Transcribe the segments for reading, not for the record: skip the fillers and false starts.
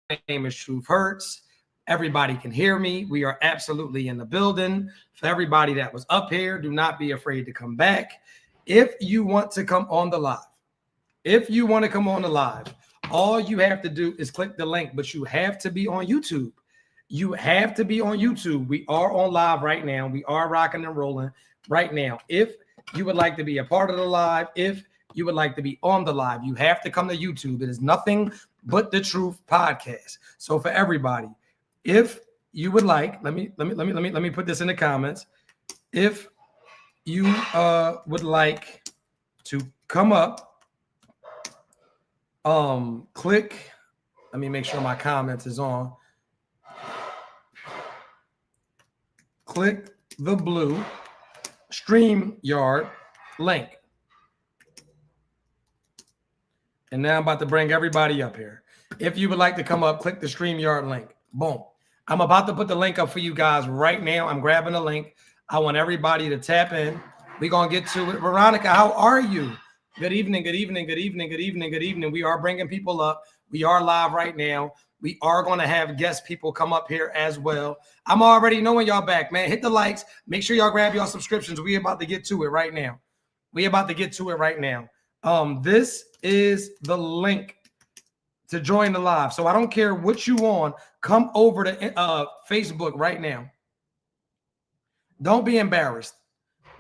name is Truth Hurts. Everybody can hear me. We are absolutely in the building. For everybody that was up here, do not be afraid to come back. If you want to come on the live, all you have to do is click the link, but you have to be on YouTube. You have to be on YouTube. We are on live right now. We are rocking and rolling right now. If you would like to be a part of the live, if you would like to be on the live, you have to come to YouTube. It is nothing but the Truth Podcast. So for everybody, if you would like, let me put this in the comments. If you would like to come up, click. Let me make sure my comments is on. Click the blue StreamYard link. And now I'm about to bring everybody up here. If you would like to come up, click the StreamYard link. Boom. I'm about to put the link up for you guys right now. I'm grabbing the link. I want everybody to tap in. We're going to get to it. Veronica, how are you? Good evening, good evening, good evening, good evening, good evening. We are bringing people up. We are live right now. We are going to have guest people come up here as well. I'm already knowing y'all back, man. Hit the likes. Make sure y'all grab y'all subscriptions. We about to get to it right now. This is the link to join the live. So I don't care what you on. Come over to Facebook right now. Don't be embarrassed.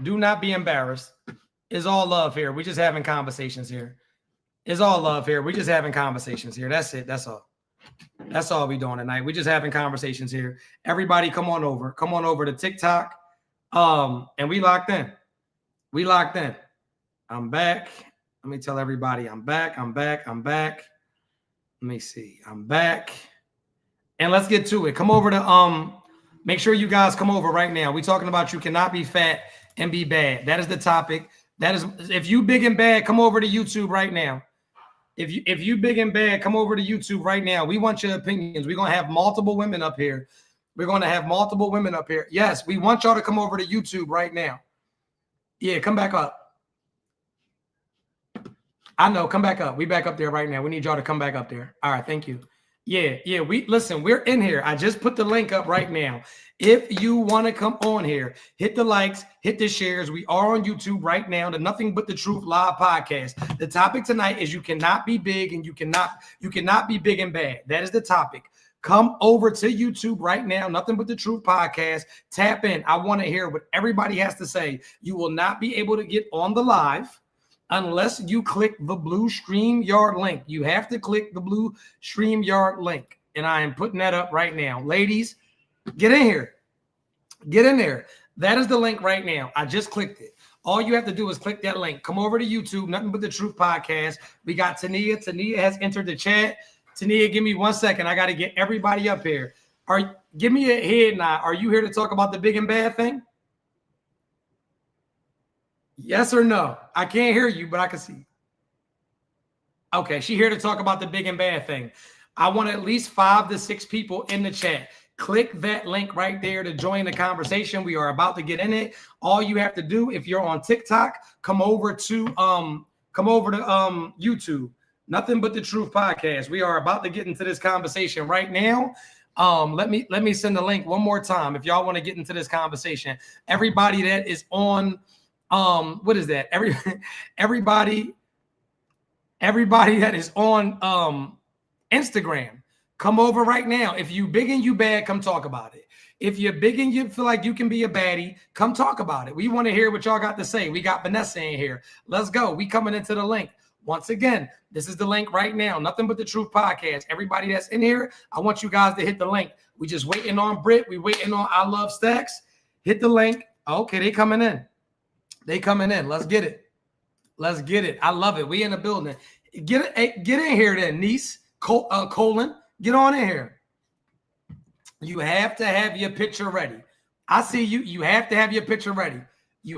Do not be embarrassed. It's all love here. We're just having conversations here. It's all love here. We're just having conversations here. That's it. That's all. That's all we're doing tonight. We're just having conversations here. Everybody come on over. Come on over to TikTok. And we locked in. I'm back. Let me tell everybody I'm back. Let me see. I'm back. And let's get to it. Come over to make sure you guys come over right now. We're talking about you cannot be fat and be bad. That is the topic. That is, if you big and bad, come over to YouTube right now. If you big and bad, come over to YouTube right now. We want your opinions. We're going to have multiple women up here. Yes, we want y'all to come over to YouTube right now. Yeah, come back up. I know, come back up. We back up there right now. We need y'all to come back up there. All right, thank you. Yeah, we're in here. I just put the link up right now. If you want to come on here, hit the likes, hit the shares. We are on YouTube right now, the Nothing But the Truth Live podcast. The topic tonight is you cannot be big and you cannot be big and bad. That is the topic. Come over to YouTube right now, Nothing But the Truth podcast. Tap in. I want to hear what everybody has to say. You will not be able to get on the live unless you click the blue StreamYard link. You have to click the blue StreamYard link. And I am putting that up right now. Ladies, get in here. Get in there. That is the link right now. I just clicked it. All you have to do is click that link. Come over to YouTube, Nothing But the Truth podcast. We got Tania. Tania has entered the chat. Tania, give me 1 second. I got to get everybody up here. Give me a head nod. Are you here to talk about the big and bad thing? Yes or no? I can't hear you, but I can see. Okay, she's here to talk about the big and bad thing. I want at least 5 to 6 people in the chat. Click that link right there to join the conversation. We are about to get in it. All you have to do, if you're on TikTok, come over to YouTube. Nothing But the Truth podcast. We are about to get into this conversation right now. Let me send the link one more time if y'all want to get into this conversation. Everybody that is on what is that? Everybody that is on Instagram, come over right now. If you big and you bad, come talk about it. If you're big and you feel like you can be a baddie, come talk about it. We want to hear what y'all got to say. We got Vanessa in here. Let's go. We coming into the link. Once again, this is the link right now. Nothing But the Truth podcast. Everybody that's in here, I want you guys to hit the link. We just waiting on Britt. We waiting on I Love Stacks. Hit the link. Okay, they coming in. Let's get it. I love it. We in the building. Get in here then, niece. Colin, get on in here. You have to have your picture ready. I see you. You have to have your picture ready. You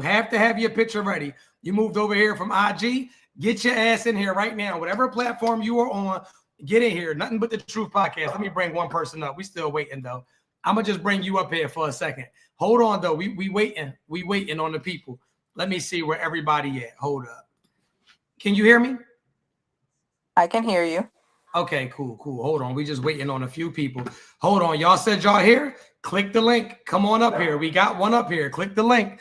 moved over here from IG. Get your ass in here right now. Whatever platform you are on, get in here. Nothing But the Truth podcast. Let me bring one person up. We still waiting, though. I'm going to just bring you up here for a second. Hold on, though. We waiting. We waiting on the people. Let me see where everybody at. Hold up. Can you hear me? I can hear you. Okay, cool. Hold on. We just waiting on a few people. Hold on. Y'all said y'all here? Click the link. Come on up here. We got one up here. Click the link.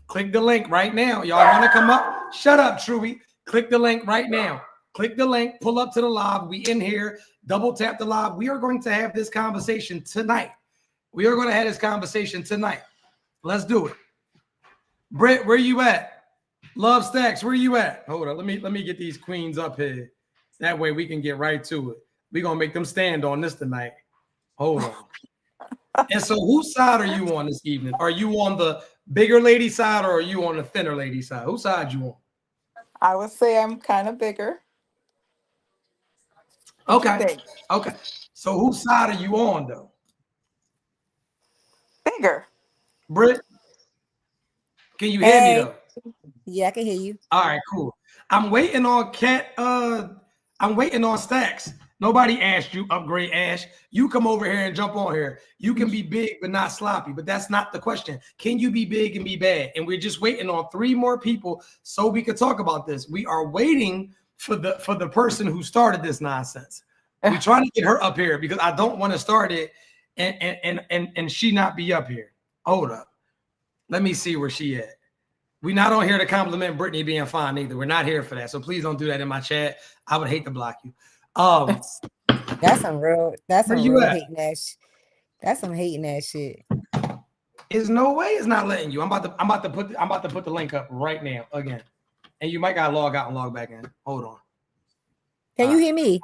Click the link right now. Y'all want to come up? Shut up, Truby. Click the link right now. Click the link. Pull up to the live. We in here. Double tap the live. We are going to have this conversation tonight. We are going to have this conversation tonight. Let's do it. Britt, where you at? Love Stacks, where you at? Hold on. Let me get these queens up here. That way we can get right to it. We're going to make them stand on this tonight. Hold on. And so whose side are you on this evening? Are you on the bigger lady side or are you on the thinner lady side? Whose side you on? I would say I'm kind of bigger. Okay. Okay. So whose side are you on though? Bigger. Britt, can you hear me though? Yeah, I can hear you. All right, cool. I'm waiting on Cat. I'm waiting on Stacks. Nobody asked you, Upgrade Ash. You come over here and jump on here. You can be big but not sloppy, but that's not the question. Can you be big and be bad? And we're just waiting on 3 more people so we could talk about this. We are waiting for the person who started this nonsense. We're trying to get her up here because I don't want to start it and she not be up here. Hold up. Let me see where she at. We're not on here to compliment Brittany being fine either. We're not here for that. So please don't do that in my chat. I would hate to block you. That's some real hating ass. That's some hating ass shit. There's no way it's not letting you. I'm about to put the link up right now again. And you might gotta log out and log back in. Hold on. Can you hear me?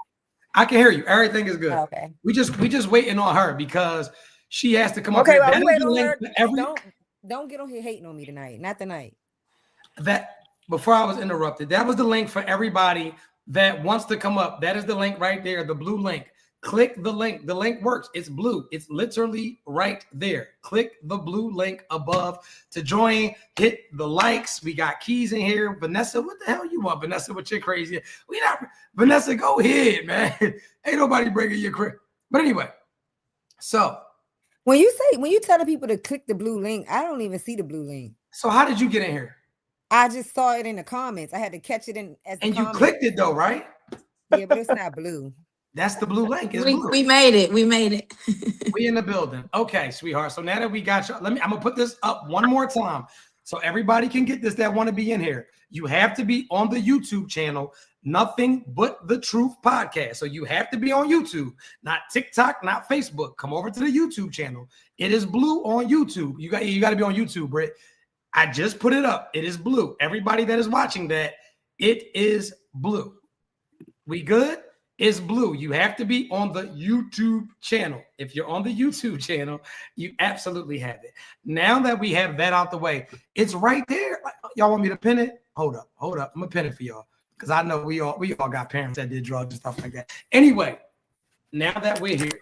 I can hear you. Everything is good. Okay. We just waiting on her because she has to come up here. here. Well, wait on her. Don't get on here hating on me tonight. Not tonight. That before I was interrupted, that was the link for everybody that wants to come up. That is the link right there, the blue link. Click the link. The link works. It's blue. It's literally right there. Click the blue link above to join. Hit the likes. We got keys in here. Vanessa, what the hell you want? Vanessa, what you're crazy? We not Vanessa, go ahead, man. Ain't nobody breaking your crib. But anyway, so when you tell the people to click the blue link, I don't even see the blue link. So how did you get in here? I just saw it in the comments. I had to catch it in as the and comments. You clicked it though, right? Yeah, but it's not blue. That's the blue link. It's blue. We made it. We made it. We in the building. Okay, sweetheart. So now that we got you, I'm gonna put this up one more time so everybody can get this that want to be in here. You have to be on the YouTube channel, Nothing But the Truth Podcast. So you have to be on YouTube, not TikTok, not Facebook. Come over to the YouTube channel. It is blue on YouTube. You got to be on YouTube, Britt. I just put it up. It is blue. Everybody that is watching that, it is blue. We good? It's blue. You have to be on the YouTube channel. If you're on the YouTube channel, you absolutely have it. Now that we have that out the way, it's right there. Y'all want me to pin it? Hold up. I'm gonna pin it for y'all because I know we all got parents that did drugs and stuff like that. Anyway, now that we're here,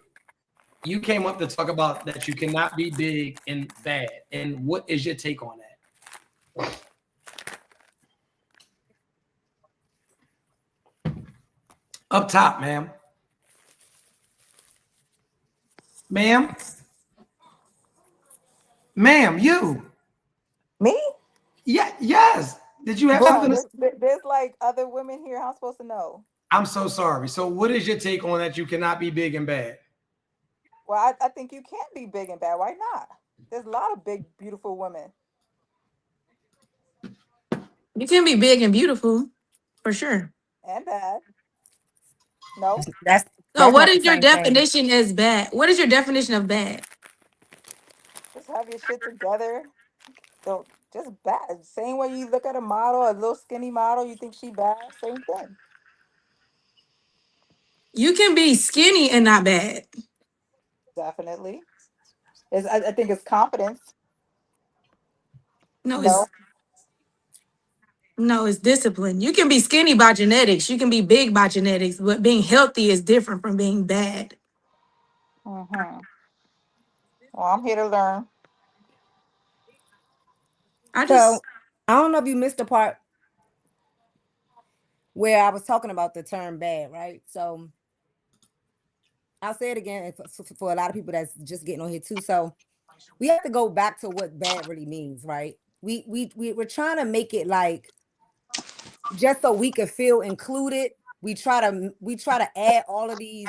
you came up to talk about that you cannot be big and bad. And what is your take on that? Up top, ma'am. Ma'am, you. Me? Yeah, yes. Did you have something to there's like other women here. How I'm supposed to know? I'm so sorry. So what is your take on that you cannot be big and bad? Well, I think you can be big and bad. Why not? There's a lot of big, beautiful women. You can be big and beautiful, for sure. And bad. No. So what is your definition as bad? What is your definition of bad? Just have your shit together. So just bad. Same way you look at a model, a little skinny model, you think she bad. Same thing. You can be skinny and not bad. Definitely. I think it's confidence. No, it's discipline. You can be skinny by genetics. You can be big by genetics, but being healthy is different from being bad. Mm-hmm. Well, I'm here to learn. I don't know if you missed the part where I was talking about the term bad, right? So I'll say it again for a lot of people that's just getting on here too. So we have to go back to what bad really means, right? We're trying to make it like just so we could feel included we try to add all of these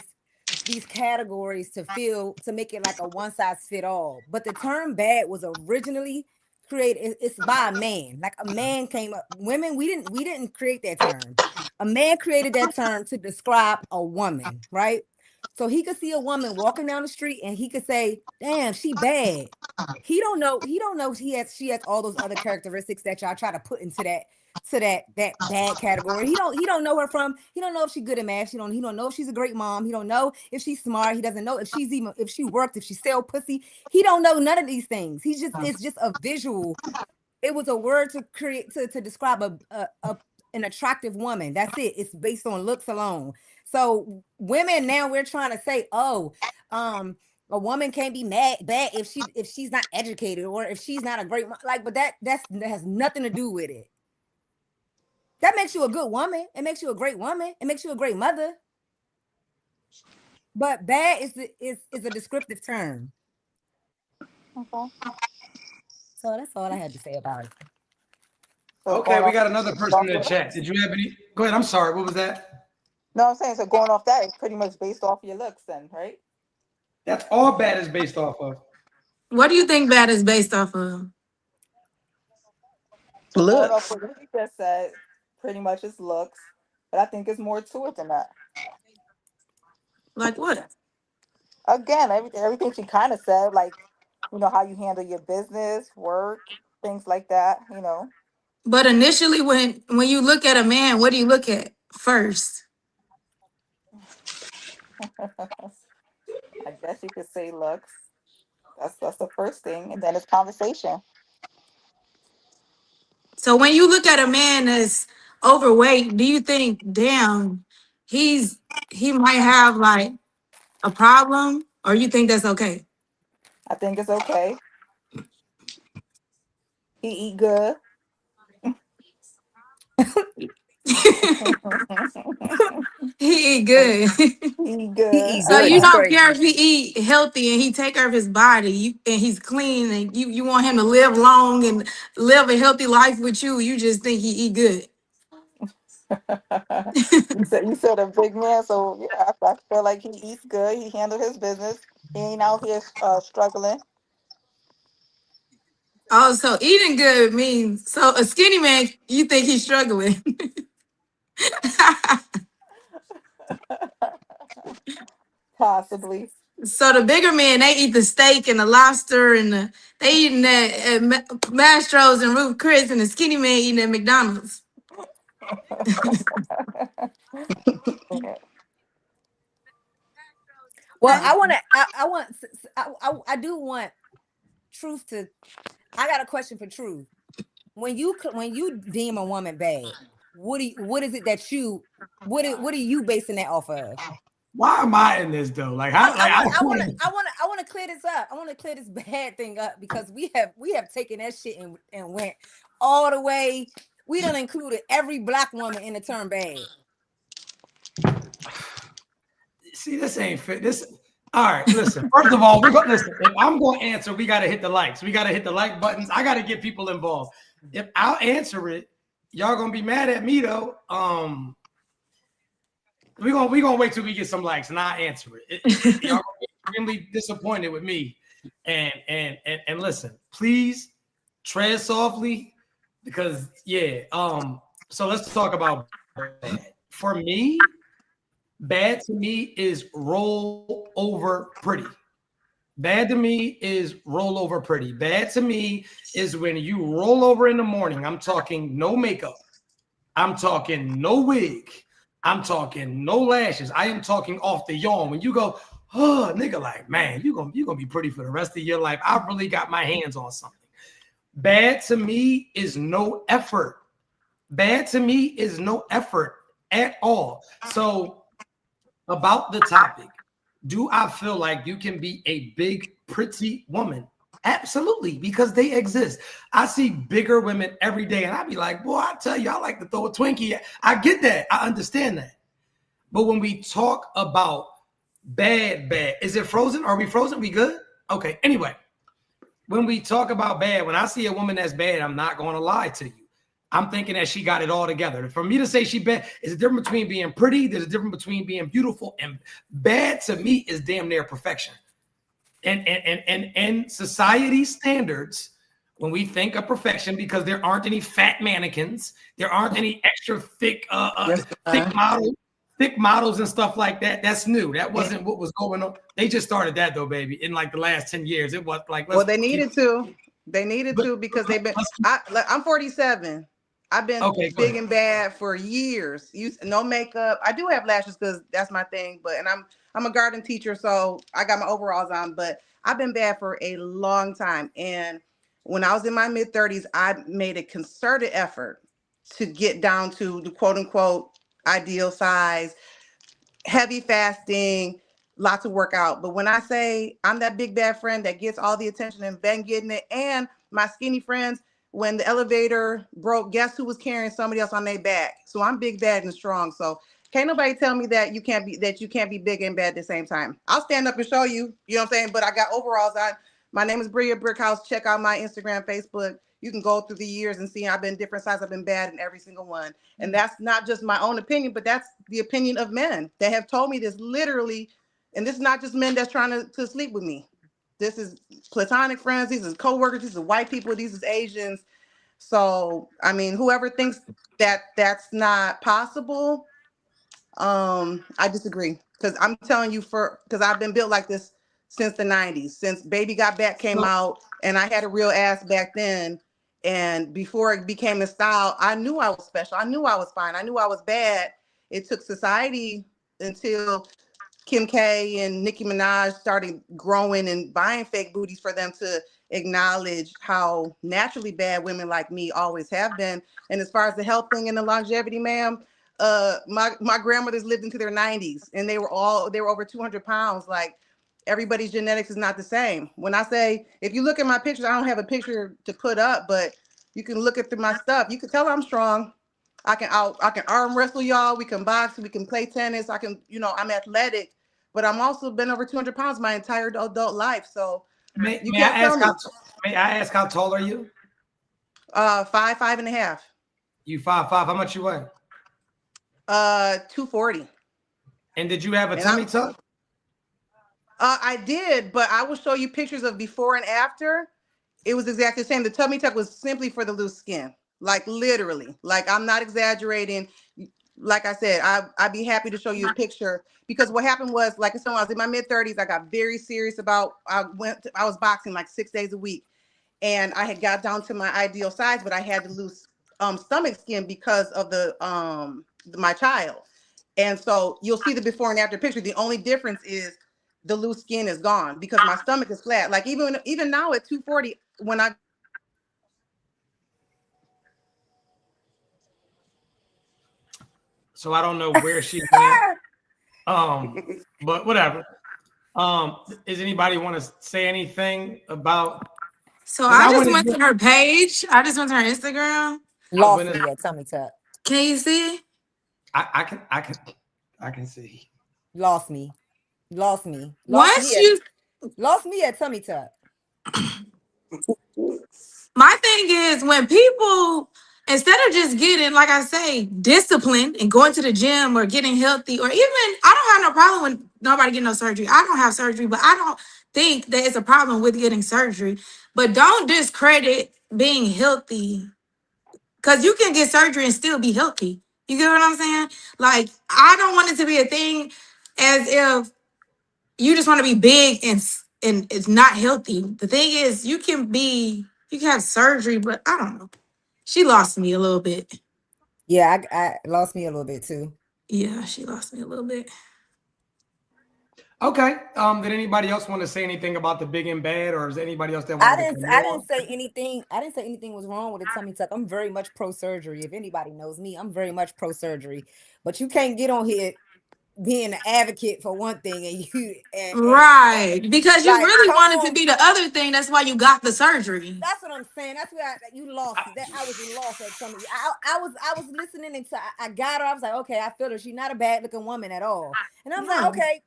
categories to make it like a one size fit all. But the term bad was originally created, it's by a man. Like a man came up. Women, we didn't create that term. A man created that term to describe a woman, right? So he could see a woman walking down the street and he could say, damn, she bad. He don't know she has all those other characteristics that y'all try to put into that bad category. He don't know her from, he don't know if she's good at math. He don't know if she's a great mom. He don't know if she's smart. He doesn't know if she worked, if she sell pussy. He don't know none of these things. It's just a visual. It was a word to create to describe an attractive woman. That's it. It's based on looks alone. So women now, we're trying to say, oh, a woman can't be bad if she's not educated or if she's not a great like, but that has nothing to do with it. That makes you a good woman. It makes you a great woman. It makes you a great mother. But bad is a descriptive term. Okay. So that's all I had to say about it. So Okay, going we off got another person in the chat. Did you have any? Go ahead. I'm sorry. What was that? No, I'm saying, so going off that, it's pretty much based off your looks then, right? That's all bad is based off of. What do you think bad is based off of? So going off Looks. what you just said, pretty much it's looks. But I think it's more to it than that. Like what? Again, everything she kind of said, like, how you handle your business, work, things like that, But initially, when you look at a man, what do you look at first? I guess you could say looks. That's the first thing. And then it's conversation. So when you look at a man that's overweight, do you think, damn, he might have like a problem, or you think that's okay? I think it's okay. He eat good. He eat good. He eat He good. eat So good you is don't care crazy. if he eat healthy and he take care of his body and he's clean and you want him to live long and live a healthy life with you. You just think he eat good. You said a big man, so yeah, I feel like he eats good. He handled his business. He ain't out here struggling. Oh, so eating good means so a skinny man, you think he's struggling. Possibly. So the bigger men, they eat the steak and the lobster and they eating that at Mastro's and Ruth Chris, and the skinny man eating at McDonald's. Well, I do want Truth to. I got a question for Truth. When you deem a woman bad, what is it that what are you basing that off of? Why am I in this though? Like, how? Like, I want to clear this up. I want to clear this bad thing up because we have taken that shit and went all the way. We done included every black woman in the term bad. See, this ain't fit. This. All right, listen. First of all, we're gonna listen. If I'm gonna answer, we gotta hit the likes. We gotta hit the like buttons. I gotta get people involved. If I'll answer it, y'all gonna be mad at me though. We gonna wait till we get some likes and I'll answer it. Y'all gonna be extremely disappointed with me. And listen, please tread softly because yeah. So let's talk about bad. For me, bad to me is roll over pretty. Bad to me is roll over pretty. Bad to me is when you roll over in the morning. I'm talking no makeup. I'm talking no wig. I'm talking no lashes. I am talking off the yawn. When you go, oh, nigga, like, man, you're gonna be pretty for the rest of your life. I've really got my hands on something. Bad to me is no effort. Bad to me is no effort at all. So about the topic, do I feel like you can be a big, pretty woman? Absolutely, because they exist. I see bigger women every day, and I be like, boy, I tell you, I like to throw a Twinkie. I get that. I understand that. But when we talk about bad, is it frozen? Are we frozen? We good? Okay. Anyway, when we talk about bad, when I see a woman that's bad, I'm not going to lie to you. I'm thinking that she got it all together. For me to say she bad, is a difference between being pretty. There's a difference between being beautiful, and bad to me is damn near perfection. And society standards, when we think of perfection, because there aren't any fat mannequins, there aren't any extra thick thick models and stuff like that. That's new. That wasn't what was going on. They just started that though, baby. In like the last 10 years, it was like, well, they needed to. They needed to because they've been. I'm 47. I've been big and bad for years. No makeup. I do have lashes because that's my thing. But I'm a garden teacher, so I got my overalls on. But I've been bad for a long time. And when I was in my mid 30s, I made a concerted effort to get down to the quote unquote ideal size, heavy fasting, lots of workout. But when I say I'm that big bad friend that gets all the attention and been getting it, and my skinny friends, when the elevator broke, guess who was carrying somebody else on their back? So I'm big, bad, and strong. So can't nobody tell me that you can't be big and bad at the same time. I'll stand up and show you, you know what I'm saying? But I got overalls on. My name is Bria Brickhouse. Check out my Instagram, Facebook. You can go through the years and see I've been different sizes. I've been bad in every single one. And that's not just my own opinion, but that's the opinion of men that have told me this literally. And this is not just men that's trying to sleep with me. This is platonic friends. These is coworkers. These are white people. These is Asians. So, I mean, whoever thinks that that's not possible, I disagree. Because I'm telling you, because I've been built like this since the 90s, since Baby Got Back came out, and I had a real ass back then. And before it became a style, I knew I was special. I knew I was fine. I knew I was bad. It took society until Kim K and Nicki Minaj started growing and buying fake booties for them to acknowledge how naturally bad women like me always have been. And as far as the health thing and the longevity, ma'am, my grandmothers lived into their 90s and they were over 200 pounds. Like, everybody's genetics is not the same. When I say, if you look at my pictures, I don't have a picture to put up, but you can look at my stuff. You can tell I'm strong. I can arm wrestle y'all. We can box. We can play tennis. I'm athletic, but I'm also been over 200 pounds my entire adult life. So may I ask how tall are you? 5'5.5". You 5'5". How much you weigh? 240. And did you have a tummy tuck? I did, but I will show you pictures of before and after. It was exactly the same. The tummy tuck was simply for the loose skin. Like, literally. Like, I'm not exaggerating. Like I said, I'd be happy to show you a picture, because what happened was, like I said, when I was in my mid 30s, I got very serious about, I was boxing like 6 days a week, and I had got down to my ideal size, but I had to lose stomach skin because of my child. And so you'll see the before and after picture. The only difference is the loose skin is gone because my stomach is flat. Like, even now at 240, when I So I don't know where she went. But whatever. Does anybody want to say anything about? So I just went to her page. I just went to her Instagram. Lost me at tummy tuck. Can you see? I can see. Lost me. Lost me at tummy tuck. My thing is, when people, instead of just getting, like I say, disciplined and going to the gym or getting healthy, or even, I don't have no problem with nobody getting no surgery. I don't have surgery, but I don't think that it's a problem with getting surgery. But don't discredit being healthy, because you can get surgery and still be healthy. You get what I'm saying? Like, I don't want it to be a thing as if you just want to be big and it's not healthy. The thing is, you can have surgery, but I don't know. She lost me a little bit. Yeah, I lost me a little bit too. Yeah, she lost me a little bit. Okay. Did anybody else want to say anything about the big and bad, or is anybody else that I didn't say anything. I didn't say anything was wrong with the tummy tuck. I'm very much pro surgery. If anybody knows me, I'm very much pro surgery. But you can't get on here being an advocate for one thing right, because you really wanted to be the other thing. That's why you got the surgery. That's what I'm saying. That's why you lost. I was lost at something. I was listening, and I got her. I was like, okay, I feel her. She's not a bad looking woman at all. And I was like, okay.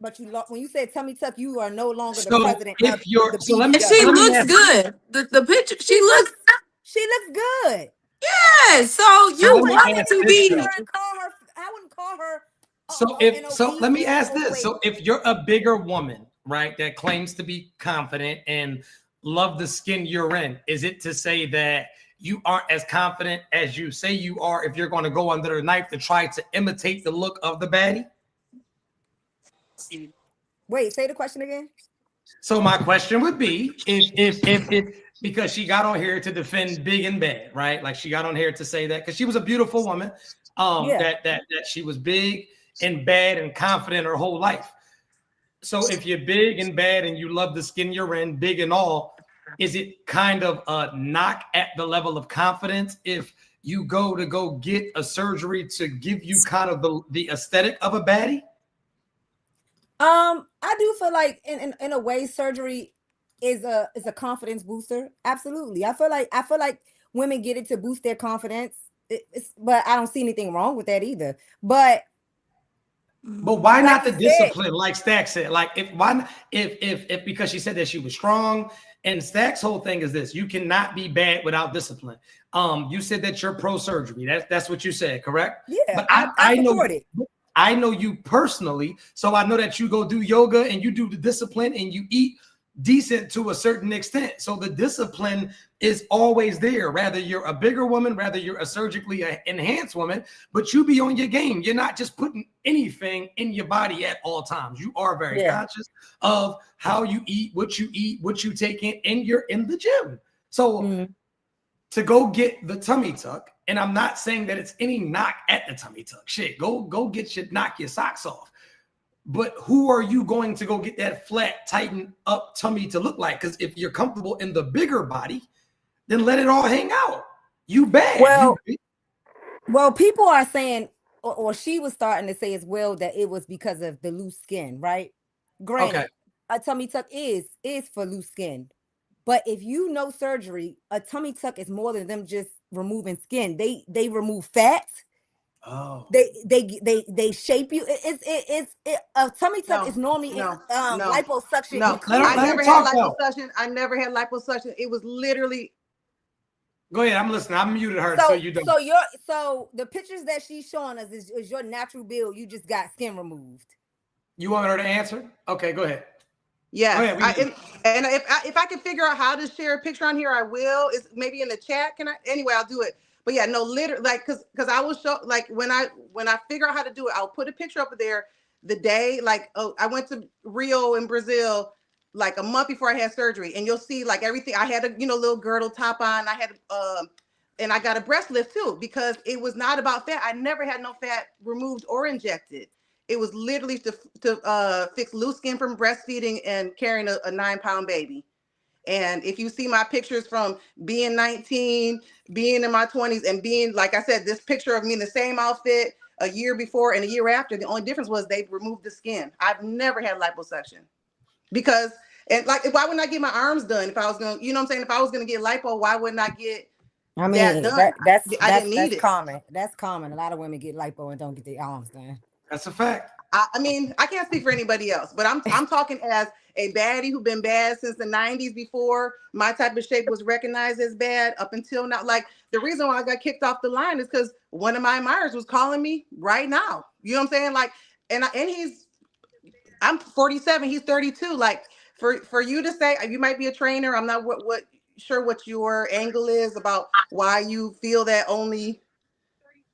But when you said tummy tuck, you are no longer the president. If she looks good, the picture, she She looks good. Yeah, so you let me want it ask to this be. though. I wouldn't call her So let me ask this. overweight. So if you're a bigger woman, right, that claims to be confident and love the skin you're in, is it to say that you aren't as confident as you say you are if you're going to go under the knife to try to imitate the look of the baddie? Wait, say the question again. So my question would be if because she got on here to defend big and bad, right? Like she got on here to say that because she was a beautiful woman, that she was big and bad and confident her whole life. So if you're big and bad and you love the skin you're in, big and all, is it kind of a knock at the level of confidence if you go get a surgery to give you kind of the aesthetic of a baddie? I do feel like in a way surgery is a confidence booster. Absolutely. I feel like women get it to boost their confidence. But I don't see anything wrong with that either. But why like not the you said, discipline, like Stack said? Like if because she said that she was strong, and Stack's whole thing is this: you cannot be bad without discipline. You said that you're pro surgery. That's what you said, correct? yeah, But I know support it. I know you personally, so I know that you go do yoga and you do the discipline and you eat decent to a certain extent. So the discipline is always there, rather you're a bigger woman, rather you're a surgically enhanced woman, but you be on your game. You're not just putting anything in your body at all times. You are very conscious of how you eat, what you take in, and you're in the gym. So to go get the tummy tuck, and I'm not saying that it's any knock at the tummy tuck. Shit, go knock your socks off. But who are you going to go get that flat, tightened up tummy to look like? Because if you're comfortable in the bigger body, then let it all hang out. You bad. Well, people are saying, or she was starting to say as well, that it was because of the loose skin, right? Granted, a tummy tuck is for loose skin. But if you know surgery, a tummy tuck is more than them just removing skin. They remove fat. Oh. They shape you. A tummy tuck is normally liposuction. No, I never had liposuction. I never had liposuction. It was literally. Go ahead. I'm listening. I'm muted her. So you don't. So the pictures that she's showing us is your natural build. You just got skin removed. You want her to answer? Okay, go ahead. Yeah, and if I can figure out how to share a picture on here, I will. It's maybe in the chat. Can I? Anyway, I'll do it. But yeah, no, literally, like, because I will show, like, when I figure out how to do it, I'll put a picture up there the day, like, I went to Rio in Brazil like a month before I had surgery, and you'll see like everything. I had a little girdle top on. I had and I got a breast lift too, because it was not about fat. I never had no fat removed or injected. It was literally to fix loose skin from breastfeeding and carrying a 9-pound baby. And if you see my pictures from being 19, being in my 20s, and being, like I said, this picture of me in the same outfit a year before and a year after, the only difference was they removed the skin. I've never had liposuction because, and like, why wouldn't I get my arms done if I was going to, you know what I'm saying? If I was going to get lipo, why wouldn't I get that done? I didn't need it. Common. That's common. A lot of women get lipo and don't get their arms done. That's a fact. I mean, I can't speak for anybody else, but I'm talking as a baddie who been bad since the 90s, before my type of shape was recognized as bad up until now. Like, the reason why I got kicked off the line is because one of my admirers was calling me right now. You know what I'm saying? Like, and I'm 47, he's 32. Like, for you to say, you might be a trainer, I'm not sure what your angle is about why you feel that only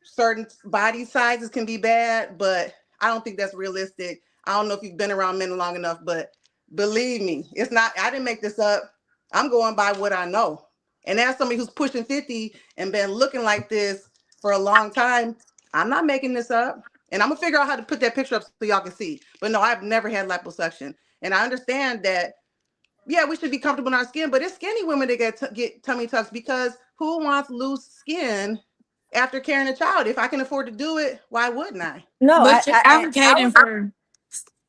certain body sizes can be bad, but I don't think that's realistic. I don't know if you've been around men long enough, but believe me, it's not. I didn't make this up. I'm going by what I know. And as somebody who's pushing 50 and been looking like this for a long time, I'm not making this up. And I'm gonna figure out how to put that picture up so y'all can see. But no, I've never had liposuction. And I understand that, yeah, we should be comfortable in our skin, but it's skinny women that get tummy tucks, because who wants loose skin after carrying a child? If I can afford to do it, why wouldn't I? No, but you're advocating for.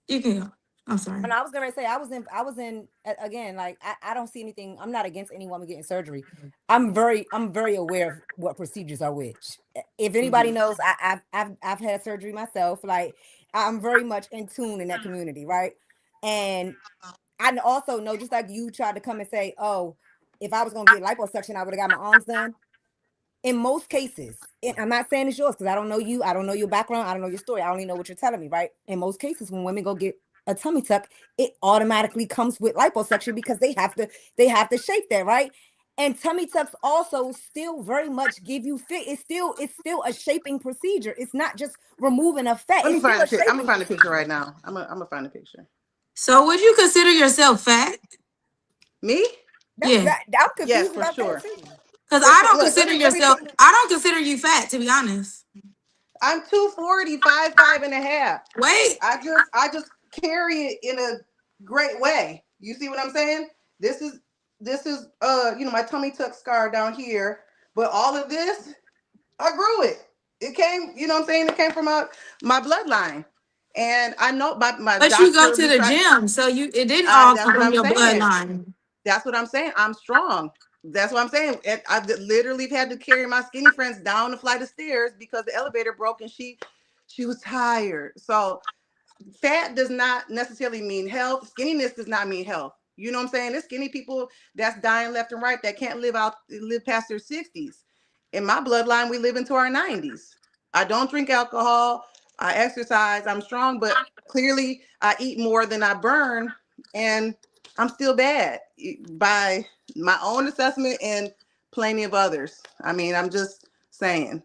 You can go. I'm sorry. And I was gonna say I was in again, like I don't see anything. I'm not against any woman getting surgery. I'm very aware of what procedures are which. If anybody knows, I've had surgery myself. Like, I'm very much in tune in that community, right? And I also know, just like you tried to come and say, oh, if I was gonna get liposuction, I would have got my arms done. In most cases, and I'm not saying it's yours because I don't know you, I don't know your background, I don't know your story, I only know what you're telling me, right? In most cases, when women go get a tummy tuck, it automatically comes with liposuction because they have to shape that, right? And tummy tucks also still very much give you fit. It's still a shaping procedure. It's not just removing a fat. Let me It's still find a a picture. I'm shaping gonna find a picture procedure. right now. I'm gonna find a picture. So would you consider yourself fat? Me? Yeah. I'm Yes, confused for about that sure. too. Because For I sure. don't Look, consider let me yourself, I don't consider you fat, to be honest. I'm 240, 5'5.5". Wait. I just carry it in a great way. You see what I'm saying? This is my tummy tuck scar down here, but all of this, I grew it. It came, you know what I'm saying? It came from my bloodline. And I know my But you go doctor, to we the tried. gym, so it didn't all That's come what from I'm your saying. bloodline. That's what I'm saying. I'm strong. That's what I'm saying. And I literally had to carry my skinny friends down the flight of stairs because the elevator broke and she was tired. So fat does not necessarily mean health. Skinniness does not mean health. You know what I'm saying? There's skinny people that's dying left and right that can't live past their 60s. In my bloodline, we live into our 90s. I don't drink alcohol. I exercise. I'm strong, but clearly I eat more than I burn, and I'm still bad by my own assessment and plenty of others. I mean, I'm just saying.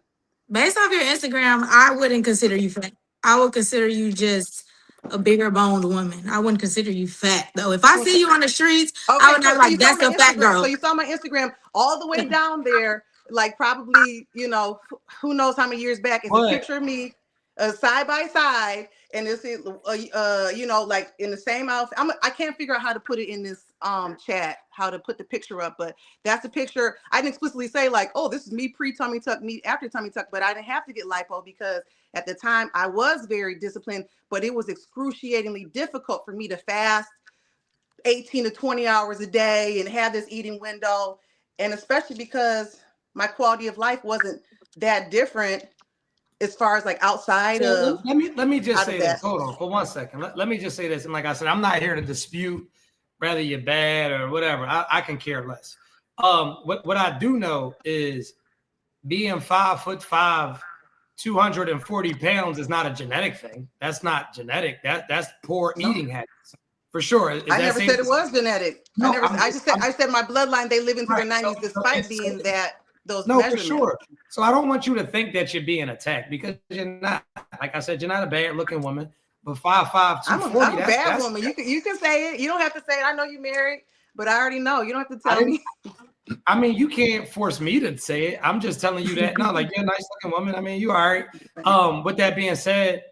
Based off your Instagram, I wouldn't consider you fat. I would consider you just a bigger boned woman. I wouldn't consider you fat though. If I see you on the streets, I Okay, would so not so you like saw that's my a fat Instagram. So girl. you saw my Instagram all the way down there, like probably who knows how many years back. It's a But picture of me, side by side, and it's like in the same outfit. I can't figure out how to put it in this chat, how to put the picture up, but that's a picture. I didn't explicitly say like, oh, this is me pre tummy tuck, me after tummy tuck, but I didn't have to get lipo because at the time I was very disciplined, but it was excruciatingly difficult for me to fast 18 to 20 hours a day and have this eating window. And especially because my quality of life wasn't that different as far as like outside so of let me just out of say this. that. Hold on for 1 second. Let me just say this. And like I said, I'm not here to dispute whether you're bad or whatever. I can care less. What I do know is being 5'5", 240 pounds is not a genetic thing. That's not genetic. That's poor No, eating habits for sure. Is I that never safe said to it say? was genetic. No, I said my bloodline, they live into right. their 90s despite being that those No, for measurements. sure. So I don't want you to think that you're being attacked because you're not. Like I said, you're not a bad looking woman, but 5'5", I'm 240. a bad That's. woman. You can say it. You don't have to say it. I know you married, but I already know. You don't have to I tell didn't. me. I mean, you can't force me to say it. I'm just telling you that. No, like you're a nice looking woman. I mean, you all right. With that being said,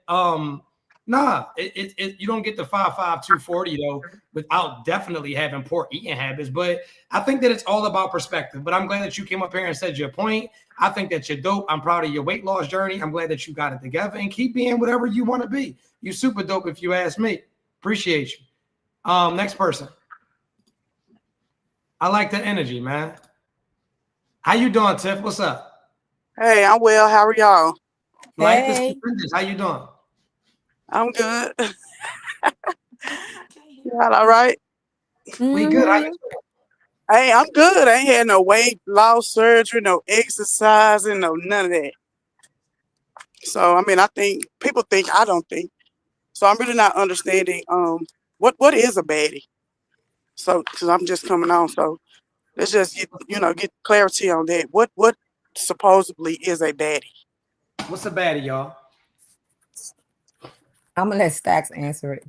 nah, you don't get the 5'5", 240 though without definitely having poor eating habits. But I think that it's all about perspective. But I'm glad that you came up here and said your point. I think that you're dope. I'm proud of your weight loss journey. I'm glad that you got it together and keep being whatever you want to be. You super dope if you ask me. Appreciate you. Next person. I like the energy, man. How you doing, Tiff? What's up? Hey, I'm well. How are y'all? Life is Hey. tremendous. How you doing? I'm good. Y'all all right? We good. How you Mm-hmm. doing? Hey, I'm good. I ain't had no weight loss surgery, no exercising, no none of that. So, I mean, I think people think I don't think. So, I'm really not understanding what is a baddie. So, because I'm just coming on, so let's just get clarity on that. What supposedly is a baddie? What's the baddie, y'all? I'm gonna let Stacks answer it.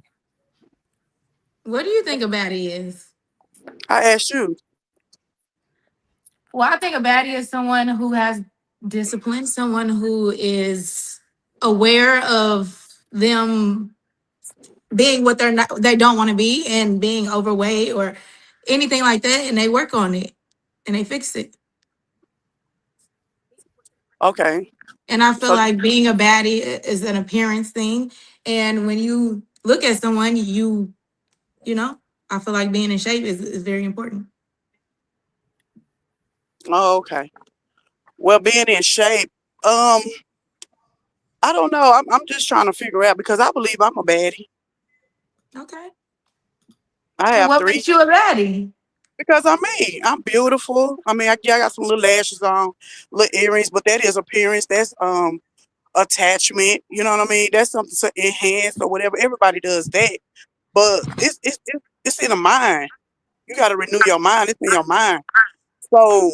What do you think a baddie is? I asked you. Well, I think a baddie is someone who has discipline, someone who is aware of them being what they don't want to be and being overweight or anything like that, and they work on it and they fix it. Okay. And I feel So, like being a baddie is an appearance thing. And when you look at someone, I feel like being in shape is very important. okay. Well, being in shape, um, I don't know. I'm just trying to figure out because I believe I'm a baddie. Okay. I And have what three. makes you a baddie? Because I mean, I'm beautiful. I mean, I got some little lashes on, little earrings, but that is appearance. That's attachment. You know what I mean? That's something to enhance or whatever. Everybody does that, but it's in the mind. You got to renew your mind. It's in your mind. So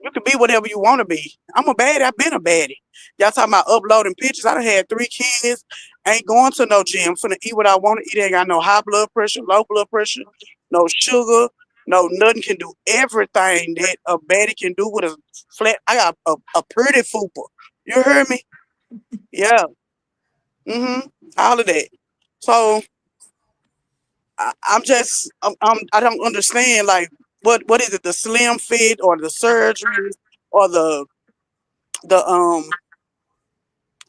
you can be whatever you want to be. I'm a baddie. I've been a baddie. Y'all talking about uploading pictures. I done had 3 kids. Ain't going to no gym. Finna eat what I want to eat. Ain't got no high blood pressure, low blood pressure, no sugar, no nothing. Can do everything that a baddie can do with a flat. I got a pretty fupa. You heard me? Yeah. All of that. So I don't understand like what is it, the slim fit or the surgeries or the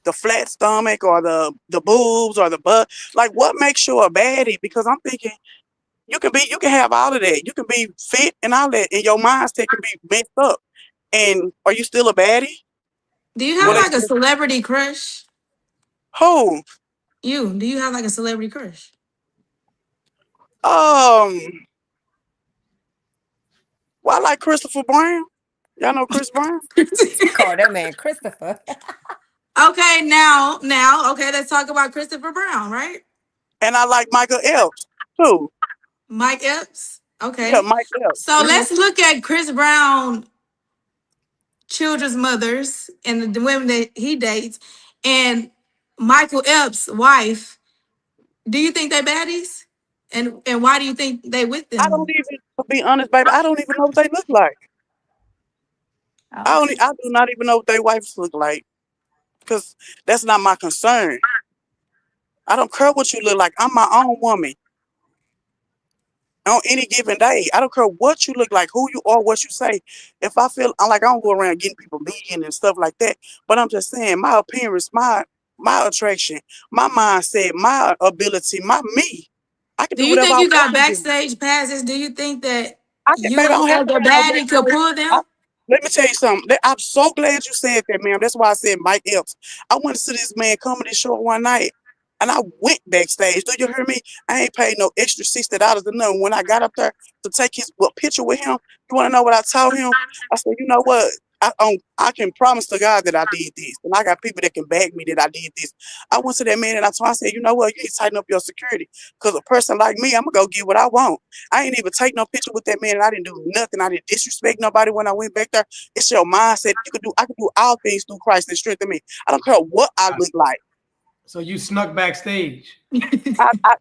the flat stomach or the boobs or the butt. Like what makes you a baddie? Because I'm thinking you can have all of that. You can be fit and all that, and your mindset can be messed up. And are you still a baddie? Do you Well, have they like a still, celebrity crush? who? Do you have like a celebrity crush? Um, well, I like Christopher Brown. Y'all know Chris Brown? Call that man Christopher. Okay, okay, let's talk about Christopher Brown, right? And I like Michael Epps too. Mike Epps. Yeah, Okay. Mike Epps. So let's look at Chris Brown children's mothers and the women that he dates and Michael Epps' wife. Do you think they're baddies? And why do you think they with I don't them? even, to be honest, baby, I don't even know what they look like. Oh. I do not even know what their wives look like because that's not my concern. I don't care what you look like. I'm my own woman on any given day. I don't care what you look like, who you are, what you say. If I feel I like, I don't go around getting people vegan and stuff like that. But I'm just saying, my appearance, my attraction, my mindset, my ability, my me. I can Do do you whatever think I you got want to do. backstage passes? Do you think that I can, you baby, I don't as have to a have no baddie could backstage. pull I, them? let me tell you something. I'm so glad you said that, ma'am. That's why I said Mike Epps. I went to see this man comedy show one night, and I went backstage. Do you hear me? I ain't paid no extra $60 or nothing. When I got up there to take his picture with him, you want to know what I told him? I said, you know what? I can promise to God that I did this, and I got people that can back me that I did this. I went to that man and I told him, I said, you know what? You need to tighten up your security, because a person like me, I'm gonna go get what I want. I ain't even take no picture with that man, and I didn't do nothing. I didn't disrespect nobody when I went back there. It's your mindset. I can do all things through Christ that strengthen me. I don't care what I look like. So you snuck backstage.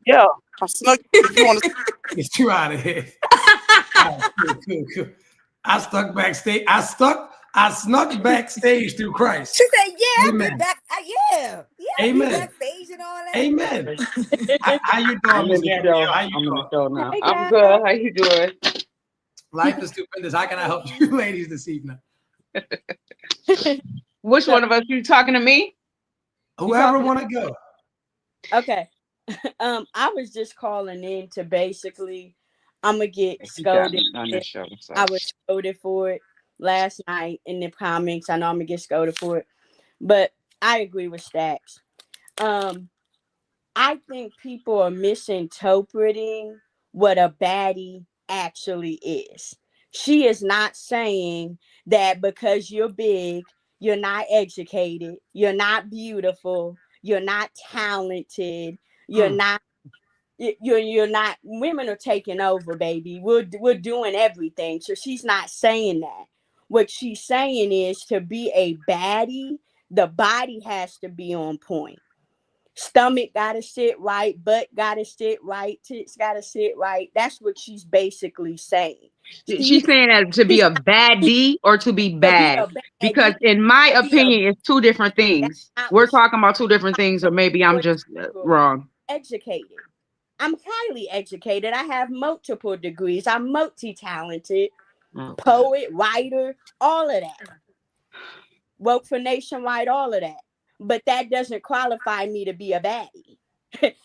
Yeah, I snuck. If you want to, Get you out of here. All right, cool. I stuck backstage. I snuck backstage through Christ. She said, "Yeah, I be Amen. back. I be Amen. backstage and all that." Amen. How you doing, I'm Miss in the show. Gabrielle? How you I'm in the doing? show now. Hey I'm guys. good. How you doing? Life is stupendous. How can I help you, ladies, this evening? Which So, one of us? You talking to me? You Whoever talking? want to go. okay. I was just calling in to basically, I'm gonna get You got me scolded. on this show. So I was scolded for it last night in the comments. I know I'm gonna get scolded for it, but I agree with Stacks. Um, I think people are misinterpreting what a baddie actually is. She is not saying that because you're big, you're not educated, you're not beautiful, you're not talented, you're Mm. not you're not. Women are taking over, baby. We're doing everything. So she's not saying that. What she's saying is to be a baddie, the body has to be on point. Stomach gotta sit right, butt gotta sit right, tits gotta sit right. That's what she's basically saying. She she's saying that to be a baddie or to be to be bad. a Because baddie, in my to be a opinion, it's two different that's things. not We're what she talking about two different things, or maybe I'm what just she wrong. educated. I'm highly educated. I have multiple degrees. I'm multi-talented, Okay. poet, writer, all of that. Woke for nationwide, all of that. But that doesn't qualify me to be a baddie.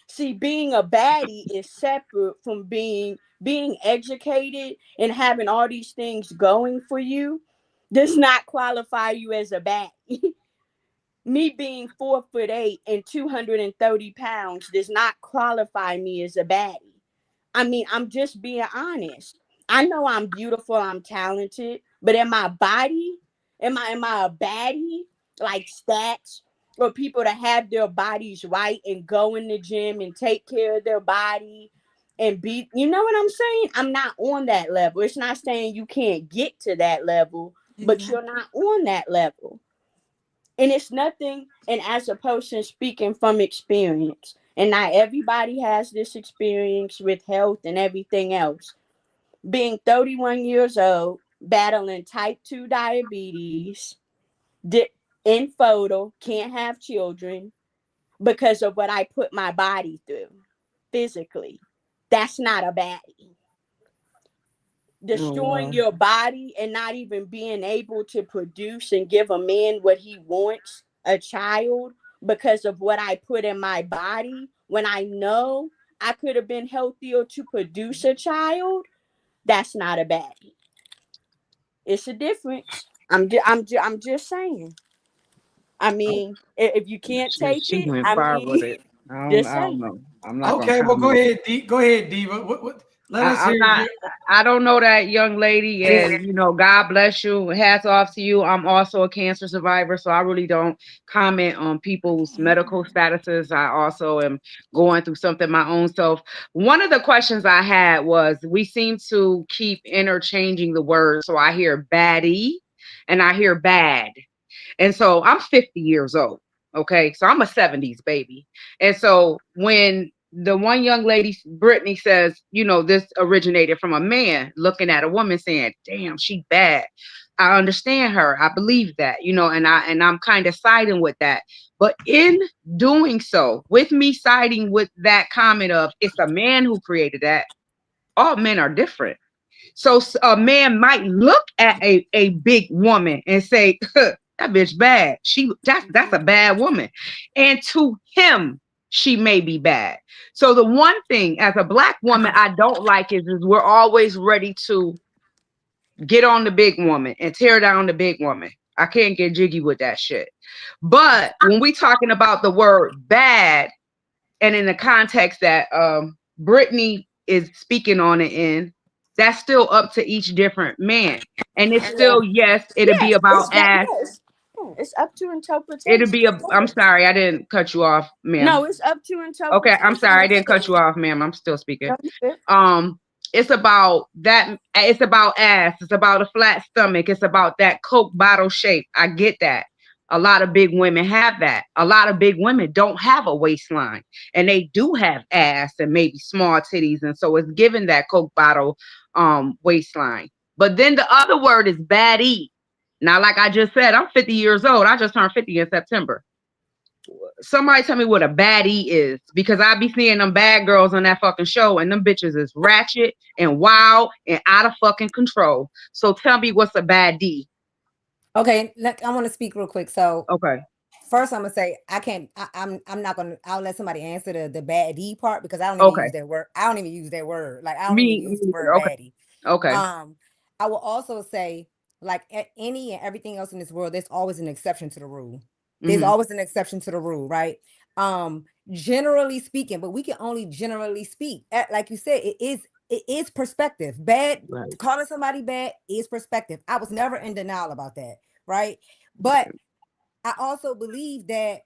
See, being a baddie is separate from being educated and having all these things going for you. Does not qualify you as a baddie. Me being 4'8" and 230 pounds does not qualify me as a baddie. I mean, I'm just being honest. I know I'm beautiful, I'm talented, but in my body, am I a baddie? Like stats or people to have their bodies right and go in the gym and take care of their body and be, you know what I'm saying? I'm not on that level. It's not saying you can't get to that level, but you're not on that level. And it's nothing, and as a person speaking from experience, and not everybody has this experience with health and everything else. Being 31 years old, battling type 2 diabetes, infertile, can't have children because of what I put my body through physically. That's not a baddie. Destroying your body and not even being able to produce and give a man what he wants, a child, because of what I put in my body, when I know I could have been healthier to produce a child, that's not a baddie. It's a difference. I'm just saying. I mean, if you can't take She it, went I far with mean, it. just I don't saying. know. I'm not gonna Okay, well, go comment. ahead, Go ahead, Diva. What? Let us I'm hear not. you. I don't know that young lady, and God bless you. Hats off to you. I'm also a cancer survivor, so I really don't comment on people's medical statuses. I also am going through something my own self. One of the questions I had was, we seem to keep interchanging the words, so I hear baddie, and I hear bad. And so I'm 50 years old. Okay. So I'm a 70s baby. And so when the one young lady, Brittany, says, this originated from a man looking at a woman saying, damn, she bad. I understand her. I believe that, and I'm kind of siding with that. But in doing so, with me siding with that comment of it's a man who created that, all men are different. So a man might look at a big woman and say, that bitch bad. That's a bad woman. And to him, she may be bad. So the one thing as a Black woman I don't like is we're always ready to get on the big woman and tear down the big woman. I can't get jiggy with that shit. But when we talking about the word bad, and in the context that Brittany is speaking on it in, that's still up to each different man. And it's Yeah. still, yes, it'll be Yes, about ass. it's up to It'll interpretation. be I'm sorry, I didn't cut you off, ma'am. No, it's up to Okay, I'm interpretation. sorry, I didn't cut you off, ma'am. I'm still speaking. No, you good. It's about that. It's about ass. It's about a flat stomach. It's about that Coke bottle shape. I get that. A lot of big women have that. A lot of big women don't have a waistline, and they do have ass and maybe small titties, and so it's given that Coke bottle waistline. But then the other word is baddie. Now, like I just said, I'm 50 years old. I just turned 50 in September. Somebody tell me what a baddie is, because I be seeing them bad girls on that fucking show, and them bitches is ratchet and wild and out of fucking control. So tell me what's a baddie. Okay, I want to speak real quick. So okay, first I'm gonna say I can't. I'm not gonna. I'll let somebody answer the baddie part, because I don't even okay, use that word. I don't even use that word. Like I don't even me use the word okay, baddie. okay, I will also say, like any and everything else in this world, there's always an exception to the rule. There's always an exception to the rule, right? Generally speaking, but we can only generally speak. Like you said, it is perspective. Bad, right, calling somebody bad is perspective. I was never in denial about that, right? But I also believe that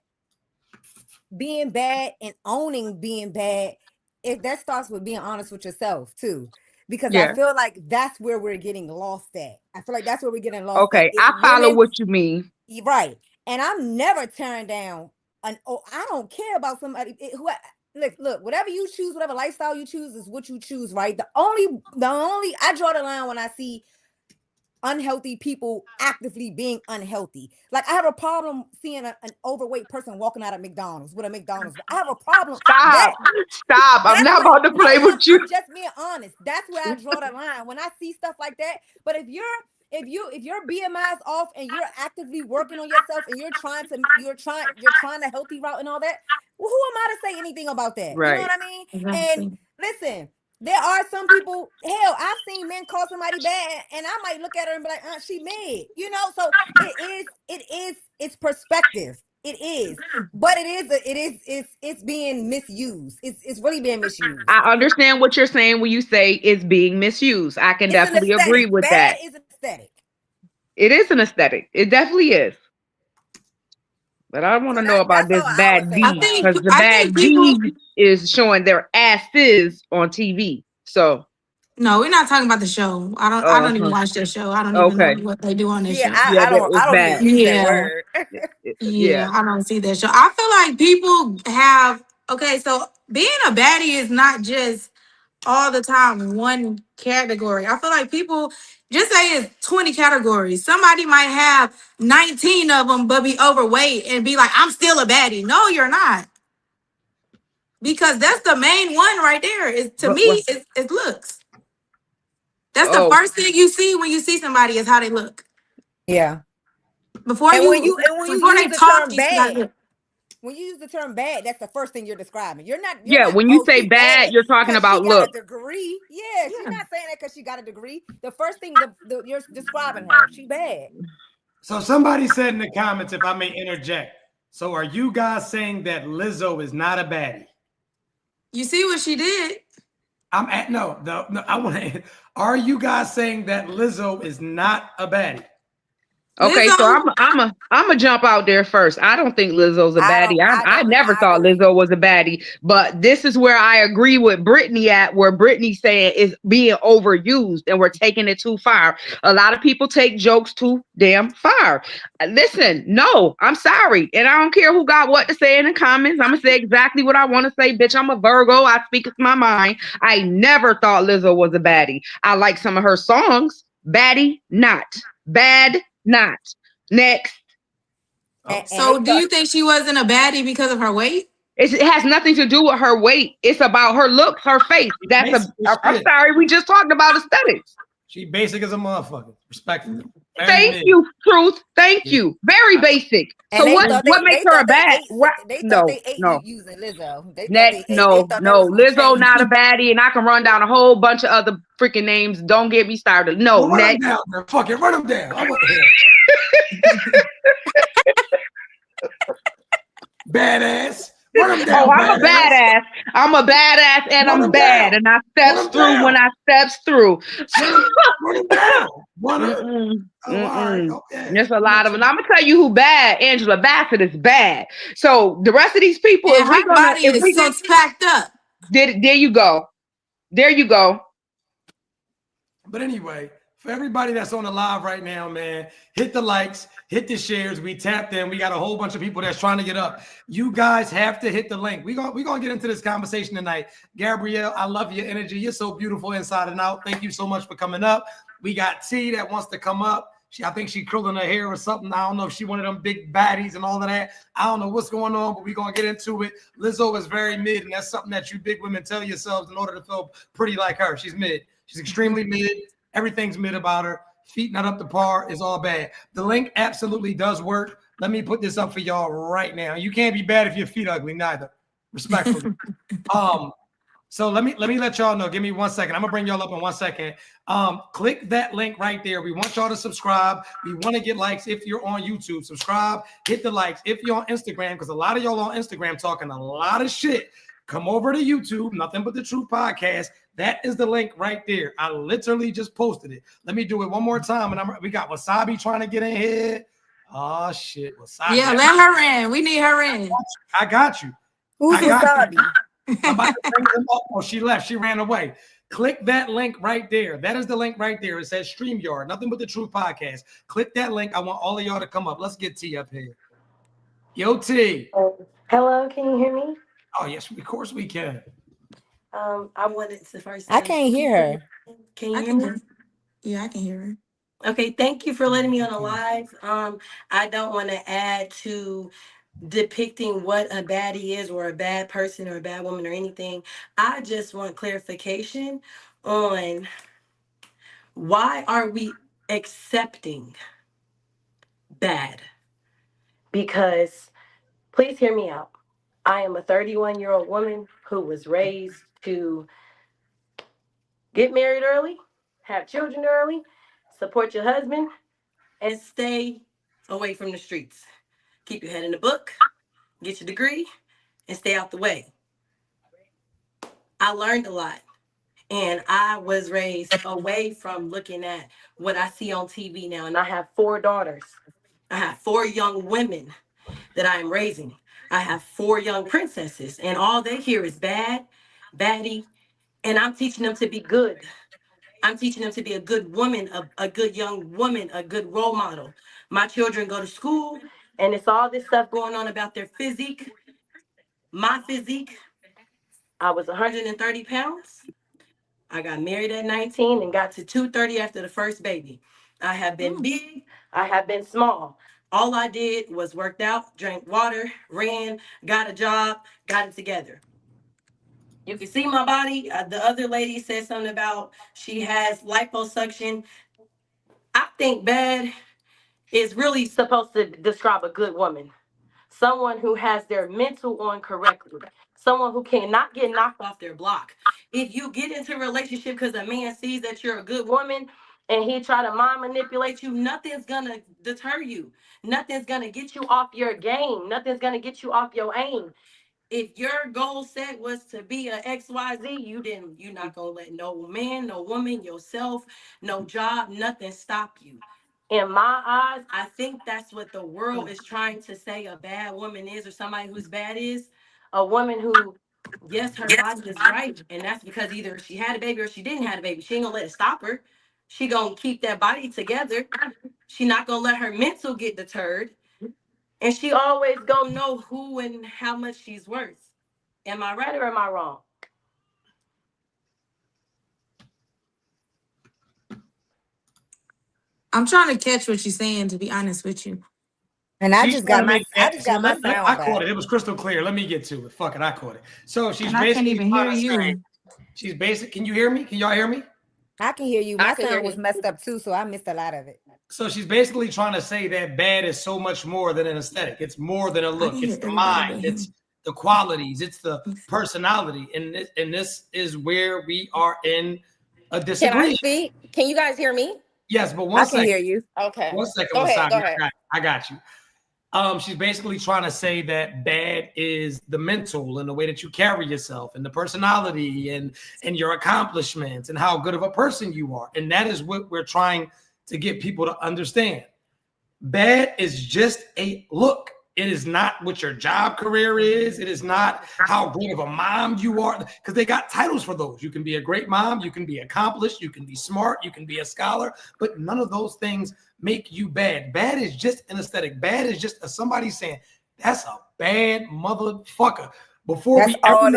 being bad and owning being bad, that starts with being honest with yourself too. Because I yeah, feel like that's where we're getting lost at. I feel like that's where we're getting lost at. okay. It's I follow women, what you mean. right? And I'm never tearing down I don't care about somebody look, whatever you choose, whatever lifestyle you choose is what you choose, right? The only I draw the line when I see unhealthy people actively being unhealthy. Like I have a problem seeing an overweight person walking out of McDonald's with a McDonald's. I have a problem Stop, that stop. I'm that's not what about to no, play and with you. I'm just being honest. That's where I draw the line when I see stuff like that. But if your BMI is off and you're actively working on yourself and you're trying the healthy route and all that, well, who am I to say anything about that? You know Right. what I mean? And Exactly. listen, there are some people, hell, I've seen men call somebody bad and I might look at her and be like, she mad, you know? So it's perspective. It is, but it's being misused. It's really being misused. I understand what you're saying when you say it's being misused. I can It's an definitely agree aesthetic. with Bad that. is an aesthetic. It is an aesthetic. It definitely is. But I want So to know about that's this all I would bad say I D, about think it. because the I think bad people. D is showing their asses on TV. So, No, we're not talking about the show. I don't even uh-huh. watch that show. I don't even know Okay. what they do on that Yeah, show. Yeah, I it's don't even bad. use that Yeah. word. Yeah. Yeah, I don't see that show. I feel like people have okay, so being a baddie is not just all the time one category. I feel like people just say it's 20 categories. Somebody might have 19 of them but be overweight and be like, I'm still a baddie. No, you're not. Because that's the main one right there. Is to me, What? it's looks. That's the Oh, first thing you see when you see somebody is how they look. Yeah. Before And you when you before use they the talk, term you see how they bad, look. when you use the term bad, that's the first thing you're describing. You're yeah. not, When you oh, say she bad, bad you're talking because she about got a look. degree. Yeah, she's Yeah. not saying that because she got a degree. The first thing you're describing her, she bad. So somebody said in the comments, if I may interject. So are you guys saying that Lizzo is not a baddie? You see what she did? I'm at no. I want to. Are you guys saying that Lizzo is not a baddie? Okay, so Lizzo, I'm a jump out there first. I don't think Lizzo's a baddie. I never I thought agree. Lizzo was a baddie, but this is where I agree with Brittany at, where Brittany's saying is being overused and we're taking it too far. A lot of people take jokes too damn far. Listen, no, I'm sorry, and I don't care who got what to say in the comments. I'm gonna say exactly what I want to say, bitch. I'm a Virgo. I speak with my mind. I never thought Lizzo was a baddie. I like some of her songs. Baddie, not bad. Not. Next. And they so do thought you think she wasn't a baddie because of her weight? It has nothing to do with her weight. It's about her looks, her face. That's a. Basically, I'm sorry, we just talked about aesthetics. she basic as a motherfucker. Respectfully. Very Thank mid. you, Truth. Thank Yeah. you. Very basic. and So what makes they her a thought they bad? ate What? they thought No, they ate no. using Lizzo. Next, They no, thought that no. was gonna Lizzo change. not a baddie, and I can run down a whole bunch of other freaking names. Don't get me started. No, Well, run them next. down, bro. Fuck it, run them down. I want to hear. Badass. Run them Oh, down, I'm a badass. badass. I'm a badass and Run I'm them bad. down. And I Run steps them through when down. I steps through. Run them down. Run them. Mm-mm, Oh, all right. mm-mm. Oh, yeah. There's a You lot of, mentioned and I'm gonna tell you who bad. Angela Bassett is bad. So the rest of these people, And her body is six packed up. there you go, there you go. But anyway, for everybody that's on the live right now, man, hit the likes, hit the shares. We tapped in. We got a whole bunch of people that's trying to get up. You guys have to hit the link. We're gonna get into this conversation tonight. Gabrielle, I love your energy. You're so beautiful inside and out. Thank you so much for coming up. We got T that wants to come up. I think she curling her hair or something. I don't know if she one of them big baddies and all of that. I don't know what's going on, but we're gonna get into it. Lizzo is very mid, and that's something that you big women tell yourselves in order to feel pretty like her. She's mid. She's extremely mid. Everything's mid about her. Feet not up to par is all bad. The link absolutely does work. Let me put this up for y'all right now. You can't be bad if your feet ugly, neither. Respectfully. So let me let y'all know. Give me 1 second. I'm gonna bring y'all up in 1 second. Click that link right there. We want y'all to subscribe. We want to get likes if you're on YouTube. Subscribe, hit the likes if you're on Instagram, because a lot of y'all on Instagram talking a lot of shit. Come over to YouTube, Nothing But the Truth Podcast. That is the link right there. I literally just posted it. Let me do it one more time. And we got Wasabi trying to get in here. Oh shit, Wasabi. Yeah, let her in. We need her in. I got you. Who's Wasabi? I'm about to bring them up. Oh, she left. She ran away. Click that link right there. That is the link right there. It says StreamYard, Nothing But the Truth Podcast. Click that link. I want all of y'all to come up. Let's get T up here. Yo, T. Hello, can you hear me? Oh, yes, of course we can. I wanted to first. I can't hear her. Can you hear me? Yeah, I can hear her. Okay, thank you for letting me on a live. I don't want to add to depicting what a baddie is or a bad person or a bad woman or anything. I just want clarification on why are we accepting bad? Because please hear me out. I am a 31-year-old woman who was raised to get married early, have children early, support your husband, and stay away from the streets. Keep your head in the book, get your degree, and stay out the way. I learned a lot. And I was raised away from looking at what I see on TV now. And I have 4 daughters. I have 4 young women that I am raising. I have 4 young princesses, and all they hear is bad, baddie, and I'm teaching them to be good. I'm teaching them to be a good woman, a good young woman, a good role model. My children go to school, and it's all this stuff going on about their physique. My physique, I was 130 pounds. I got married at 19 and got to 230 after the first baby. I have been big, I have been small. All I did was worked out, drank water, ran, got a job, got it together. You can see my body. The other lady said something about she has liposuction. I think bad is really supposed to describe a good woman. Someone who has their mental on correctly, someone who cannot get knocked off their block. If you get into a relationship because a man sees that you're a good woman and he try to mind manipulate you, nothing's gonna deter you. Nothing's gonna get you off your game. Nothing's gonna get you off your aim. If your goal set was to be a XYZ, you're not gonna let no man, no woman, yourself, no job, nothing stop you. In my eyes, I think that's what the world is trying to say a bad woman is, or somebody who's bad is. A woman who, yes, her body is right, and that's because either she had a baby or she didn't have a baby. She ain't gonna let it stop her. She gonna keep that body together. She not gonna let her mental get deterred. And she always gonna know who and how much she's worth. Am I right or am I wrong? I'm trying to catch what you're saying, to be honest with you. And I just got my sound I back. caught it. It was crystal clear. Let me get to it. Fuck it, I caught it. So she's And I can't basically even hear trying to you. say, she's basic. Can you hear me? Can y'all hear me? I can hear you. I My can hear sound was you. messed up too, so I missed a lot of it. So she's basically trying to say that bad is so much more than an aesthetic. It's more than a look. It's the mind. It's the qualities. It's the personality. And this is where we are in a Can I disagreement. speak? Can you guys hear me? Yes, but I can hear you. Okay. One second, Go ahead. Wasabi. Go ahead. I got you. She's basically trying to say that bad is the mental and the way that you carry yourself and the personality and your accomplishments and how good of a person you are. And that is what we're trying to get people to understand. Bad is just a look. It is not what your job career is. It is not how great of a mom you are, because they got titles for those. You can be a great mom, you can be accomplished, you can be smart, you can be a scholar, but none of those things make you bad. Bad is just an aesthetic. Bad is just somebody saying, that's a bad motherfucker. Before we ever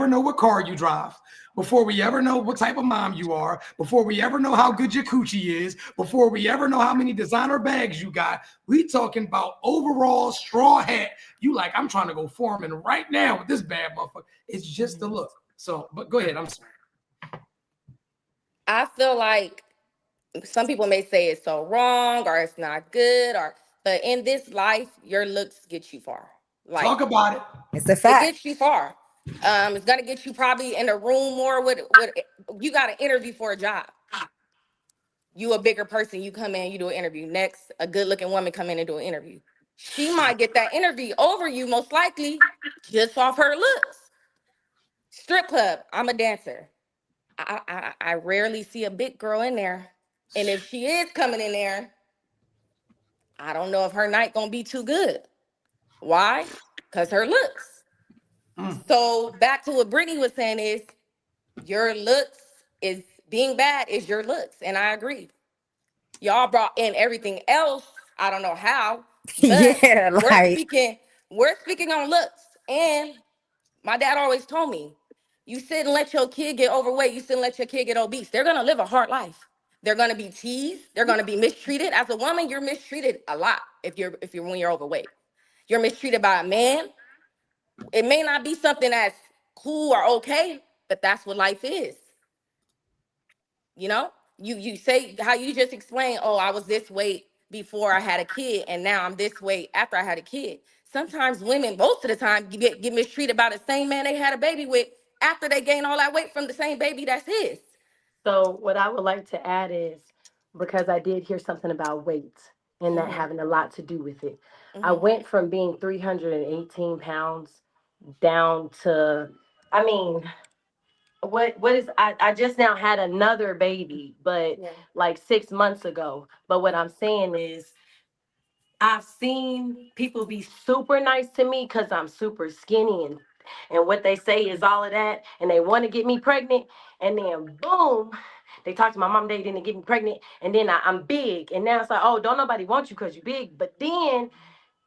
know what car you drive, before we ever know what type of mom you are, before we ever know how good your coochie is, before we ever know how many designer bags you got, we talking about overall straw hat. You like, I'm trying to go foreman right now with this bad motherfucker. It's just the look. So, but go ahead. I'm sorry. I feel like some people may say it's so wrong or it's not good, but in this life, your looks get you far. Like, talk about it. It's a fact. It gets you far. It's gonna get you probably in a room more with you got an interview for a job. You a bigger person, you come in, you do an interview. Next, a good looking woman come in and do an interview. She might get that interview over you, most likely, just off her looks. Strip club, I'm a dancer. I rarely see a big girl in there. And if she is coming in there, I don't know if her night gonna be too good. Why? Because her looks. So back to what Brittany was saying is your looks is being bad is your looks. And I agree. Y'all brought in everything else. I don't know how, but Yeah, we're speaking on looks. And my dad always told me, you sit and let your kid get overweight, you sit and let your kid get obese. They're gonna live a hard life. They're gonna be teased, they're gonna be mistreated. As a woman, you're mistreated a lot if you're when you're overweight. You're mistreated by a man. It may not be something that's cool or okay, but that's what life is. You know, you say how you just explained, oh, I was this weight before I had a kid, and now I'm this weight after I had a kid. Sometimes women, most of the time, get mistreated by the same man they had a baby with after they gain all that weight from the same baby that's his. So what I would like to add is, because I did hear something about weight and that having a lot to do with it. I went from being 318 pounds down to, I mean, what is I just now had another baby, but Yeah. like 6 months ago. But what I'm saying is I've seen people be super nice to me because I'm super skinny and what they say is all of that, and they want to get me pregnant, and then boom, they talk to my mom, they didn't get me pregnant, and then I'm big, and now it's like, oh, don't nobody want you because you're big, but then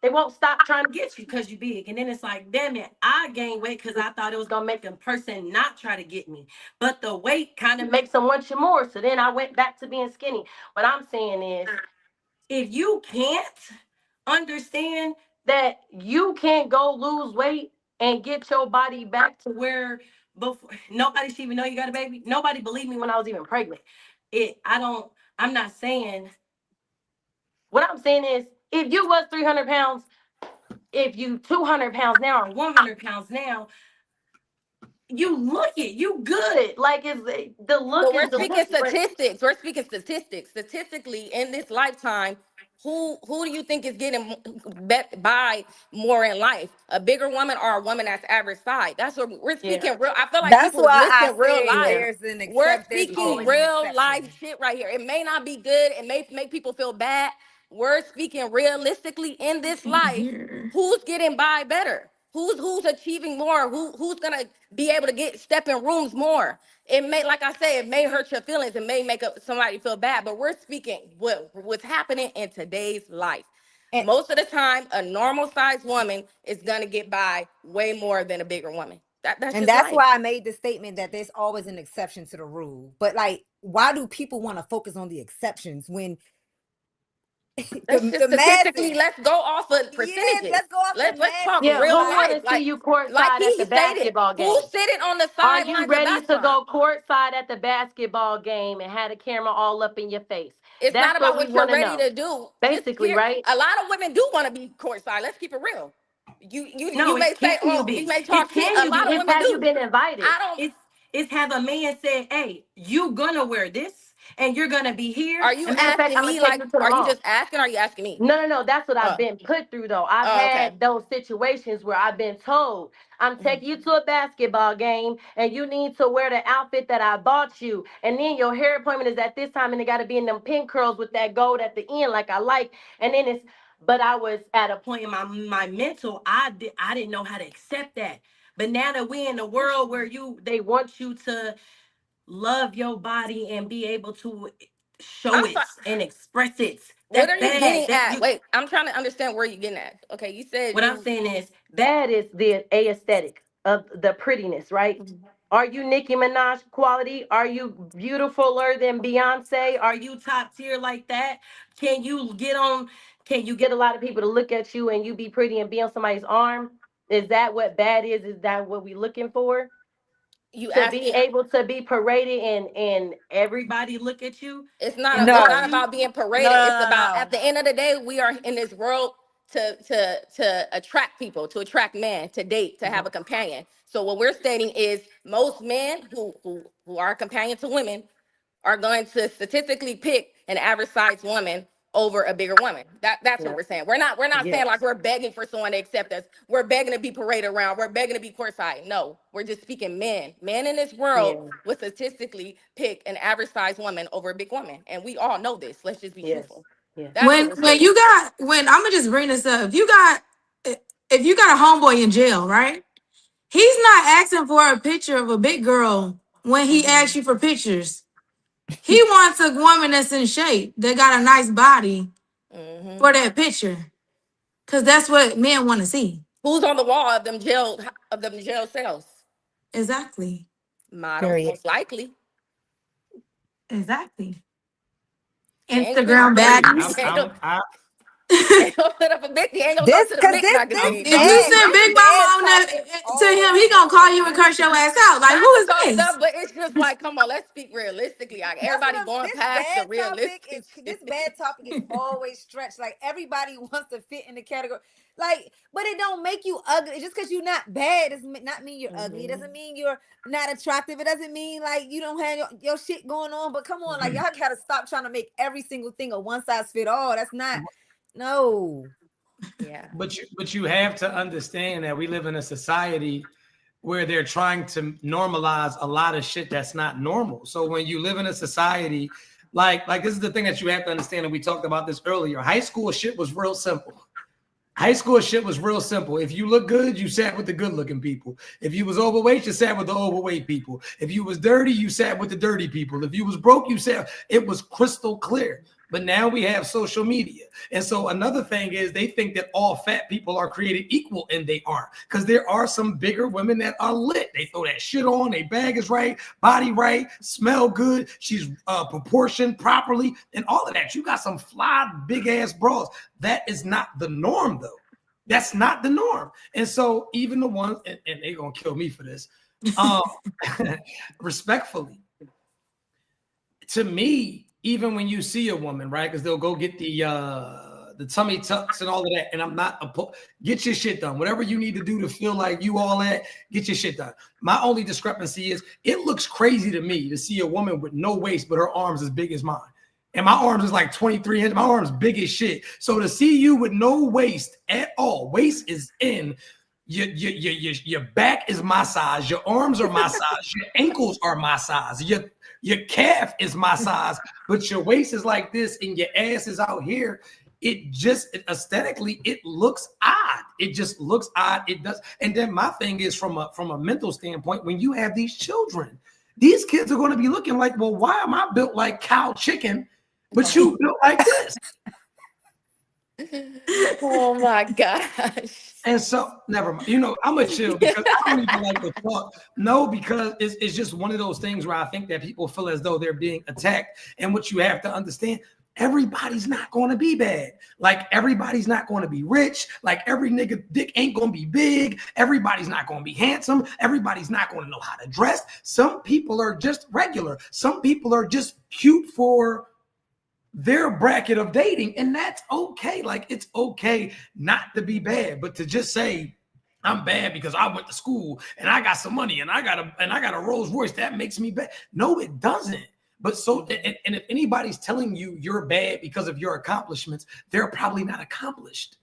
they won't stop trying to get you because you're big. And then it's like, damn it, I gained weight because I thought it was gonna make a person not try to get me. But the weight kind of makes them want you more. So then I went back to being skinny. What I'm saying is, if you can't understand that you can't go lose weight and get your body back to where before nobody should even know you got a baby. Nobody believed me when I was even pregnant. I'm not saying what I'm saying is if you was 300 pounds, if you 200 pounds now or 100 pounds now, you look it, you good. Like it's the look But is we're the speaking look. But statistics. We're speaking statistics. Statistically, in this lifetime, who do you think is getting by more in life? A bigger woman or a woman that's average size? That's what we're yeah, speaking real. I feel like That's people is why I missing real say life. yeah, there's an We're except. There's speaking always an real exception. life shit right here. It may not be good. It may make people feel bad. We're speaking realistically in this Can't life. hear. Who's getting by better? Who's achieving more? Who's gonna be able to step in rooms more? It may, like I say, it may hurt your feelings. It may make somebody feel bad. But we're speaking what's happening in today's life. And Most of the time, a normal sized woman is gonna get by way more than a bigger woman. That's and just that's life. why I made the statement that there's always an exception to the rule. But like, why do people want to focus on the exceptions when That's just the statistically. masses? Let's go off of Yeah, percentages. let's go off the Let's talk yeah. masses. real Who Like, want life. to see you Like courtside at he the stated, basketball who's game? sitting on the Are you sidelines of ready to basketball? go courtside at the basketball game and have the camera all up in your face? It's not That's what about we what you're want to ready know. to do. Just Basically, here, right? a lot of women do want to be courtside. Let's keep it real. You No, may it's say, can you oh, you be? may It's talk shit. can A you be? lot of It's women have you do. been invited? I don't. It's have a man said, "Hey, you gonna wear this, and you're gonna be here." Are you As a matter of fact, asking I'm gonna me take like? you to the Are you mall. just asking? Or are you asking me? No, no, no. That's what I've Oh, been put through though. I've oh, okay. had those situations where I've been told, I'm Mhm. taking you to a basketball game and you need to wear the outfit that I bought you. And then your hair appointment is at this time and it gotta be in them pin curls with that gold at the end, like I like. And then it's but I was at a point in my mental, I didn't know how to accept that. But now that we're in a world where they want you to love your body and be able to show I'm it sorry. and express it. What That's are you bad. getting That at? you Wait, I'm trying to understand where you're getting at. Okay, you said what I'm you. saying is bad is the aesthetic of the prettiness, right? Are you Nicki Minaj quality? Are you beautifuler than Beyonce? Are you top tier like that? Can you get on? Can you get a lot of people to look at you and you be pretty and be on somebody's arm? Is that what bad is? Is that what we looking for? You To be asking. able to be paraded and everybody look at you and It's want not no, you? about being no, paraded. It's no, no, about, at no. the end of the day, we are in this world to attract people, to attract men, to date, to have a companion. So what we're stating is most men who are a companion to women are going to statistically pick an average sized woman over a bigger woman. That's what Yeah. we're saying. We're not saying like Yes. we're begging for someone to accept us. We're begging to be paraded around. We're begging to be courtside. No, we're just speaking men. Men in this world Yeah. would statistically pick an average sized woman over a big woman. And we all know this. Let's just be Yes. truthful. Yes. That's what we're stating. When I'm gonna just bring this up, if you got a homeboy in jail, right? He's not asking for a picture of a big girl when he asks Mhm. you for pictures. He wants a woman that's in shape, that got a nice body Mhm. for that picture. Cause that's what men want to see. Who's on the wall of them jail cells? Exactly. Models, Period. most likely. Exactly. You ain't put Instagram Hey, baddies. you ain't gonna put up a big. You ain't gonna go This, to the cause Mick this magazine. If you bad, send this Big Mama bad on that topic to him, he always gonna call you and curse your ass out. Like, Not who to is go this? stuff, but it's just like, come on, let's speak realistically. Like that's what everybody I'm. going This past the bad topic realistic is this shit. bad topic is always stretched. Like everybody wants to fit in the category. Like, but it don't make you ugly. Just because you're not bad does not mean you're ugly. It Mhm. doesn't mean you're not attractive. It doesn't mean like you don't have your shit going on. But come on, like y'all gotta stop trying to make every single thing a one size fit all. That's not. No. Yeah. But you have to understand that we live in a society where they're trying to normalize a lot of shit that's not normal. So when you live in a society like this is the thing that you have to understand, and we talked about this earlier. High school shit was real simple. High school shit was real simple. If you look good, you sat with the good looking people. If you was overweight, you sat with the overweight people. If you was dirty, you sat with the dirty people. If you was broke, you sat. It was crystal clear. But now we have social media. And so another thing is they think that all fat people are created equal, and they aren't. Because there are some bigger women that are lit. They throw that shit on, their bag is right, body right, smell good, she's proportioned properly, and all of that. You got some fly, big ass bras. That is not the norm, though. That's not the norm. And so even the ones, and they're going to kill me for this, respectfully, to me, even when you see a woman, right? Because they'll go get the tummy tucks and all of that. And I'm not get your shit done. Whatever you need to do to feel like you all that, get your shit done. My only discrepancy is it looks crazy to me to see a woman with no waist, but her arms as big as mine. And my arms is like 23 inches. My arms big as shit. So to see you with no waist at all, waist is in. Your back is my size. Your arms are my size. Your ankles are my size. Your calf is my size, but your waist is like this and your ass is out here. It just aesthetically, it looks odd. It just looks odd. It does. And then my thing is from a mental standpoint, when you have these children, these kids are going to be looking like, well, why am I built like cow chicken, but you built like this? Oh my gosh. And so, never mind. You know, I'm a chill because I don't even like to talk. No, because it's just one of those things where I think that people feel as though they're being attacked. And what you have to understand, everybody's not going to be bad. Like, everybody's not going to be rich. Like, every nigga dick ain't going to be big. Everybody's not going to be handsome. Everybody's not going to know how to dress. Some people are just regular. Some people are just cute for their bracket of dating, and that's okay. Like, it's okay not to be bad, but to just say I'm bad because I went to school and I got some money and I got a Rolls Royce, that makes me bad. No, it doesn't. But so, and if anybody's telling you you're bad because of your accomplishments, they're probably not accomplished.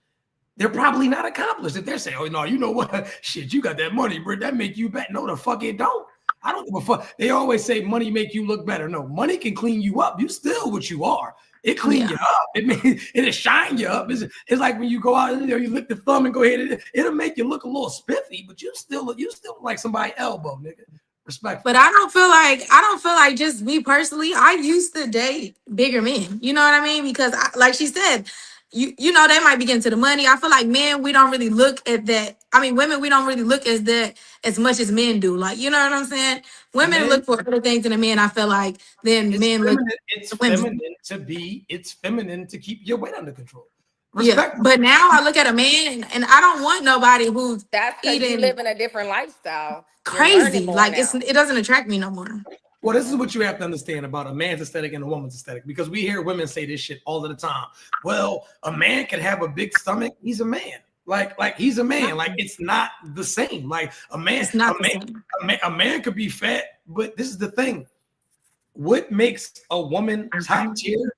They're probably not accomplished. If they're saying, oh no, you know what, shit, you got that money, bro, that make you bad. No, the fuck it don't. I don't give a fuck. They always say money make you look better. No, money can clean you up. You still what you are. It clean you up. It'll shine you up. It's like when you go out and you lick the thumb and go ahead. It'll make you look a little spiffy, but you still look like somebody's elbow, nigga. Respect. But I don't feel like just me personally. I used to date bigger men. You know what I mean? Because like she said, you know, they might be getting to the money. I feel like men, we don't really look at that. I mean, women, we don't really look at that as much as men do. Like, you know what I'm saying? Women look for other things in a man. I feel like then men look. It's feminine it's feminine to keep your weight under control. Yeah, but now I look at a man and I don't want nobody who's eating. You live in a different lifestyle. Crazy. Like it doesn't attract me no more. Well, this is what you have to understand about a man's aesthetic and a woman's aesthetic, because we hear women say this shit all of the time. Well, a man can have a big stomach. He's a man. Like he's a man. Like, it's not the same. Like a man could be fat, but this is the thing. What makes a woman top tier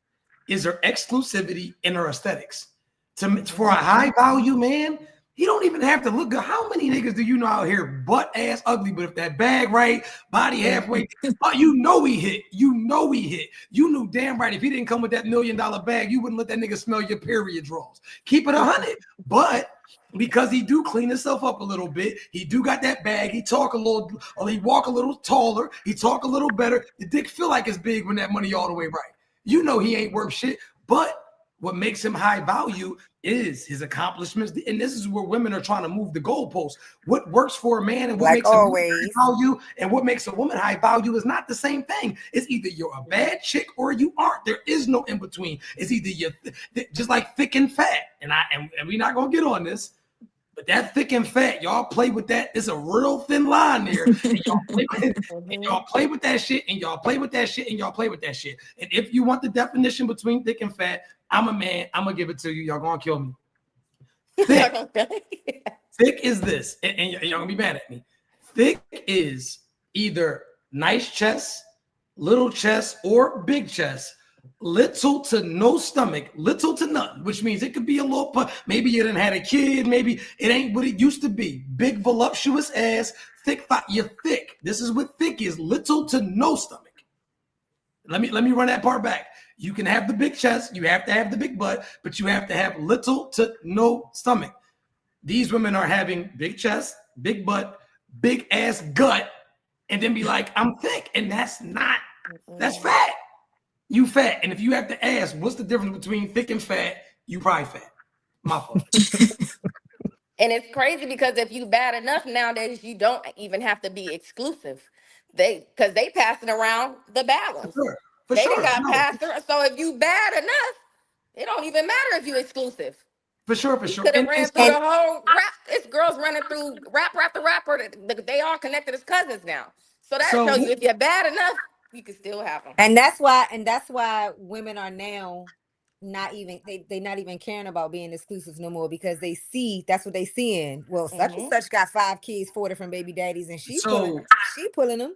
is her exclusivity and her aesthetics. For a high value man, he don't even have to look good. How many niggas do you know out here butt ass ugly, but if that bag right, body halfway, you know he hit. You know he hit. You knew damn right if he didn't come with that $1 million bag, you wouldn't let that nigga smell your period draws. Keep it 100. But because he do clean himself up a little bit, he do got that bag, he talk a little, or he walk a little taller, he talk a little better. The dick feel like it's big when that money all the way right. You know he ain't worth shit, but what makes him high value is his accomplishments. And this is where women are trying to move the goalposts. What works for a man and what makes a woman high value and what makes a woman high value is not the same thing. It's either you're a bad chick or you aren't. There is no in between. It's either you're just like thick and fat. And we're not going to get on this, but that thick and fat, y'all play with that. It's a real thin line there. And y'all play with that shit, and y'all play with that shit, and y'all play with that shit. And if you want the definition between thick and fat, I'm a man. I'm going to give it to you. Y'all going to kill me. Thick is this, and y'all going to be mad at me. Thick is either nice chest, little chest, or big chest, little to no stomach, little to none, which means it could be a little, maybe you didn't had a kid, maybe it ain't what it used to be. Big voluptuous ass, thick thigh, you're thick. This is what thick is, little to no stomach. Let me run that part back. You can have the big chest, you have to have the big butt, but you have to have little to no stomach. These women are having big chest, big butt, big ass gut, and then be like, I'm thick, and that's fat. You fat. And if you have to ask, what's the difference between thick and fat? You probably fat. My fault. And it's crazy because if you bad enough nowadays, you don't even have to be exclusive. Because they passing around the balance. For they sure. got passed around. So if you bad enough, it don't even matter if you exclusive. For sure. Could have ran through the whole rap. It's girls running through rapper after rapper. They all connected as cousins now. So that shows you if you're bad enough, you can still have them. And that's why women are now not even they not even caring about being exclusive no more, because they see that's what they seeing. Well, such and such got 5 kids, 4 different baby daddies, and she pulling them.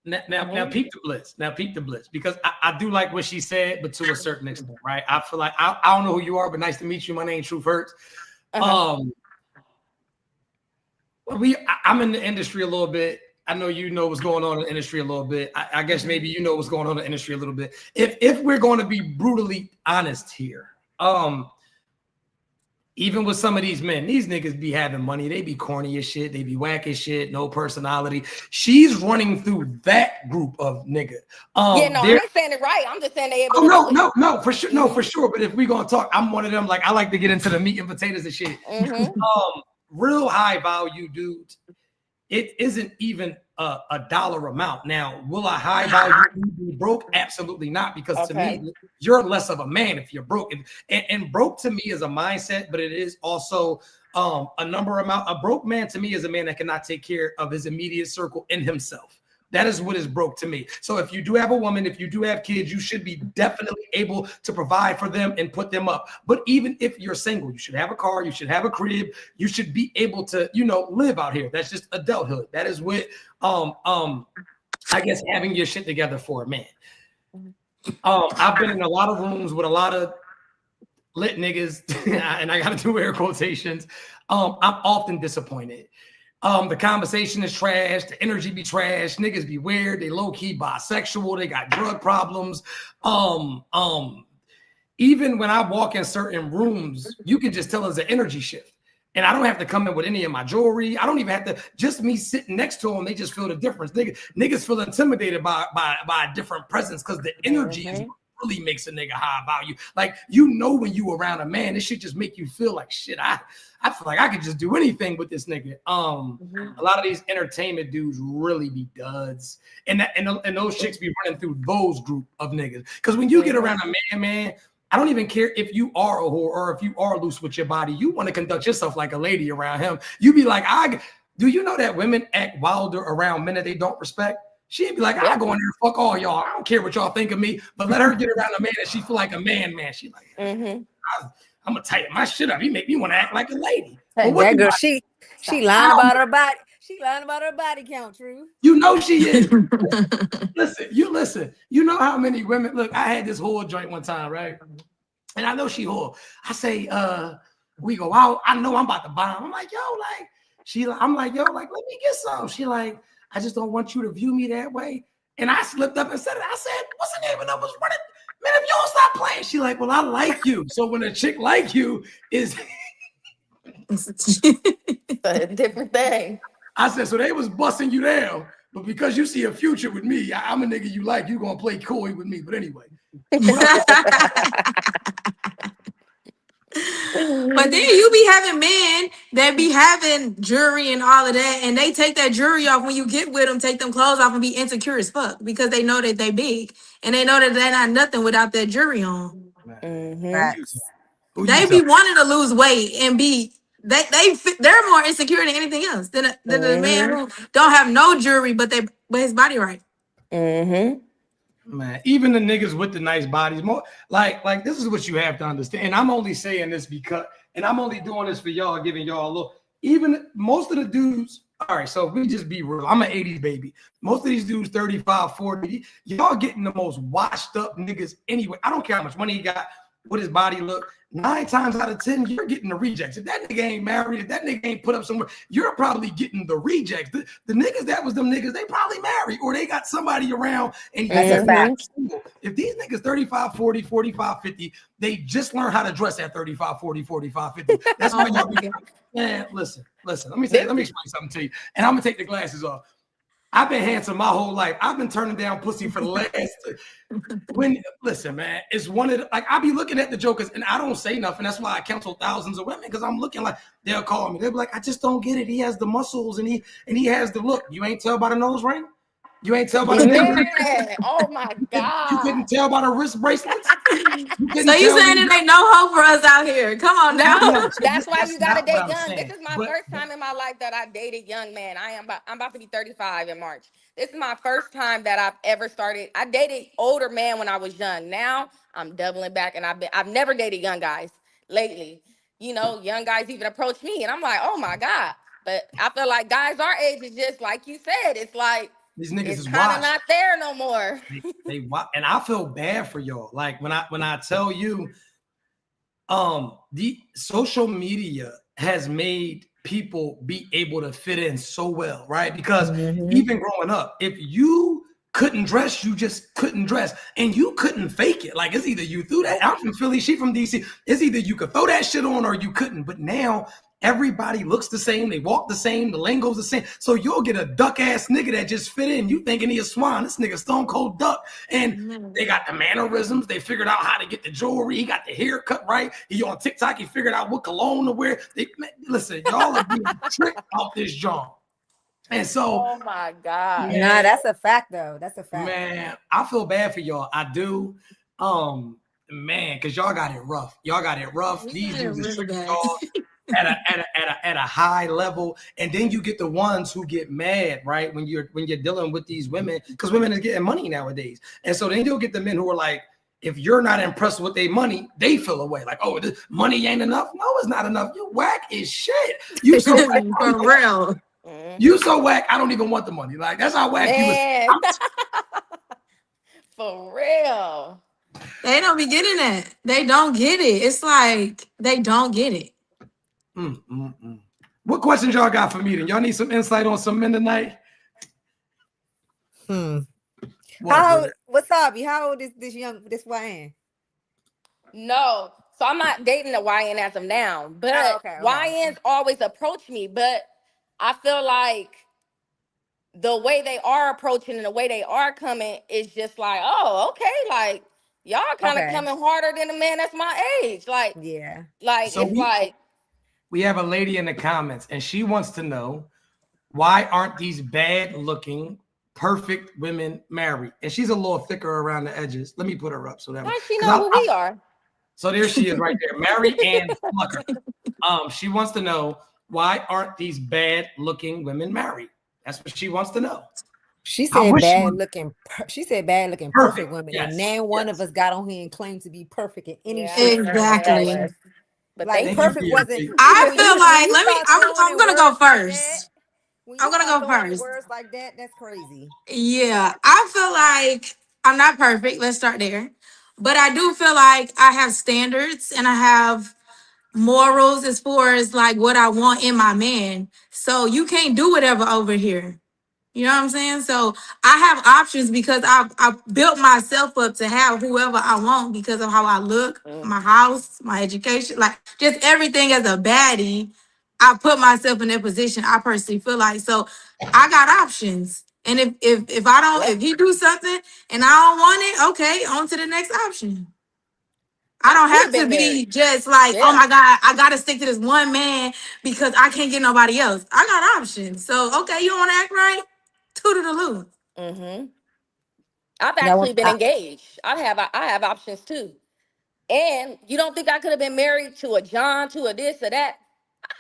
Now peep the bliss. Now peep the bliss, because I do like what she said, but to a certain extent, right? I feel like I don't know who you are, but nice to meet you. My name's Truth Hurts. I'm in the industry a little bit. I know you know what's going on in the industry a little bit. I guess maybe you know what's going on in the industry a little bit. If we're going to be brutally honest here, even with some of these men, these niggas be having money. They be corny as shit. They be whack as shit. No personality. She's running through that group of nigga. I ain't saying it right. I'm just saying they able to no, for sure. No, for sure. But if we gonna talk, I'm one of them. Like, I like to get into the meat and potatoes and shit. Real high value dudes. It isn't even a dollar amount. Now, will a high value be broke? Absolutely not, because to me, you're less of a man if you're broke. And broke to me is a mindset, but it is also a number amount. A broke man to me is a man that cannot take care of his immediate circle in himself. That is what is broke to me. So if you do have a woman, if you do have kids, you should be definitely able to provide for them and put them up. But even if you're single, you should have a car, you should have a crib, you should be able to, live out here. That's just adulthood. That is what I guess having your shit together for a man. I've been in a lot of rooms with a lot of lit niggas, and I gotta do air quotations. I'm often disappointed. The conversation is trash. The energy be trash. Niggas be weird. They low key bisexual. They got drug problems. Even when I walk in certain rooms, you can just tell there's an energy shift. And I don't have to come in with any of my jewelry. I don't even have to. Just me sitting next to them, they just feel the difference. Niggas feel intimidated by a different presence, because the energy is what really makes a nigga high value. Like, when you around a man, this shit just make you feel like shit. I feel like I could just do anything with this nigga. A lot of these entertainment dudes really be duds, and those chicks be running through those group of niggas. Because when you get around a man, I don't even care if you are a whore or if you are loose with your body. You want to conduct yourself like a lady around him. You be like, do you know that women act wilder around men that they don't respect? She'd be like, I go in there, fuck all y'all. I don't care what y'all think of me, but let her get around a man that she feel like a man. She like, I'm gonna tighten my shit up. He make me want to act like a lady. Hey, that girl, she lying about her body. She lying about her body count, True. You know she is. Listen. You know how many women, look, I had this whore joint one time, right? And I know she whore. I say, we go out. I know I'm about to bomb. I'm like, I'm like, let me get some. She like, I just don't want you to view me that way. And I slipped up and said it. I said, what's the name of numbers running? Man, if you don't stop playing. She like, well, I like you. So when a chick like you is a different thing. I said, so they was busting you down, but because you see a future with me, I'm a nigga you like, you gonna play coy with me. But anyway. But then you be having men that be having jewelry and all of that, and they take that jewelry off when you get with them, take them clothes off and be insecure as fuck, because they know that they big and they know that they're not nothing without that jewelry on. They be wanting to lose weight and they're more insecure than anything else than the man who don't have no jewelry but his body right. Man, even the niggas with the nice bodies, more like this is what you have to understand. And I'm only saying this because, and I'm only doing this for y'all, giving y'all a little. even most of the dudes, all right, so if we just be real, I'm an 80s baby. Most of these dudes, 35, 40, y'all getting the most washed up niggas anyway. I don't care how much money he got, what his body look. 9 times out of 10, you're getting the rejects. If that nigga ain't married, if that nigga ain't put up somewhere, you're probably getting the rejects. The niggas that was them niggas, they probably married or they got somebody around and That's a fact. if these niggas 35, 40, 45, 50, they just learn how to dress at 35, 40, 45, 50. That's why y'all be, man, listen. Let me explain something to you. And I'm gonna take the glasses off. I've been handsome my whole life. I've been turning down pussy for the last. Listen, man, it's one of the, like I be looking at the jokers and I don't say nothing. That's why I counsel thousands of women because I'm looking like they'll call me. They'll be like, I just don't get it. He has the muscles and he has the look. You ain't tell by the nose ring. You ain't tell by the man. Oh my God. You couldn't tell by the wrist bracelets. So you saying it ain't no hope for us out here? Come on now. No, that's why you gotta date young. Saying. This is my first time in my life that I dated young man. I'm about to be 35 in March. This is my first time that I've ever started. I dated older man when I was young. Now I'm doubling back, and I've never dated young guys lately. You know, young guys even approach me, and I'm like, oh my God. But I feel like guys our age is just like you said. It's like these niggas it's is kind of washed. not there no more. They and I feel bad for y'all. Like when I tell you, the social media has made people be able to fit in so well, right? Because even growing up, if you couldn't dress, you just couldn't dress, and you couldn't fake it. Like it's either you threw that. I'm from Philly, she from DC. It's either you could throw that shit on or you couldn't. But now everybody looks the same, they walk the same, the lingo's the same. So you'll get a duck ass nigga that just fit in. You thinking he a swan? This nigga stone cold duck, and they got the mannerisms. They figured out how to get the jewelry. He got the haircut right. He on TikTok. He figured out what cologne to wear. Listen, y'all are being tricked out this joint. And so, oh my God. Man, nah, that's a fact though. That's a fact. Man, I feel bad for y'all. I do. Man, because y'all got it rough. Y'all got it rough. These dudes are tricking y'all at a high level. And then you get the ones who get mad, right? When you're dealing with these women, because women are getting money nowadays. And so then you'll get the men who are like, if you're not impressed with their money, they feel away. Like, oh, this money ain't enough. No, it's not enough. You whack as shit. You so whack. For real. You so whack. I don't even want the money. Like that's how whack Man. you is. For real. They don't be getting that. They don't get it. It's like they don't get it. What questions y'all got for me? Then y'all need some insight on some men tonight. What's up? How old is this YN? No, so I'm not dating a YN as of now, but YNs always approach me. But I feel like the way they are approaching and the way they are coming is just like, oh, okay, like y'all kind of coming harder than a man that's my age. Like, yeah, like so we have a lady in the comments, and she wants to know why aren't these bad-looking, perfect women married? And she's a little thicker around the edges. Let me put her up so that she know who we are. So there she is right there, Mary Ann Flucker. She wants to know why aren't these bad-looking women married? That's what she wants to know. She said bad-looking. She said bad-looking, perfect women, and now one of us got on here and claimed to be perfect in any shape. Exactly. But like perfect wasn't. I feel like I'm gonna go first. I'm gonna go first. Words like that, that's crazy. Yeah, I feel like I'm not perfect. Let's start there. But I do feel like I have standards and I have morals as far as like what I want in my man. So you can't do whatever over here. You know what I'm saying? So I have options because I've built myself up to have whoever I want because of how I look, my house, my education, like just everything as a baddie. I put myself in that position. I personally feel like so I got options. And if he do something and I don't want it, okay, on to the next option. I don't have to be just like, oh my God, I gotta stick to this one man because I can't get nobody else. I got options. So okay, you don't want to act right? Toodaloo. I've actually been engaged. I have options too. And you don't think I could have been married to a John, to a this or that?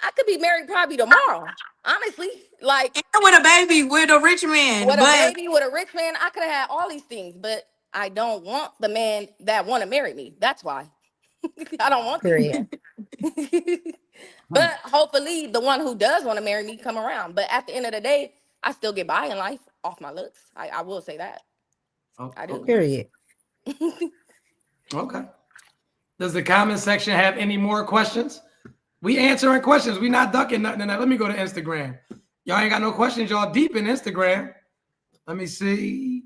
I could be married probably tomorrow. Honestly, like and with a baby, with a rich man, with a baby, with a rich man, I could have had all these things, but I don't want the man that want to marry me. That's why. I don't want Period. But hopefully the one who does want to marry me come around. But at the end of the day, I still get by in life off my looks. I will say that. I do. Period. Okay. Does the comment section have any more questions? We answering questions. We not ducking nothing. Let me go to Instagram. Y'all ain't got no questions. Y'all deep in Instagram. Let me see.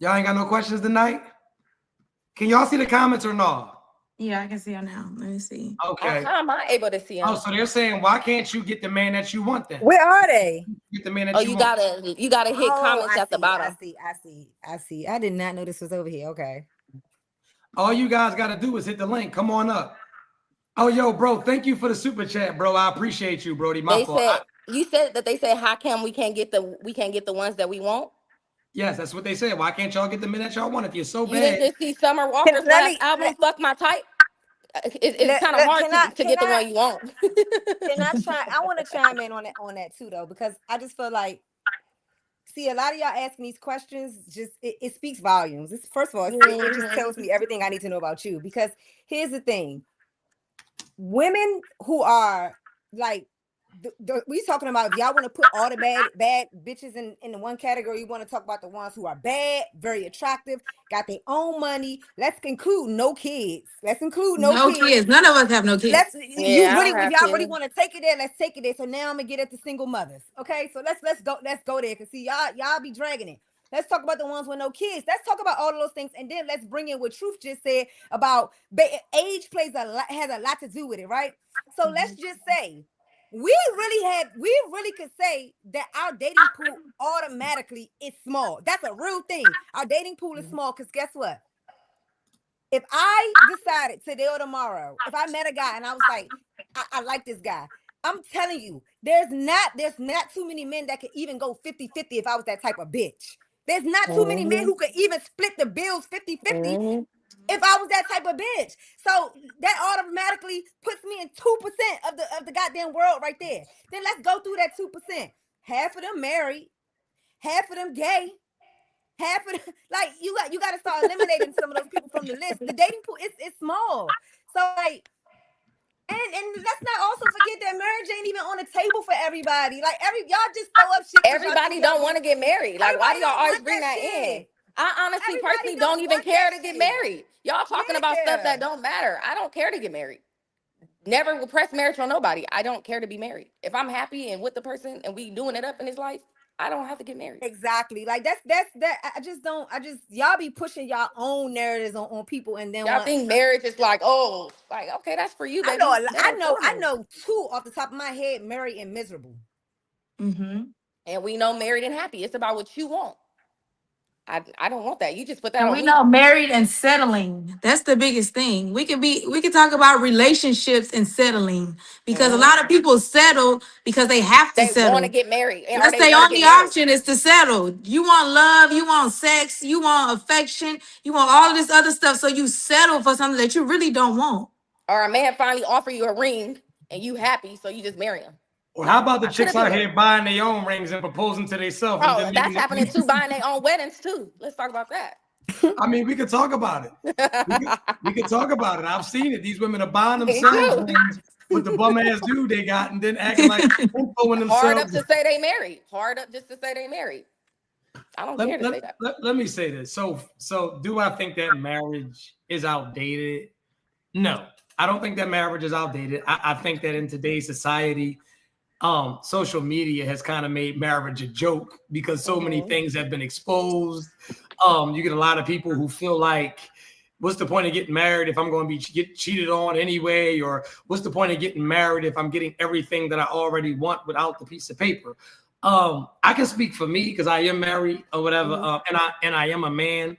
Y'all ain't got no questions tonight? Can y'all see the comments or no? Yeah, I can see them now. Let me see. Okay. How am I able to see them? Oh, so they're saying, why can't you get the man that you want then? Where are they? Get the man that you want. gotta hit comments at the bottom. I see. I did not know this was over here. Okay. All you guys got to do is hit the link. Come on up. Oh, yo, bro, thank you for the super chat, bro. I appreciate you, Brody. My fault. You said that they said, how come we can't get the ones that we want? Yes, that's what they said. Why can't y'all get the men that y'all want if you're so bad? You didn't just see Summer Walker's last album, Fuck My Type? It's kind of hard to get the one you want. Can I try? I want to chime in on that too, though, because I just feel like, see, a lot of y'all asking these questions, just it speaks volumes. First of all, it just tells me everything I need to know about you. Because here's the thing: women who are like, we talking about, if y'all want to put all the bad bitches in the one category, you want to talk about the ones who are bad, very attractive, got their own money. Let's include no kids. Let's include no kids. None of us have no kids. If y'all really want to take it there, let's take it there. So now I'm gonna get at the single mothers. Okay, so let's go there, because see, y'all be dragging it. Let's talk about the ones with no kids. Let's talk about all of those things, and then let's bring in what Truth just said about age has a lot to do with it, right? So let's just say we really could say that our dating pool automatically is small. That's a real thing. Our dating pool is small because guess what? If I decided today or tomorrow, if I met a guy and I was like, I like this guy, I'm telling you, there's not too many men that could even go 50-50 if I was that type of bitch. There's not too many men who could even split the bills 50-50 if I was that type of bitch. So that automatically puts me in 2% of the goddamn world right there. Then let's go through that 2%. Half of them married, half of them gay, half of them, like, you got to start eliminating some of those people from the list. The dating pool is small. So like, and let's not also forget that marriage ain't even on the table for everybody. Like, y'all just throw up shit. Everybody don't want to get married. Like, why do y'all always bring that in? I honestly, personally, don't even care to get married. Y'all talking about stuff that don't matter. I don't care to get married. Never will press marriage on nobody. I don't care to be married. If I'm happy and with the person and we doing it up in his life, I don't have to get married. Exactly. Like that's y'all be pushing y'all own narratives on people, and then y'all think marriage is like, oh, like, okay, that's for you, baby. I know two off the top of my head, married and miserable. And we know married and happy. It's about what you want. I don't want that. You just put that on me. We know married and settling. That's the biggest thing. We could talk about relationships and settling, because a lot of people settle because they have to settle. They want to get married. That's the only option is to settle. You want love, you want sex, you want affection, you want all this other stuff. So you settle for something that you really don't want. Or a man finally offer you a ring and you happy, so you just marry him. Or how about the chicks out here buying their own rings and proposing to themselves? Oh, that's happening too, buying their own weddings too. Let's talk about that. I mean, we could talk about it. We could talk about it. I've seen it. These women are buying themselves rings with the bum ass dude they got, and then acting like infoing themselves. Hard up to say they married. Hard up just to say they married. I don't care to say that. Let me say this. So do I think that marriage is outdated? No, I don't think that marriage is outdated. I think that in today's society, social media has kind of made marriage a joke because so many things have been exposed. You get a lot of people who feel like, what's the point of getting married if I'm going to get cheated on anyway? Or what's the point of getting married if I'm getting everything that I already want without the piece of paper? I can speak for me because I am married or whatever, and I am a man.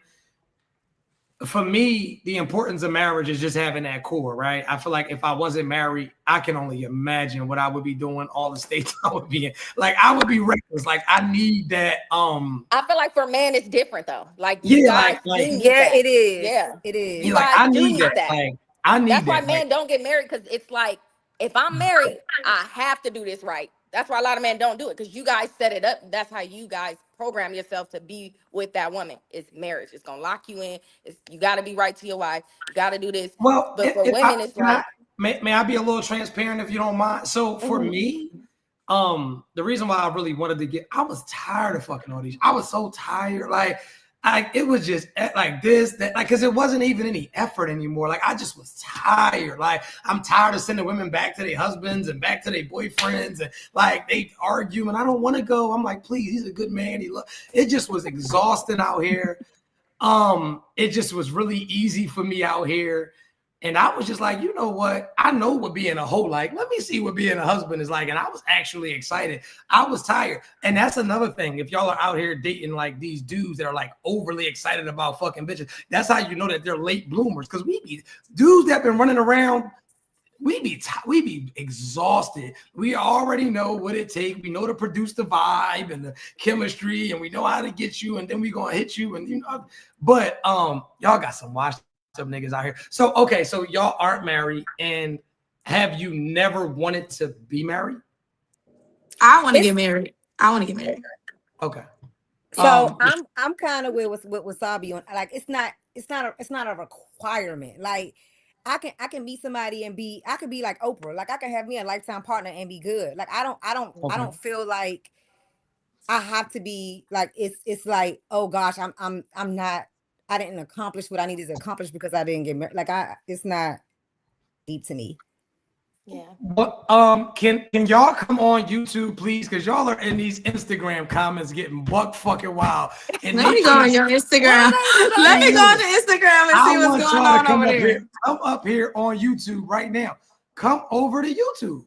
For me, the importance of marriage is just having that core, right? I feel like if I wasn't married, I can only imagine what I would be doing, all the states I would be in. Like, I would be reckless. Like, I need that. I feel like for men, it's different though. Like, you guys it is. Yeah, it is. You guys I do need that. Like, I need That's that. why men don't get married, because it's like, if I'm married, I have to do this right. That's why a lot of men don't do it, because you guys set it up. That's how you guys program yourself to be with that woman. It's marriage. It's gonna lock you in. You got to be right to your wife. You got to do this. Well, but for women, it's like, may I be a little transparent if you don't mind? So for me, the reason why I really wanted to I was tired of fucking all these. I was so tired. Like, it was just like this, that, like, because it wasn't even any effort anymore. Like, I just was tired. Like, I'm tired of sending women back to their husbands and back to their boyfriends, and like they argue, and I don't want to go. I'm like, please, he's a good man. It just was exhausting out here. It just was really easy for me out here. And I was just like, you know what? I know what being a hoe like. Let me see what being a husband is like. And I was actually excited. I was tired. And that's another thing. If y'all are out here dating like these dudes that are like overly excited about fucking bitches, that's how you know that they're late bloomers. Because we be dudes that been running around, we be exhausted. We already know what it takes. We know to produce the vibe and the chemistry, and we know how to get you, and then we gonna hit you, and you know. But y'all got some washed up niggas out here. So okay, so y'all aren't married, and have you never wanted to be married? I want to get married. I want to get married. Okay. So I'm kind of with Wasabi on, like, it's not a requirement. Like, I can meet somebody and I could be like Oprah. Like, I can have me a lifetime partner and be good. Like, I don't feel like I have to be like, it's like, oh gosh, I didn't accomplish what I needed to accomplish because I didn't get married. Like, it's not deep to me. Yeah. But can y'all come on YouTube, please? Because y'all are in these Instagram comments getting buck fucking wild. And let me go on your Instagram. Let me go on to Instagram and see what's going on over there. Come up here on YouTube right now. Come over to YouTube.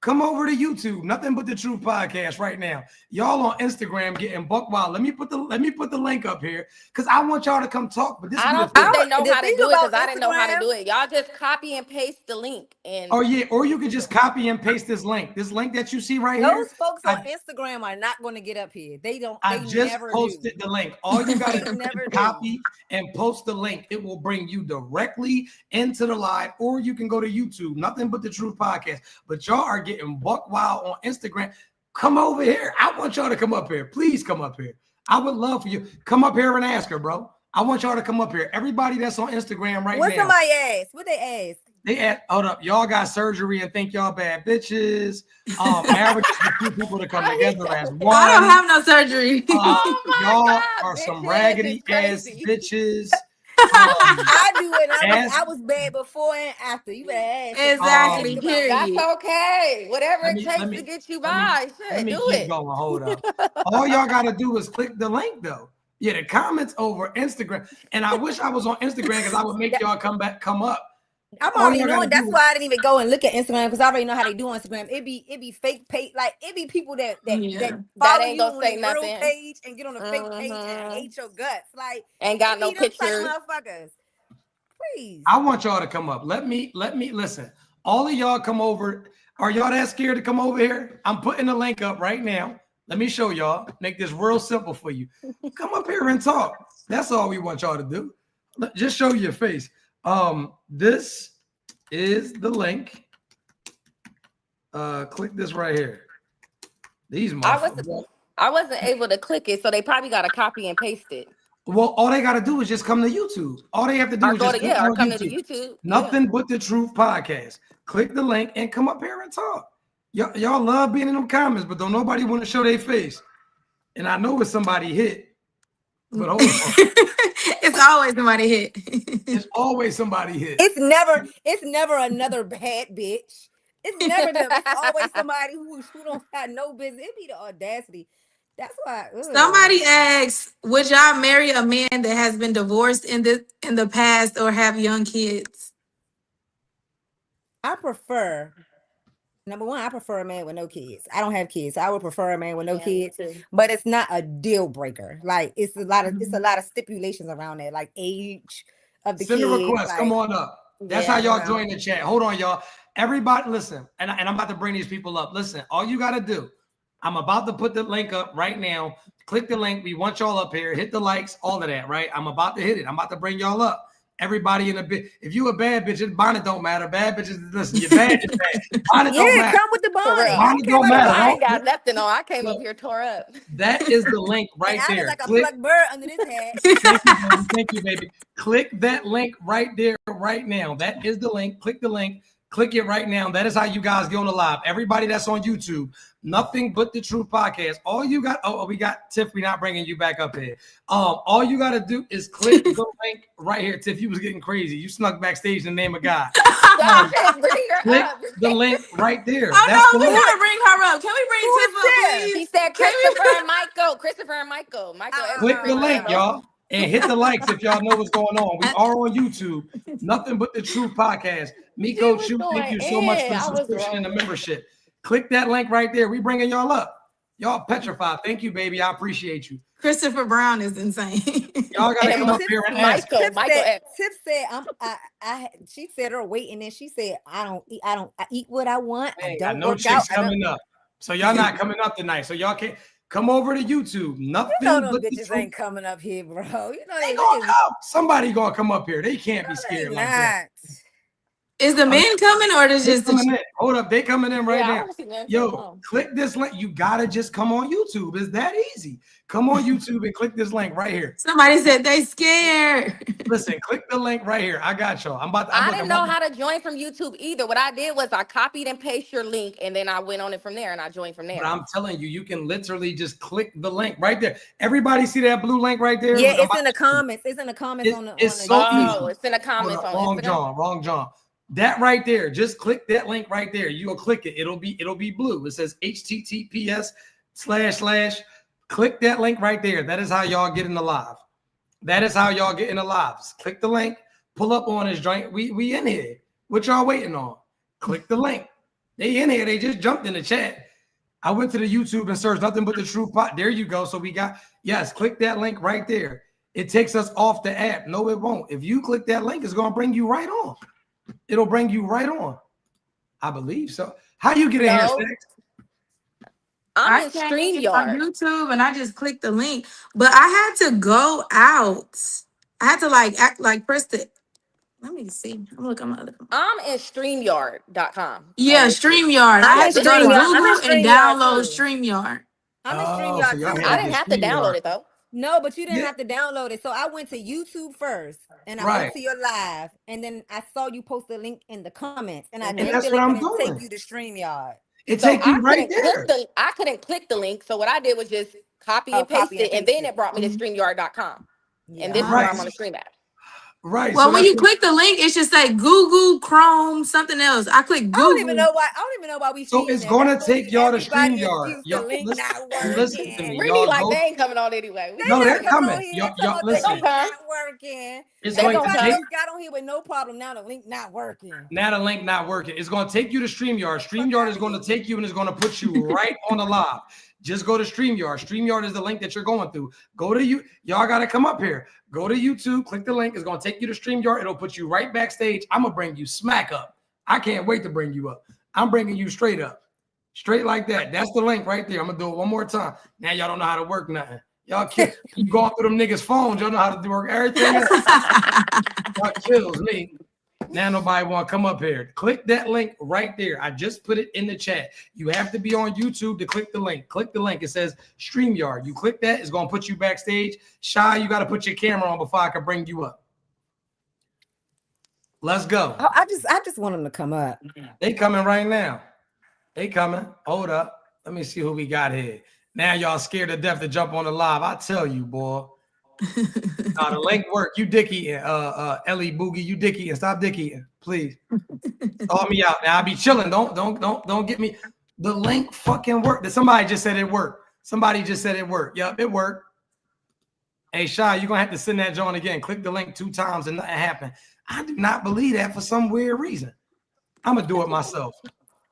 Come over to YouTube. Nothing But the Truth podcast right now. Y'all on Instagram getting buck wild. Let me put the link up here because I want y'all to come talk. But this I don't think they know how to do it because I didn't know how to do it. Y'all just copy and paste the link and or you could just copy and paste this link. This link that you see right here. Those folks on Instagram are not going to get up here. They just posted the link. All you got to do is copy and post the link. It will bring you directly into the live, or you can go to YouTube. Nothing But the Truth podcast. But y'all are getting buck wild on Instagram. Come over here. I want y'all to come up here. Please come up here. I would love for you. Come up here and ask her, bro. I want y'all to come up here. Everybody that's on Instagram right now. What somebody asked? What they asked? They asked, hold up, y'all got surgery and think y'all bad bitches. Marriage is for two people to come together as one. I don't have no surgery. Y'all are some raggedy ass bitches. I do it. I was bad before and after. You better ask. Exactly. That's okay. Whatever it takes to get you by. Let me keep going. Hold up. All y'all gotta do is click the link though. Yeah, the comments over Instagram. And I wish I was on Instagram because I would make y'all come up. I'm already knowing. That's why I didn't even go and look at Instagram because I already know how they do on Instagram. It be fake page, like it be people that follow ain't you gonna on say the nothing. real page and get on the fake page and hate your guts. Like, ain't got no pictures. Motherfuckers. Please. I want y'all to come up. Let me listen. All of y'all come over. Are y'all that scared to come over here? I'm putting the link up right now. Let me show y'all. Make this real simple for you. Come up here and talk. That's all we want y'all to do. Just show your face. This is the link. Click this right here. These motherfuckers. I wasn't able to click it, so they probably got to copy and paste it. Well, all they got to do is just come to YouTube. All they have to do is just come to the YouTube. Nothing But the Truth podcast. Click the link and come up here and talk. Y'all love being in them comments, but don't nobody want to show their face. And I know it's somebody hit. But hold on. It's always somebody hit. It's always somebody hit. It's never another bad bitch. It's never them. It's always somebody who don't have no business. It be the audacity. That's why. Somebody asked, would y'all marry a man that has been divorced in the past or have young kids? I prefer, number one, I prefer a man with no kids. I don't have kids. I would prefer a man with no kids, but it's not a deal breaker. Like, it's a lot of stipulations around that, like age of the Send kid. Send a request. Come on up. That's how y'all join the chat. Hold on, y'all. Everybody, listen. And I'm about to bring these people up. Listen, all you got to do, I'm about to put the link up right now. Click the link. We want y'all up here. Hit the likes, all of that, right? I'm about to hit it. I'm about to bring y'all up. Everybody in a bit. If you a bad bitch, bonnet don't matter. Bad bitches, listen, you're bad. You're bad. Bonnet don't matter. Come with the bonnet. Bonnet don't matter. I ain't got nothing on. I came up here tore up. That is the link right there. Like a black bird under this hat. Thank you, baby. Click that link right there, right now. That is the link. Click the link. Click it right now. That is how you guys get on the live. Everybody that's on YouTube, Nothing But the Truth podcast. All you got, we got Tiff. We're not bringing you back up here. All you got to do is click the link right here. Tiff, you was getting crazy. You snuck backstage in the name of God. Click the link right there. Oh, That's no, we link. gotta bring her up. Can we bring Tiff up, please? He said Christopher and Michael. Christopher and Michael. Click the link, y'all. And hit the likes if y'all know what's going on. We are on YouTube. Nothing But the Truth podcast. Miko Chu, thank you so much for the subscription and the membership. Click that link right there. We bringing y'all up. Y'all petrified. Thank you, baby. I appreciate you. Christopher Brown is insane. Y'all gotta come up here and ask. Tiff said, she said her weight, and then she said, I eat what I want. Hey, I don't know work chicks out. coming up. So y'all not coming up tonight. So y'all can't come over to YouTube. Nothing You know but them the bitches truth. ain't coming up here, bro. You know They gonna come. Somebody gonna come up here. They can't be scared like that. Is the men coming or is just coming in? Hold up, they coming in right Yeah, now. Yo, click this link. You gotta just come on YouTube. It's that easy. Come on YouTube and click this link right here. Somebody said they scared. Listen, click the link right here. I got y'all. I didn't know how to join from YouTube either. What I did was I copied and pasted your link, and then I went on it from there, and I joined from there. But I'm telling you, you can literally just click the link right there. Everybody see that blue link right there? Yeah, it's in the comments. It's in the comments on the. It's so easy. It's in the comments on Instagram. Wrong John. That right there, just click that link right there. You'll click it. It'll be blue. It says https / click that link right there. That is how y'all get in the live. That is how y'all get in the lives. Click the link, pull up on this joint. We in here. What y'all waiting on? Click the link. They in here. They just jumped in the chat. I went to the YouTube and searched Nothing But the Truth pot. There you go. So we got, yes, click that link right there. It takes us off the app. No, it won't. If you click that link, it's going to bring you right on. It'll bring you right on. I believe so. How you get in here, Stacks? I'm in StreamYard on YouTube, and I just clicked the link, but I had to go out. I had to press the. Let me see. I'm looking at my other. I'm in StreamYard.com. Yeah, StreamYard. I had to go to Google and download StreamYard. I'm in StreamYard too. I didn't have to download it though. No, but you didn't have to download it. So I went to YouTube first, and I went to your live, and then I saw you post the link in the comments, and I clicked the link and take you to StreamYard. It takes you right there. I couldn't click the link, so what I did was just copy and paste it, and then it brought me to StreamYard.com, and this is where I'm on the stream at. Right. Well, so when you click the link, it should say Google, Chrome, something else. I click Google. I don't even know why we. So it's going to take y'all to StreamYard. Y'all listen to me. Really, like they ain't coming on anyway. No, they're coming. Y'all listen. It's not working. It's going to take. Got on here with no problem. Now the link not working. It's going to take you to StreamYard. StreamYard is going to take you and it's going to put you right on the live. Just go to StreamYard. StreamYard is the link that you're going through. Go to you. Y'all got to come up here. Go to YouTube. Click the link. It's going to take you to StreamYard. It'll put you right backstage. I'm going to bring you smack up. I can't wait to bring you up. I'm bringing you straight up. Straight like that. That's the link right there. I'm going to do it one more time. Now y'all don't know how to work nothing. Y'all keep going through them niggas' phones. Y'all know how to work everything. That kills me. Now nobody want to come up here. Click that link right there. I just put it in the chat. You have to be on YouTube to click the link. Click the link. It says StreamYard. You click that. It's going to put you backstage. Shy, you got to put your camera on before I can bring you up. Let's go. I just want them to come up. They coming right now. They coming. Hold up. Let me see who we got here. Now y'all scared to death to jump on the live. I tell you, boy. The link work. You dick eating, Ellie Boogie. You dick eating. Stop dick eating, please. Call me out. Now I be chilling. Don't get me. The link fucking worked. Somebody just said it worked. Somebody just said it worked. Yup, it worked. Hey, Shy, you're gonna have to send that joint again. Click the link 2 times and nothing happened. I do not believe that for some weird reason. I'm gonna do it myself.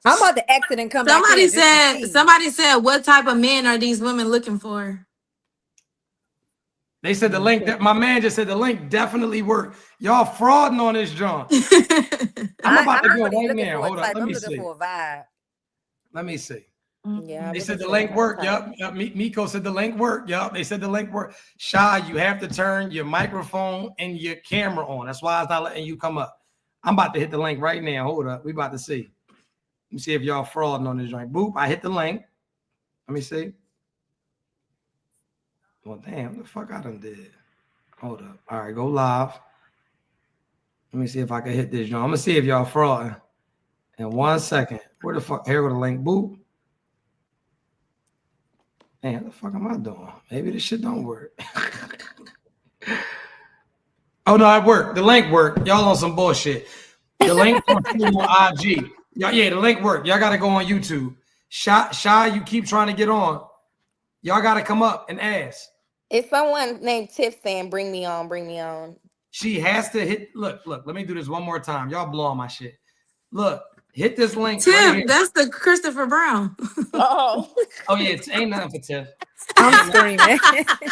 I'm about to exit and come back. Somebody said, what type of men are these women looking for? They said the link that my man just said the link definitely worked. Y'all frauding on this joint. I'm about to do it right now. Hold on. Let me see. Let me see. Yeah. They said the link worked. Yup. Miko said the link worked. Yup. They said the link worked. Shy, you have to turn your microphone and your camera on. That's why it's not letting you come up. I'm about to hit the link right now. Hold up. We about to see. Let me see if y'all frauding on this joint. Boop. I hit the link. Let me see. Well, damn, the fuck I done did. Hold up. All right, go live. Let me see if I can hit this joint. I'm gonna see if y'all frauding. In 1 second. Where the fuck? Here go the link. Boop. Man, what the fuck am I doing? Maybe this shit don't work. Oh no, it worked. The link worked. Y'all on some bullshit. The link on IG. Yeah, the link worked. Y'all gotta go on YouTube. Shy, you keep trying to get on. Y'all gotta come up and ask. It's someone named Tiff saying, "Bring me on, bring me on." She has to hit. Look. Let me do this one more time. Y'all blowing my shit. Look, hit this link Tiff, right here. That's the Christopher Brown. Oh. Oh yeah, it ain't nothing for Tiff. I'm screaming.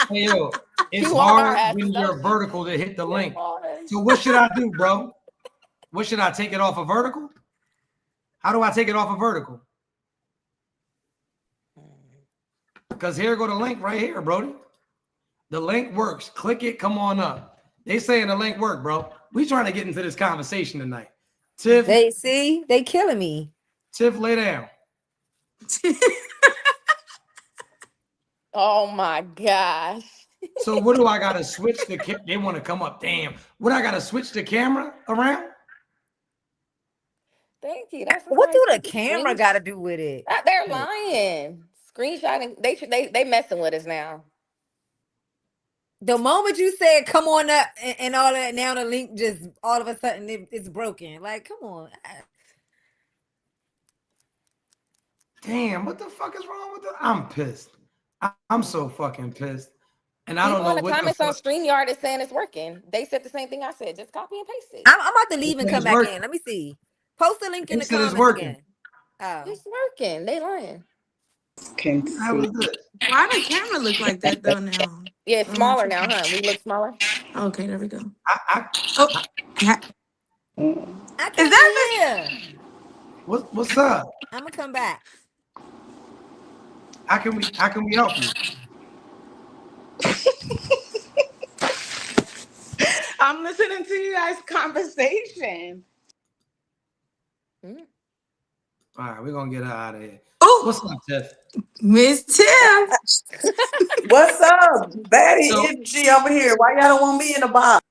Hey yo, it's hard when you're vertical to hit the link. So what should I do, bro? What should I take it off of vertical? How do I take it off of vertical? Because here go the link right here, Brody. The link works. Click it. Come on up. They saying the link worked, bro. We trying to get into this conversation tonight. Tiff, they killing me. Tiff, lay down. Oh my gosh. So what do I gotta switch the? They want to come up. Damn. What I gotta switch the camera around? Thank you. That's What do the camera got to do with it? They're lying. Screenshotting. They messing with us now. The moment you said "come on up" and all that, now the link just all of a sudden it's broken. Like, come on. Damn, what the fuck is wrong with that? I'm pissed. I'm so fucking pissed. And I don't know what the comments on StreamYard is saying it's working. They said the same thing I said. Just copy and paste it. I'm about to leave and come back in. Let me see. Post the link in the comments again. Oh. It's working. They lying. Can Why the camera look like that though now? Yeah, it's smaller now, huh? We look smaller. Okay, there we go. I can't hear. What's up? I'm gonna come back. How can we help you? I'm listening to you guys' conversation. All right, we're gonna get her out of here. Oh, what's up, Tiff? Miss Tiff. What's up, Betty? G over here. Why y'all don't want me in the box?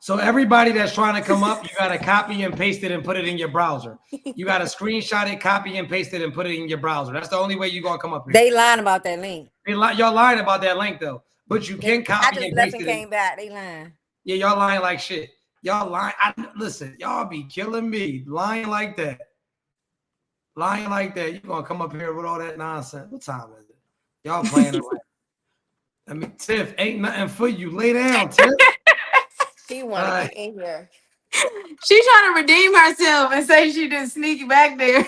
So everybody that's trying to come up, you gotta copy and paste it and put it in your browser. You gotta screenshot it, copy and paste it, and put it in your browser. That's the only way you're gonna come up here. They lying about that link. Y'all lying about that link though, but you can copy I just and left paste and it. came back. They lying. Yeah, y'all lying like shit. Y'all lying. Listen, y'all be killing me lying like that. Lying like that. You're gonna come up here with all that nonsense. What time is it? Y'all playing around. I mean, Tiff, ain't nothing for you. Lay down, Tiff. She wanna get in here. She's trying to redeem herself and say she didn't sneak back there.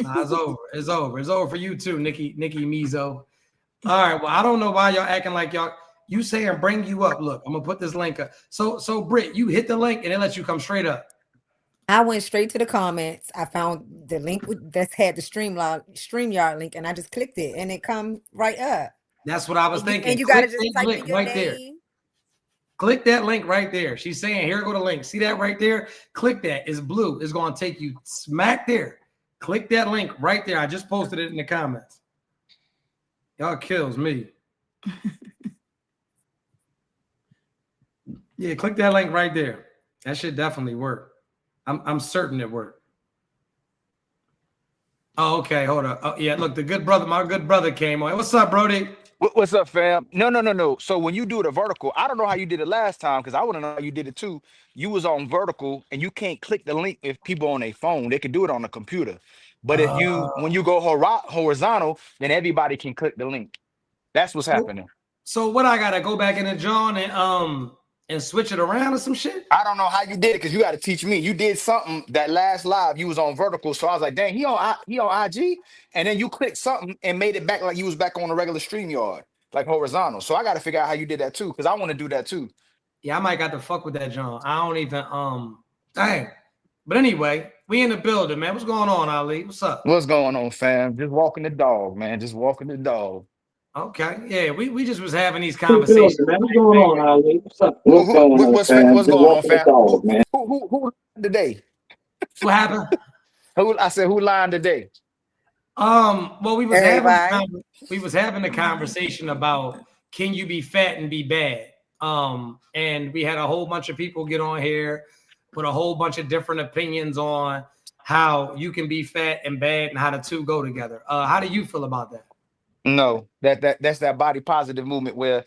Nah, it's over. It's over. It's over for you too, Nikki Mizo. All right. Well, I don't know why y'all acting like y'all. You saying bring you up. Look, I'm gonna put this link up. So Britt, you hit the link and it lets you come straight up. I went straight to the comments. I found the link that had the StreamYard link, and I just clicked it, and it come right up. That's what I was thinking. And you gotta just type in your right name. there. Click that link right there. She's saying, here go the link. See that right there? Click that. It's blue. It's going to take you smack there. Click that link right there. I just posted it in the comments. Y'all kills me. Yeah, click that link right there. That should definitely work. I'm certain it worked. Oh, okay. Hold up. Oh, yeah. Look, my good brother came on. What's up, Brody? What's up, fam? No. So when you do the vertical, I don't know how you did it last time because I want to know how you did it too. You was on vertical and you can't click the link if people on their phone. They can do it on the computer. But if when you go horizontal, then everybody can click the link. That's what's happening. So what I gotta go back in the John and switch it around or some shit? I don't know how you did it because you got to teach me. You did something that last live you was on vertical, so I was like, dang, he on IG, and then you clicked something and made it back like you was back on a regular StreamYard, like horizontal. So I got to figure out how you did that too because I want to do that too. Yeah, I might got to fuck with that John. I don't even dang. But anyway, we in the building, man. What's going on, Ali? What's up? What's going on, fam? Just walking the dog, man. Just walking the dog. Okay, yeah, we just was having these conversations. Man. What's going on, Ali? What's up? What's going on, fam? Who today? What happened? I said who lying today? Well, we was having a conversation about can you be fat and be bad? And we had a whole bunch of people get on here with a whole bunch of different opinions on how you can be fat and bad and how the two go together. How do you feel about that? No, that's that body positive movement where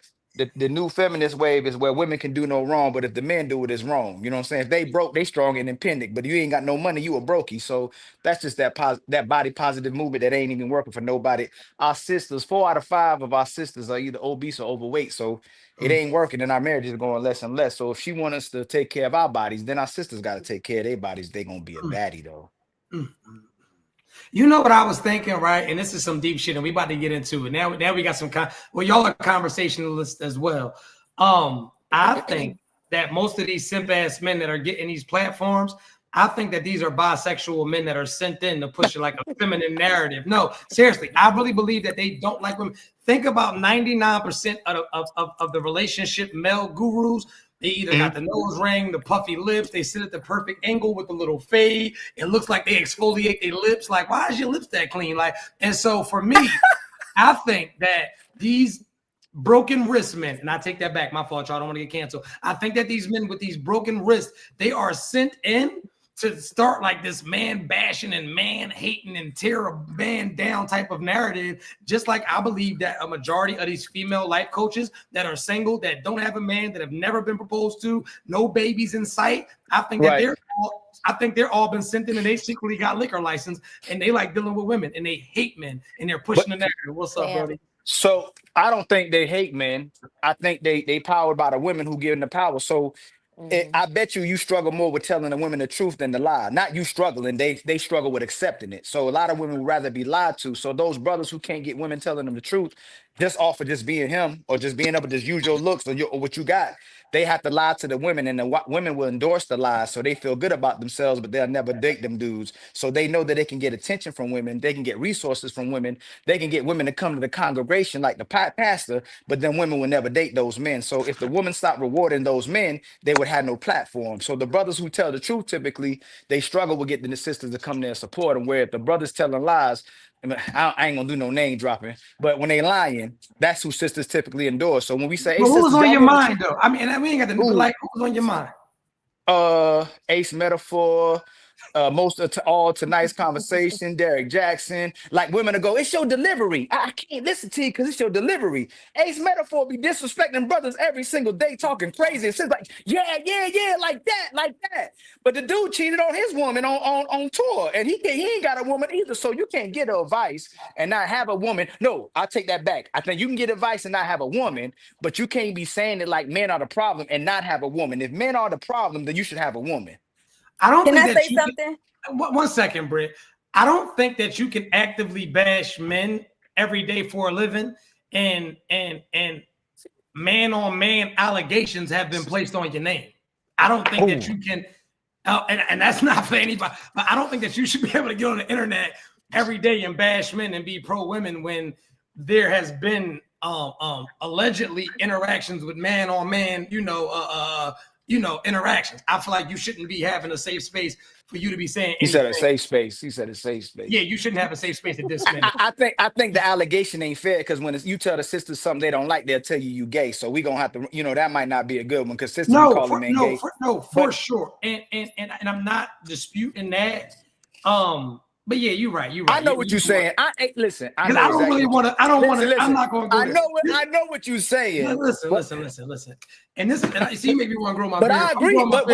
the new feminist wave is where women can do no wrong, but if the men do it, it's wrong. You know what I'm saying? If they broke, they strong and independent, but you ain't got no money, you a brokey. So that's just that body positive movement that ain't even working for nobody. Our sisters, 4 out of 5 of our sisters are either obese or overweight. So it ain't working, and our marriage is going less and less. So if she want us to take care of our bodies, then our sisters got to take care of their bodies. They gonna be a baddie though. You know what I was thinking, right? And this is some deep shit, and we about to get into it. Now we got some well, y'all are conversationalists as well. I think that most of these simp ass men that are getting these platforms, I think that these are bisexual men that are sent in to push like a feminine narrative. No, seriously, I really believe that they don't like women. Think about 99% of the relationship male gurus. They either got the nose ring, the puffy lips. They sit at the perfect angle with the little fade. It looks like they exfoliate their lips. Like, why is your lips that clean? Like, and so for me, I think that these broken wrist men, and I take that back. My fault, y'all. I don't want to get canceled. I think that these men with these broken wrists, they are sent in to start like this man bashing and man hating and tear a man down type of narrative. Just like I believe that a majority of these female life coaches that are single, that don't have a man, that have never been proposed to, no babies in sight, I think that they're all been sent in and they secretly got liquor license and they like dealing with women and they hate men and they're pushing the narrative. What's up, Brody? So I don't think they hate men. I think they powered by the women who give them the power. So I bet you struggle more with telling the women the truth than the lie. Not you struggling, they struggle with accepting it. So a lot of women would rather be lied to. So those brothers who can't get women telling them the truth, just off of just being him or just being able to just use your looks or what you got, they have to lie to the women, and the women will endorse the lies, so they feel good about themselves, but they'll never date them dudes. So they know that they can get attention from women, they can get resources from women, they can get women to come to the congregation like the pastor, but then women will never date those men. So if the women stop rewarding those men, they would have no platform. So the brothers who tell the truth, typically, they struggle with getting the sisters to come there and support them, where if the brothers telling lies, I ain't gonna do no name dropping, but when they lying, that's who sisters typically endorse. So when we say, "Hey, well, sisters, who's on your y'all mind though?" I mean, we ain't got to, but like, who's on your mind? Ace Metaphor, most of all tonight's conversation, Derek Jackson. Like women to go, it's your delivery. I can't listen to you because it's your delivery. Ace Metaphor be disrespecting brothers every single day, talking crazy. It's like, yeah, like that. But the dude cheated on his woman on tour, and he ain't got a woman either. So you can't get advice and not have a woman. No, I take that back. I think you can get advice and not have a woman, but you can't be saying it like men are the problem and not have a woman. If men are the problem, then you should have a woman. I don't Can think I that say something? One second, Britt. I don't think that you can actively bash men every day for a living, and man on man allegations have been placed on your name. I don't think that you can, and that's not for anybody. But I don't think that you should be able to get on the internet every day and bash men and be pro women when there has been allegedly interactions with man on man. Interactions. I feel like you shouldn't be having a safe space for you to be saying anything. He said a safe space. Yeah, you shouldn't have a safe space at this man. I think the allegation ain't fair because when you tell the sisters something they don't like, they'll tell you gay. So we gonna have to, that might not be a good one because sisters be calling men gay. For sure. And I'm not disputing that. But yeah, you're right. I know what you're saying. Listen. I don't really want to. I don't want to. I'm not going to go there. I know what you're saying. Listen. And this, see, maybe you want to grow my beard. I agree. But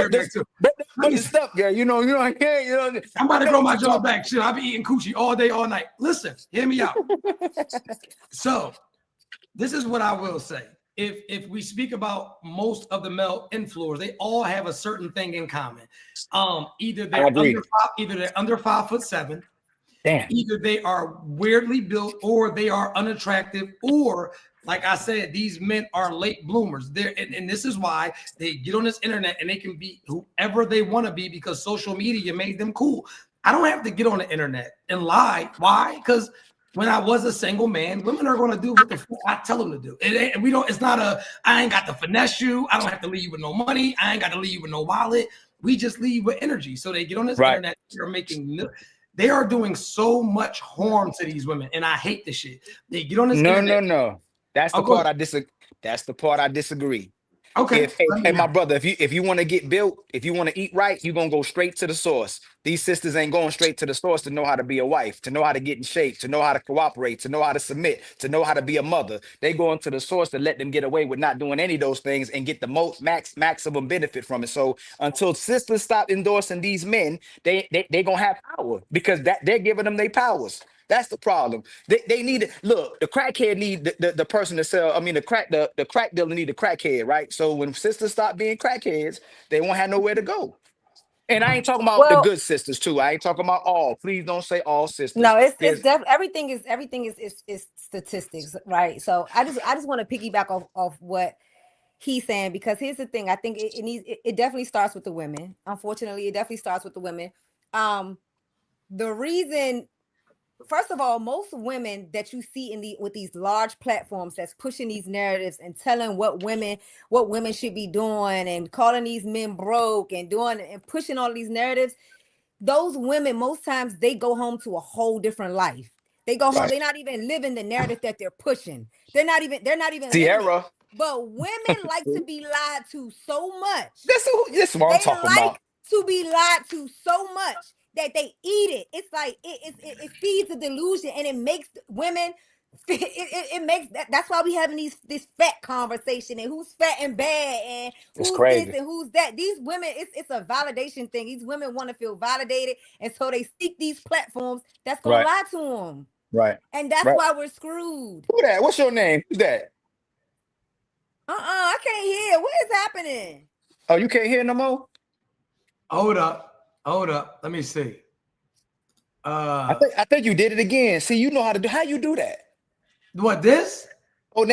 it's stuff, yeah. I'm about to grow my jaw back. Shit, I'll be eating coochie all day, all night. Listen, hear me out. So, this is what I will say. If we speak about most of the male influencers, they all have a certain thing in common. Either they're under 5'7", damn. Either they are weirdly built, or they are unattractive, or like I said, these men are late bloomers. And this is why they get on this internet and they can be whoever they want to be because social media made them cool. I don't have to get on the internet and lie. Why? Because when I was a single man, women are going to do what the fuck I tell them to do. It's not I ain't got to finesse you. I don't have to leave you with no money. I ain't got to leave you with no wallet. We just leave with energy. So they get on this internet. They are doing so much harm to these women. And I hate this shit. They get on this internet. No. That's the part I disagree. That's the part I disagree. Okay. Hey, my brother, if you want to get built, if you want to eat right, you're gonna go straight to the source. These sisters ain't going straight to the source to know how to be a wife, to know how to get in shape, to know how to cooperate, to know how to submit, to know how to be a mother. They go into the source to let them get away with not doing any of those things and get the most maximum benefit from it. So until sisters stop endorsing these men, they gonna have power because that they're giving them their powers. That's the problem. They need it. Look, the crackhead need the person to sell. I mean, the crack dealer need the crackhead, right? So when sisters stop being crackheads, they won't have nowhere to go. And I ain't talking about the Well, good sisters too. I ain't talking about all. Please don't say all sisters. no, it's There's definitely everything is statistics, right? So I just want to piggyback off what he's saying, because here's the thing. I think it definitely starts with the women. Unfortunately, it definitely starts with the women. The reason, first of all, most women that you see with these large platforms that's pushing these narratives and telling what women should be doing and calling these men broke and doing and pushing all these narratives, those women, most times they go home to a whole different life. They go home, right. they're not even living the narrative that they're pushing. They're not even living it. Sierra. But women like to be lied to so much. That's what I'm They talking like about. to be lied to so much that they eat it. It's like it feeds the delusion, and it makes women. It makes that's why we having this fat conversation and who's fat and bad and It's who's this crazy. and who's that. These women, it's a validation thing. These women want to feel validated, and so they seek these platforms that's gonna Right. lie to them, Right. and that's Right. why we're screwed. Who that? What's your name? Who's that? I can't hear. What is happening? Oh, you can't hear no more? Hold up. Let me see. I think you did it again. See, you know how to do. How you do that? What this? Oh,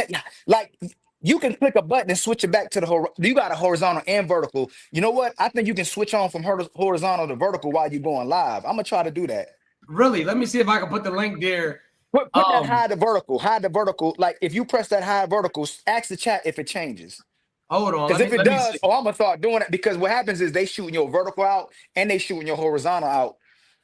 like you can click a button and switch it back to the you got a horizontal and vertical. You know what? I think you can switch on from horizontal to vertical while you're going live. I'm gonna try to do that. Really? Let me see if I can put the link there. Put that high to vertical. High to vertical. Like if you press that high vertical, ask the chat if it changes. Hold on. Because if it Let me see. does, oh, I'm gonna start doing it. Because what happens is they shooting your vertical out and they shooting your horizontal out.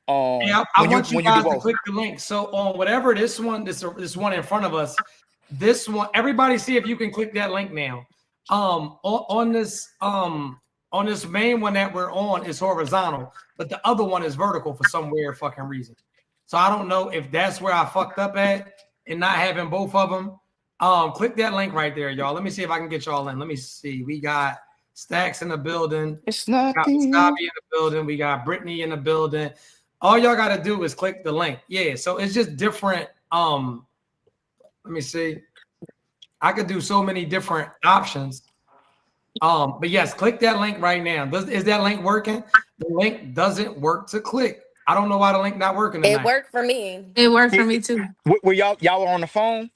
Hey, I When want you you do guys to both. click the link. So on whatever this one in front of us, this one, everybody see if you can click that link now. On this main one that we're on is horizontal, but the other one is vertical for some weird fucking reason. So I don't know if that's where I fucked up at and not having both of them. Click that link right there, y'all. Let me see if I can get y'all in. Let me see. We got Stacks in the building. It's We got nothing. Scotty in the building. We got Brittany in the building. All y'all got to do is click the link. Yeah, so it's just different. Let me see. I could do so many different options. But yes, click that link right now. Is that link working? The link doesn't work to click. I don't know why the link not working It tonight. worked for me. It worked for me too. Were y'all on the phone?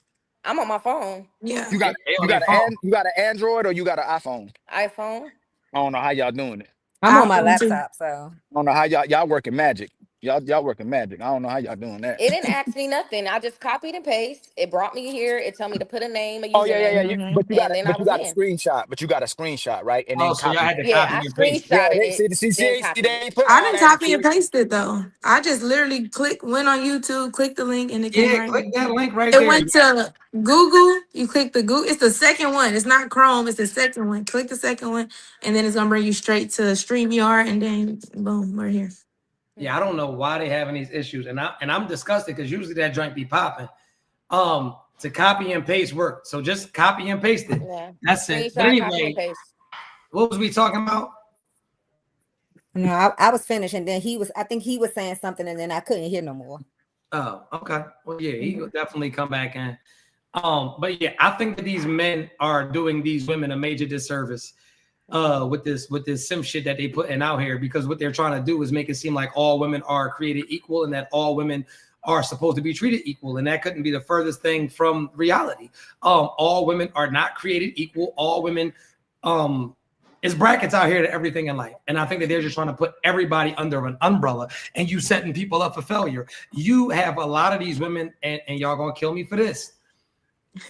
I'm on my phone. Yeah. You got They on their phone. you got an Android or you got an iPhone? iPhone. I don't know how y'all doing it. I'm on my iPhone too. laptop, so I don't know how y'all working magic. Y'all working magic. I don't know how y'all doing that. It didn't ask me nothing. I just copied and paste. It brought me here. It told me to put a name, a Oh yeah. username, But you got and then I but you was got a in. screenshot. But you got a screenshot, right? And then Oh, so y'all copy. had to Yeah, copy I and paste. Yeah, screenshotted it, see, then copied they it. ain't put I all didn't that copy into and it. paste it though. I just literally went on YouTube, clicked the link, and it came Yeah, right click here. that link right It there. went to Google. You click the Google. It's the second one. It's not Chrome. It's the second one. Click the second one, and then it's gonna bring you straight to StreamYard, and then boom, we're here. Yeah, I don't know why they having these issues, and I'm disgusted because usually that joint be popping. To copy and paste work. So just copy and paste it. Yeah. That's it. But Screenshot, copy and anyway, paste. what was we talking about? no, I was finished, and then I think he was saying something, and then I couldn't hear no more. Oh, okay. Well, yeah, he will definitely come back in. But yeah, I think that these men are doing these women a major disservice with this sim shit that they putting out here, because what they're trying to do is make it seem like all women are created equal and that all women are supposed to be treated equal, and that couldn't be the furthest thing from reality. All women are not created equal. All women, it's brackets out here to everything in life, and I think that they're just trying to put everybody under an umbrella, and you setting people up for failure. You have a lot of these women, and y'all gonna kill me for this.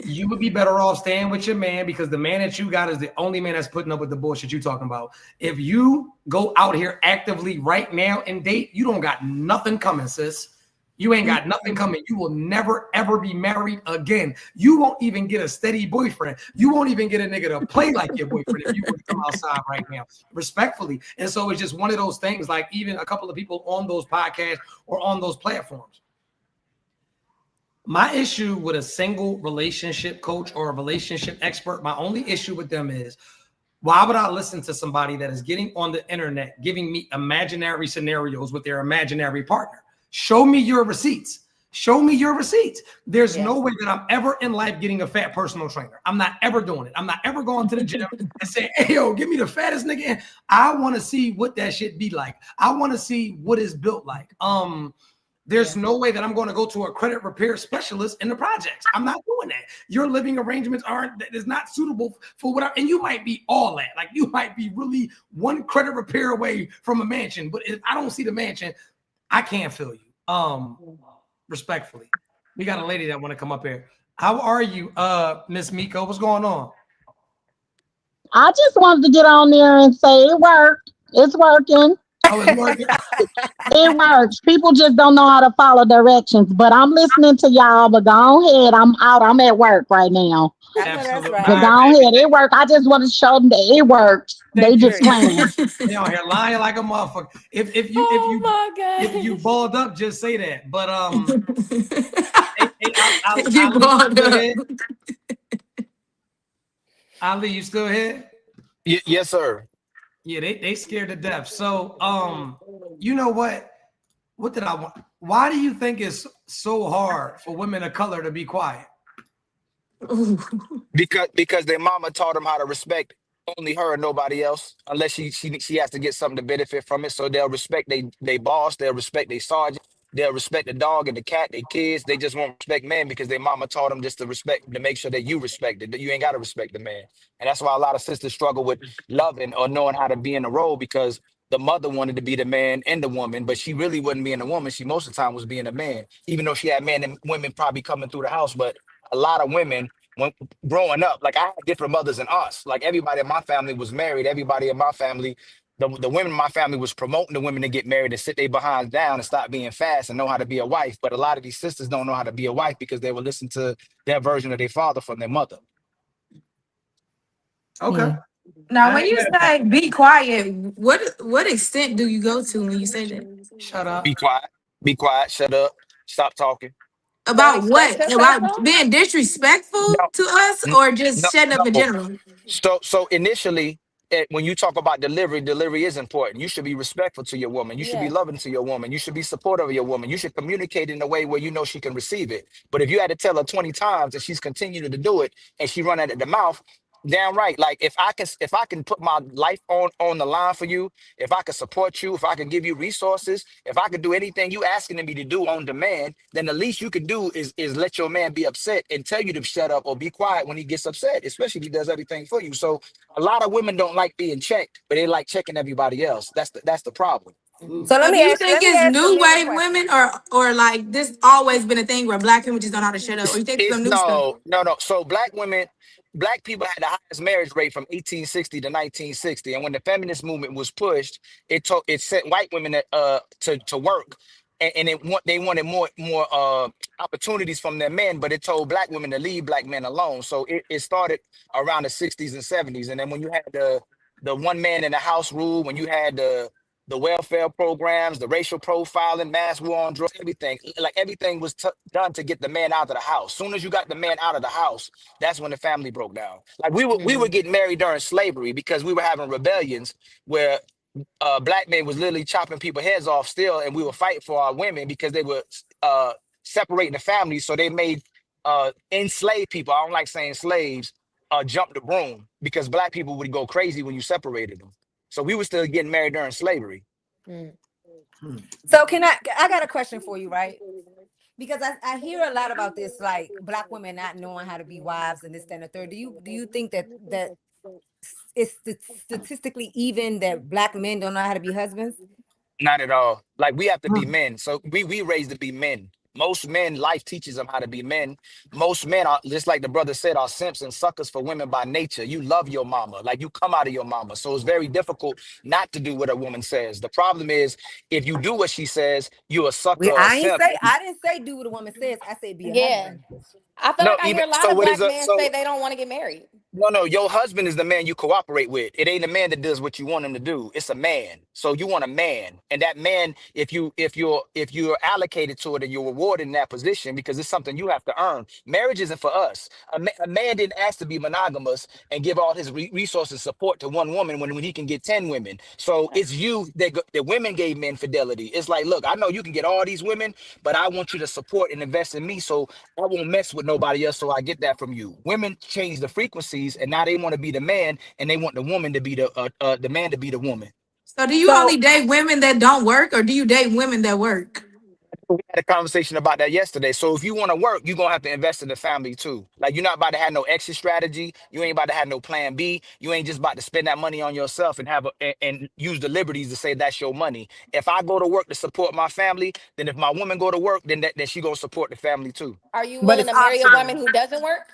You would be better off staying with your man, because the man that you got is the only man that's putting up with the bullshit you talking about. If you go out here actively right now and date, you don't got nothing coming, sis. You ain't got nothing coming. You will never, ever be married again. You won't even get a steady boyfriend. You won't even get a nigga to play like your boyfriend if you were to come outside right now, respectfully. And so it's just one of those things, like even a couple of people on those podcasts or on those platforms. My issue with a single relationship coach or a relationship expert, my only issue with them is, why would I listen to somebody that is getting on the internet, giving me imaginary scenarios with their imaginary partner? Show me your receipts. Show me your receipts. There's no way that I'm ever in life getting a fat personal trainer. I'm not ever doing it. I'm not ever going to the gym and saying, hey, yo, give me the fattest nigga. I want to see what that shit be like. I want to see what it's built like. There's no way that I'm going to go to a credit repair specialist in the projects. I'm not doing that. Your living arrangements is not suitable for what and you might be all that. Like you might be really one credit repair away from a mansion. But if I don't see the mansion, I can't feel you. Respectfully. We got a lady that want to come up here. How are you, Miss Miko? What's going on? I just wanted to get on there and say it worked. It's working. Oh, it's working. It works. People just don't know how to follow directions. But I'm listening to y'all. But go ahead. I'm out. I'm at work right now. Absolutely. But go ahead. It worked. I just want to show them that it works. They just playing. They on here lying like a motherfucker. If you balled up, just say that. But Ali, you still here? Yes, sir. Yeah, they scared to death. So you know what? What did I want? Why do you think it's so hard for women of color to be quiet? Because their mama taught them how to respect only her and nobody else, unless she has to get something to benefit from it. So they'll respect they boss, they'll respect their sergeant, they'll respect the dog and the cat, their kids. They just won't respect men because their mama taught them just to respect, to make sure that you respect it, that you ain't got to respect the man. And that's why a lot of sisters struggle with loving or knowing how to be in the role, because the mother wanted to be the man and the woman, but she really wasn't being a woman. She most of the time was being a man, even though she had men and women probably coming through the house. But a lot of women, when growing up, like I had different mothers than us. Like everybody in my family was married. Everybody in my family, the women in my family was promoting the women to get married and sit their behinds down and stop being fast and know how to be a wife. But a lot of these sisters don't know how to be a wife because they will listen to their version of their father from their mother. Okay. Now, when you say be quiet, what extent do you go to when you say that? Shut up. Be quiet. Be quiet. Shut up. Stop talking. About what? About being disrespectful No, to us, or just shutting up in no. general? So initially, when you talk about delivery is important. You should be respectful to your woman. You should be loving to your woman. You should be supportive of your woman. You should communicate in a way where you know she can receive it. But if you had to tell her 20 times and she's continuing to do it and she run at the mouth, damn right. Like if I can put my life on the line for you, if I can support you, if I can give you resources, if I can do anything you asking me to do on demand, then the least you can do is let your man be upset and tell you to shut up or be quiet when he gets upset, especially if he does everything for you. So a lot of women don't like being checked, but they like checking everybody else. That's the problem. So Do you think it's new wave women, or like this always been a thing where black women just don't know how to shut up, or you think It's some new stuff? no. So black people had the highest marriage rate from 1860 to 1960, and when the feminist movement was pushed, it sent white women to work, and they wanted more opportunities from their men, but it told black women to leave black men alone. So it started around the 60s and 70s, and then when you had the one man in the house rule, when you had the welfare programs, the racial profiling, mass war on drugs, everything. Like everything was done to get the man out of the house. Soon as you got the man out of the house, that's when the family broke down. Like we were getting married during slavery because we were having rebellions where black men was literally chopping people's heads off still, and we were fighting for our women because they were separating the families. So they made enslaved people, I don't like saying slaves, jump the broom because black people would go crazy when you separated them. So we were still getting married during slavery. So I got a question for you, right? Because I hear a lot about this, like black women not knowing how to be wives and this, that, and the third. Do you think that it's statistically even that black men don't know how to be husbands? Not at all. Like we have to be men. So we raised to be men. Most men, life teaches them how to be men. Most men are, just like the brother said, are simps and suckers for women by nature. You love your mama, like you come out of your mama. So it's very difficult not to do what a woman says. The problem is if you do what she says, you're a sucker or a simp. I didn't say do what a woman says. I said be a Yeah. husband. I feel No, like I even hear a lot so. of What is black a men say so? they don't want to get married. No, no, your husband is the man you cooperate with. It ain't a man that does what you want him to do. It's a man. So you want a man. And that man, if you're allocated to it and you're rewarded in that position because it's something you have to earn. Marriage isn't for us. A man didn't ask to be monogamous and give all his resources support to one woman when he can get 10 women. So Right. it's you that women gave men fidelity. It's like, look, I know you can get all these women, but I want you to support and invest in me. So I won't mess with nobody else, so I get that from you. Women change the frequencies, and now they want to be the man, and they want the woman to be the man to be the woman. So do you So only date women that don't work, or do you date women that work? We had a conversation about that yesterday. So if you want to work, you're gonna have to invest in the family too. Like you're not about to have no exit strategy. You ain't about to have no plan B. You ain't just about to spend that money on yourself and and use the liberties to say that's your money. If I go to work to support my family, then if my woman go to work, then she gonna support the family too. Are you but willing it's to marry a woman optional. who doesn't work?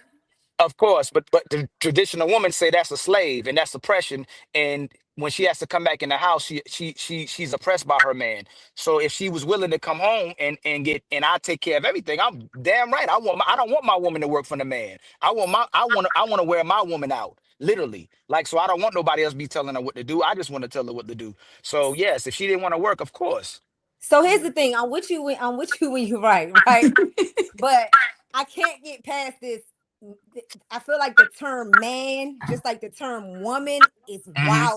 Of course, but the traditional woman say that's a slave and that's oppression. And when she has to come back in the house, she's oppressed by her man. So if she was willing to come home and I take care of everything, I'm damn right. I don't want my woman to work for the man. I want to wear my woman out. Literally. Like so I don't want nobody else be telling her what to do. I just want to tell her what to do. So yes, if she didn't want to work, of course. So here's the thing. I'm with you when you're right? But I can't get past this. I feel like the term man, just like the term woman, Hmm.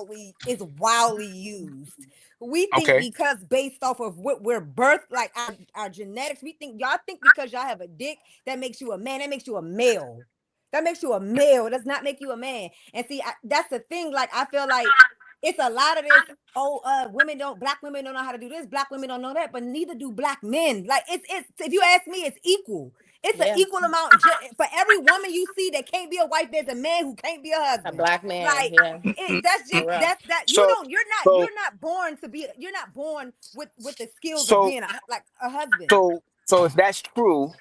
is wildly used. We think Okay. because based off of what we're birthed, like our genetics, we think y'all think because y'all have a dick that makes you a man, that makes you a male. That makes you a male. It does not make you a man. And see, that's the thing. Like I feel like it's a lot of this. Oh, black women don't know how to do this. Black women don't know that, but neither do black men. Like it's. If you ask me, it's equal. It's an Yeah. equal amount for every woman you see that can't be a wife. There's a man who can't be a A husband. black man. Like Yeah. that's For just real. that you So don't. so You're not born to be. You're not born with the skills of so being like a husband. so if that's true,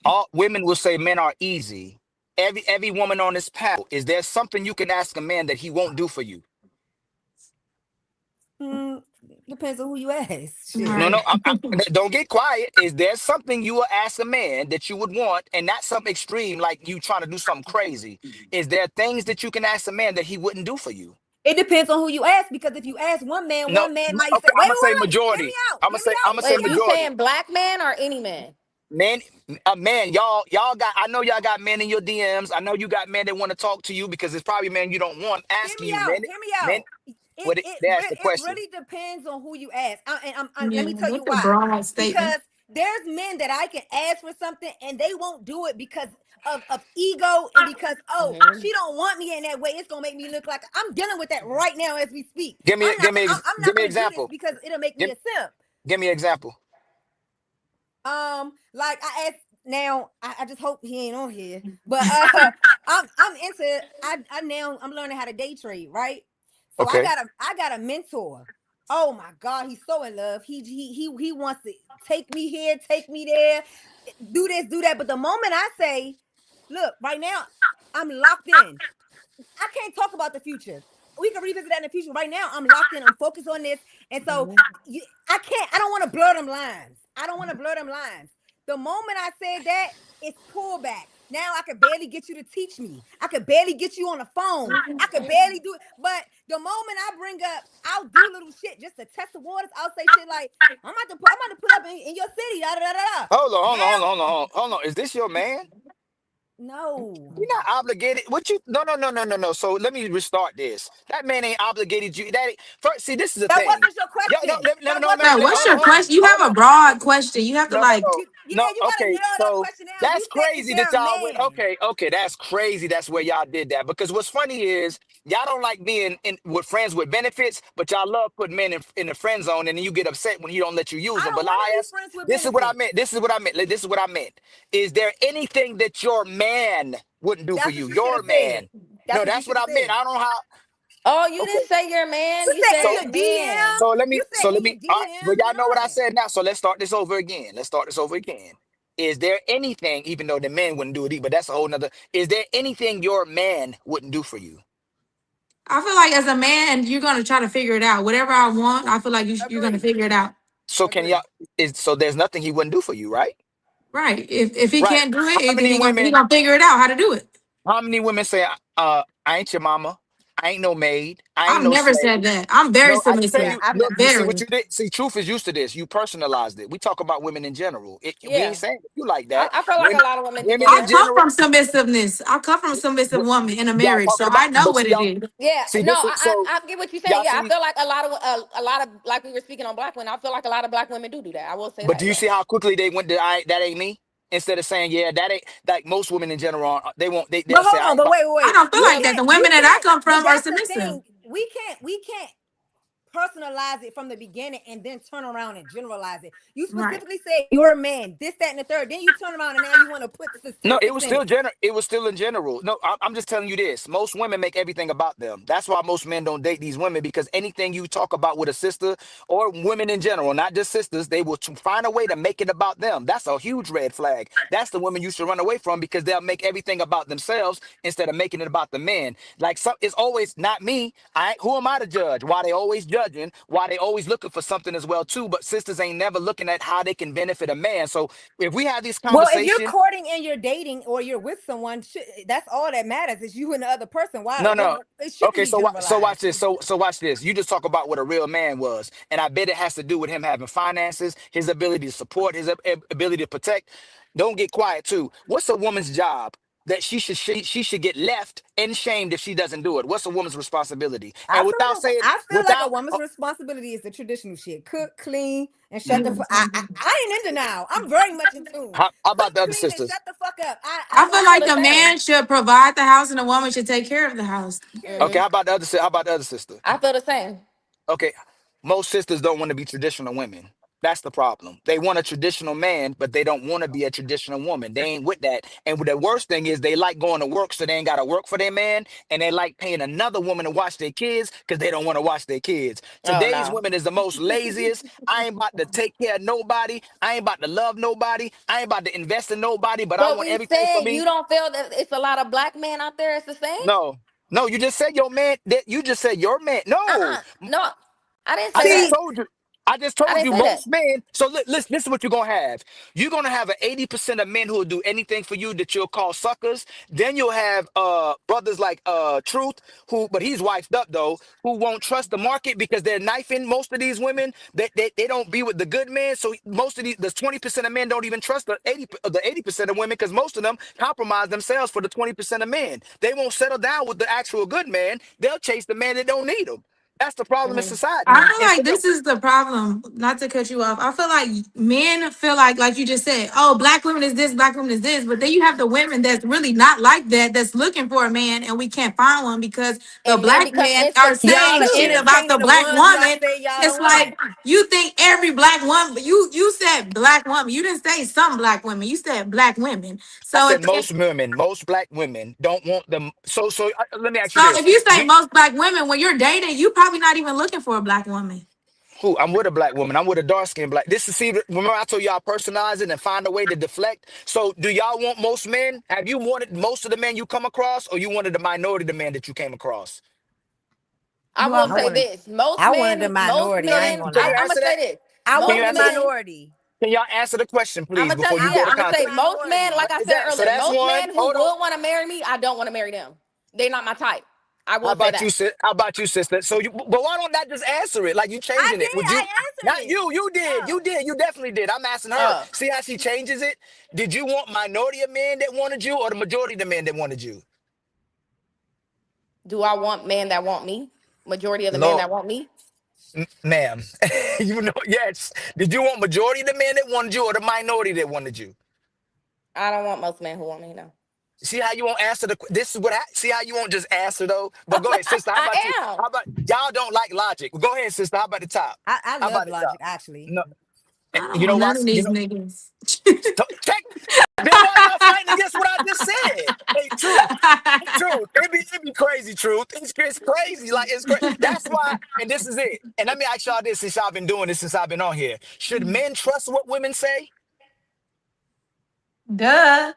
all women will say men are easy. Every woman on this panel, is there something you can ask a man that he won't do for you? Hmm, depends on who you ask. No, Shit. no, Right. don't get quiet. Is there something you will ask a man that you would want, and not something extreme like you trying to do something crazy? Is there things that you can ask a man that he wouldn't do for you? It depends on who you ask because if you ask No, one man might say, okay, I'm gonna say wait, hear me majority. out, hear me I'm out, gonna hear say me Wait, you out. majority. saying black man or any man? Men, man, y'all got. I know y'all got men in your DMs. I know you got men that want to talk to you because it's probably men you don't want Hear asking me you. out. Men, Hear me men, out. what they ask the It question. really depends on who you ask. Let Yeah, me tell you that's a why. broad statement. Because there's men that I can ask for something and they won't do it because of ego and because Hmm. she don't want me in that way. It's gonna make me look like I'm dealing with that right now as we speak. I'm Give not me gonna do this example. because it'll make me Give a simp. give me example. Like I asked now, I just hope he ain't on here. But I'm into I now I'm learning how to day trade, right? So Okay. I got a mentor. Oh my God, he's so in love. He wants to take me here, take me there, do this, do that. But the moment I say, look, right now, I'm locked in. I can't talk about the future. We can revisit that in the future. Right now, I'm locked in. I'm focused on this. And so I can't, I don't want to blur them lines. I don't want to blur them lines. The moment I said that, it's pullback. Now I could barely get you to teach me. I could barely get you on the phone. I could barely do it. But the moment I bring up, I'll do little shit just to test the waters. I'll say shit like, I'm about to put up in your city. Da, da, da, da. Hold on, hold on, hold Now, on, hold on, hold on. Is this your man? no. You're not obligated. What you? No, no, no, no, no, no. So let me restart this. That man ain't obligated you. That ain't, first. See, this is the That thing. wasn't your Yo, no, question. let me, That no, wasn't Right. your What's hold on, your hold on, question. question? You hold have on. a broad question. You have to No, no, like. no, Yeah, no. you got to Okay, narrow that so question down. You that's said, is crazy there that a y'all went. man? Okay, okay, that's crazy. That's where y'all did that because what's funny is y'all don't like being with friends with benefits, but y'all love putting men in the friend zone, and then you get upset when he don't let you use I them. don't But want to I be ask, friends with this is what I benefits. meant. This is what I meant. This is what I meant. Is there anything that your man wouldn't do for That's what you? you should Your have said. man. That's No, what you that's should what have I meant. said. I don't know how. Oh, you Okay. didn't say your man. You You said said in So your your DM. man. so let me You so said let in your me all right, well DMs y'all and know all what I that. said now. So let's start this over again. Let's start this over again. is there anything, even though the men wouldn't do it, but that's a whole nother, is there anything your man wouldn't do for you? I feel like as a man, you're gonna try to figure it out. Whatever I want, I feel like you're gonna Agree. figure it out. So can Agree. y'all, so there's nothing he wouldn't do for you, right? Right. If he Right. can't do How it, then many he women, gonna figure it out how to do it. how many women say, I ain't your mama, I ain't no maid, I ain't I've no never slave? said that. I'm very No, I tell Yeah, submissive. you, I've look, never you said see that. what Very. you did? See, truth is used to this. You personalized it. We talk about women in general. We Yeah. ain't saying you like I, that. I feel like a Women, lot of women do women that, I in yeah. come general. from submissiveness. I come from a submissive woman in a Y'all marriage, talking so about, I know but what see it y'all, is. Yeah, see no, this is so I get what you're saying. y'all Yeah, I see, feel like a lot of like we were speaking on black women. I feel like a lot of black women do that. I will say but that. do you Yeah. see how quickly they went to that ain't me? Instead of saying, yeah, that ain't like most women in general, they won't But they'll say, hold I on, ain't but about I wait. don't feel You like well, that. can't, The you women that I can't, come but from are that's the submissive. thing. We can't personalize it from the beginning and then turn around and generalize it. You Right. specifically said you're a man, this, that, and the third. Then you turn around and now you want to put no, it was statistics in still it. general. It was still in general. No, I'm just telling you this. Most women make everything about them. That's why most men don't date these women because anything you talk about with a sister or women in general, not just sisters, they will find a way to make it about them. That's a huge red flag. That's the women you should run away from because they'll make everything about themselves instead of making it about the men. Like it's always not me. Who am I to judge? Why they always judging? Why they always looking for something as well too? But sisters ain't never looking at how they can benefit a man. So if we have these Well, if you're conversations. courting and you're dating or you're with someone, that's all that matters is you and the other person. Why? No, no. It shouldn't Okay, be so watch generalized. this. So watch this. You just talk about what a real man was, and I bet it has to do with him having finances, his ability to support, his ability to protect. Don't get quiet too. What's a woman's job that she should get left and shamed if she doesn't do it? What's a woman's responsibility? And without saying I feel like a without woman's responsibility is the traditional shit: cook, clean, and shut the fuck. I ain't into now. I'm very much in tune. how about Cook, the other clean, and sisters? shut the fuck up. I I feel feel like the a same. man should provide the house and a woman should take care of the house. Okay, Hmm. how about the other sister? I feel the same. Okay, most sisters don't want to be traditional women. That's the problem. They want a traditional man, but they don't want to be a traditional woman. They ain't with that. And the worst thing is they like going to work, so they ain't got to work for their man, and they like paying another woman to watch their kids because they don't want to watch their kids. Oh Today's no. women is the most laziest. I ain't about to take care of nobody. I ain't about to love nobody. I ain't about to invest in nobody, but I But want we everything for said me. you don't feel that it's a lot of black men out there. It's the same. No, no, you just said your man. That you just said your man. No, No, I didn't I say just that. See, told you. I just I told didn't you say that. most men. So listen, this is what you're gonna have. You're gonna have an 80% of men who will do anything for you that you'll call suckers. Then you'll have brothers like Truth, who but he's wifed up though, who won't trust the market because they're knifing most of these women. They don't be with the good men. So most of these the 20% of men don't even trust the 80% of women because most of them compromise themselves for the 20% of men. They won't settle down with the actual good man. They'll chase the man that don't need them. That's the problem in Hmm. society. I feel And like this is the problem. Not to cut you off. I feel like men feel like you just said, oh, black women is this, black women is this. But then you have the women that's really not like that, that's looking for a man, and we can't find one because the And men black become men are y'all saying are shit insecure. about the entertaining the black ones who I woman. say y'all It's don't want. like you think every black woman, but you said black woman. You didn't say some black women. You said black women. I So said most women, most black women don't want them. Let me ask you this: if you say Do most black women, when you're dating, you probably not even looking for a black woman. who? I'm with a black woman. I'm with a dark skinned black. This is see. Remember, I told y'all personalize it and find a way to deflect. So, do y'all want most men? Have you wanted most of the men you come across, or you wanted the minority of the men that you came across? I Do I? will say this: I wanted the minority. I ain't gonna Can you lie. I'm gonna answer that? say this: I Can you wanted most the answer that? men. minority. Can y'all answer the question, I'm please, gonna tell before you. you I go Yeah, to I'm gonna wanted the say content? most men. minority. Like I Is said that so? earlier, That's most one. men who Hold on. would want to marry me, I don't want to marry them. They're not my type. I How will say about you, that. sis? How about you, sister? So you, but why don't that just answer it? Like you I changing it? did. Would I you? answered Not it. you. You did. Yeah. You did. You definitely did. I'm asking her. Uh, See how she changes it? Did you want minority of men that wanted you, or the majority of the men that wanted you? do I want men that want me? Majority of the men Lord, that want me. ma'am, you know, yes. Did you want majority of the men that wanted you, or the minority that wanted you? I don't want most men who want me. No, See how you won't answer the. This is what. See how you won't just answer though. But go ahead, sister. How I about you? am. How about y'all don't like logic? Go ahead, sister. How about the top? I How love about the top? logic actually. No, I don't you know want why? none of You these know. niggas. So check. Then why y'all fighting against what I just said? Hey, truth, truth. It be crazy, truth. It's crazy. Like it's crazy. That's why. And this is it. And let me ask y'all this: since y'all been doing this since I've been on here, should men trust what women say? Duh.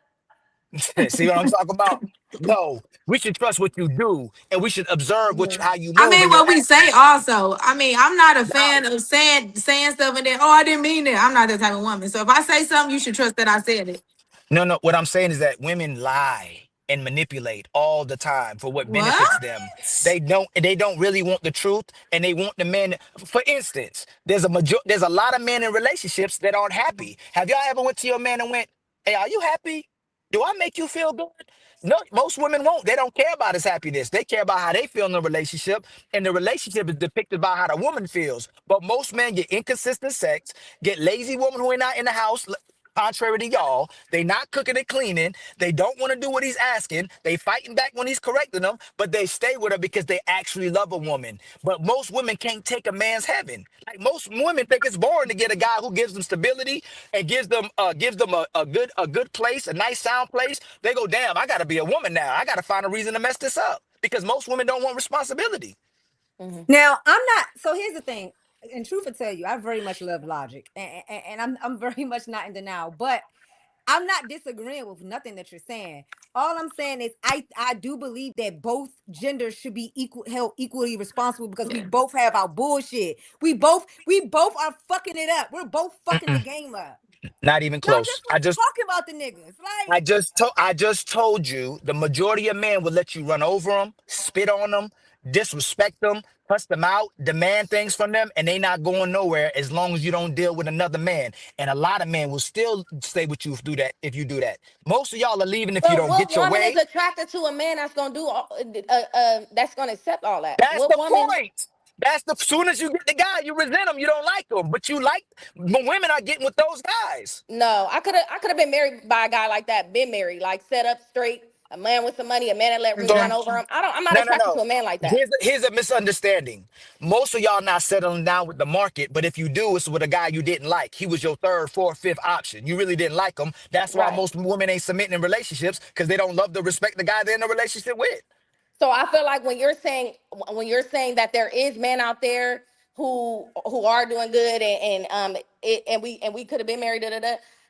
See what I'm talking about? No, we should trust what you do, and we should observe Yeah. how you I move mean, and your what we say actions. also. I mean, I'm not a Now, fan of saying stuff and then, oh, I didn't mean it. I'm not that type of woman. So if I say something, you should trust that I said it. no, no. What I'm saying is that women lie and manipulate all the time for what What? benefits them. They don't really want the truth, and they want the men. For instance, there's a lot of men in relationships that aren't happy. Have y'all ever went to your man and went, "Hey, are you happy? Do I make you feel good?" No, most women won't. They don't care about his happiness. They care about how they feel in the relationship, and the relationship is depicted by how the woman feels. But most men get inconsistent sex, get lazy woman who ain't not in the house. Contrary to y'all, they not cooking and cleaning. They don't want to do what he's asking. They fighting back when he's correcting them, but they stay with her because they actually love a woman. But most women can't take a man's heaven. Like most women think it's boring to get a guy who gives them stability and gives them a good place, a nice sound place. They go, damn, I gotta be a woman now. I gotta find a reason to mess this up because most women don't want responsibility. Mhm. Now, I'm not. So here's the thing. In truth to tell you, I very much love logic, and I'm very much not in denial. But I'm not disagreeing with nothing that you're saying. All I'm saying is I do believe that both genders should be held equally responsible because we both have our bullshit. We both are fucking it up. We're both fucking the Mm-mm, game up. not even Not close. just for talking about the niggas. Like, I just told you the majority of men will let you run over them, spit on them, disrespect them, cuss them out, demand things from them, and they not going nowhere as long as you don't deal with another man. And a lot of men will still stay with you if you do that. Most of y'all are leaving if you But don't what get your woman is way. attracted to a man that's gonna do all, that's gonna accept all that? That's What the woman? point. That's the soon as you get the guy, you resent him, you don't like him, but you like. But women are getting with those guys. No, I could have been married by a guy like that. Been married, like set up straight, a man with some money, a man that let me So run over him. I'm not no, no, attracted no. to a man like that. Here's a misunderstanding. Most of y'all not settling down with the market, but if you do, it's with a guy you didn't like. He was your third, fourth, fifth option. You really didn't like him. That's why Right. most women ain't submitting in relationships because they don't love to respect the guy they're in a relationship with. So I feel like when you're saying that there is men out there who are doing good and we could have been married,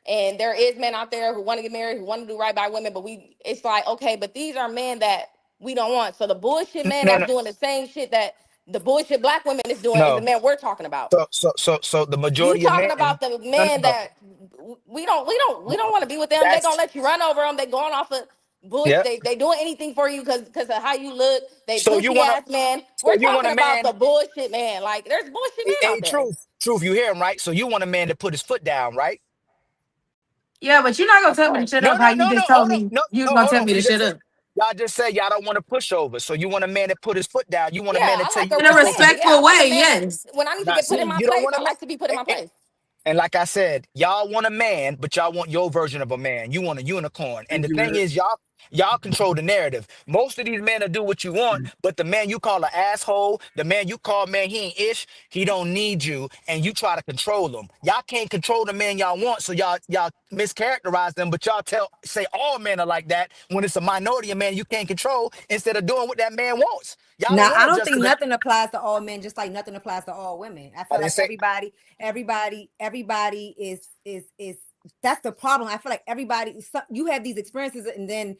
and there is men out there who want to get married, who want to do right by women, but it's like, okay, but these are men that we don't want. So the bullshit man No, that's no, doing the same shit that the bullshit black women is doing is the no. man we're talking about. So the You majority of talking men. about the No, no, men no. that we don't want to be with them. They gonna That's let you run over them. They going off of bush. yeah. They doing anything for you because of how you look. They So you pussy wanna, ass man. so We're you want talking a about man. the bullshit man. Like there's bullshit men Hey, out there. truth. You hear him right? So you want a man to put his foot down, right? Yeah, but you're not gonna Of tell me to course. shut No, up how no, you no, no. just told Hold on. me No, you was no, gonna hold tell on. me to shut up. Y'all just said y'all don't want to push over. So you want a man to put his foot down. You want a Yeah, man to I tell like you a what In you're a real supposed to man. do. Yeah, I respectful like a way, man yes. when I need to Now, get put see, in my you don't place. want I a man. like to be put in my place. And like I said, y'all want a man, but y'all want your version of a man. You want a unicorn. And the thing is, y'all control the narrative. Most of these men will do what you want, but the man you call an asshole, the man you call man, he ain't ish, he don't need you, and you try to control him. Y'all can't control the man y'all want, so y'all mischaracterize them, but y'all say all men are like that when it's a minority of men you can't control instead of doing what that man wants. Y'all don't now, I want to don't just think nothing applies to all men, just like nothing applies to all women. I I feel didn't like say everybody is. That's the problem. I feel like you have these experiences, and then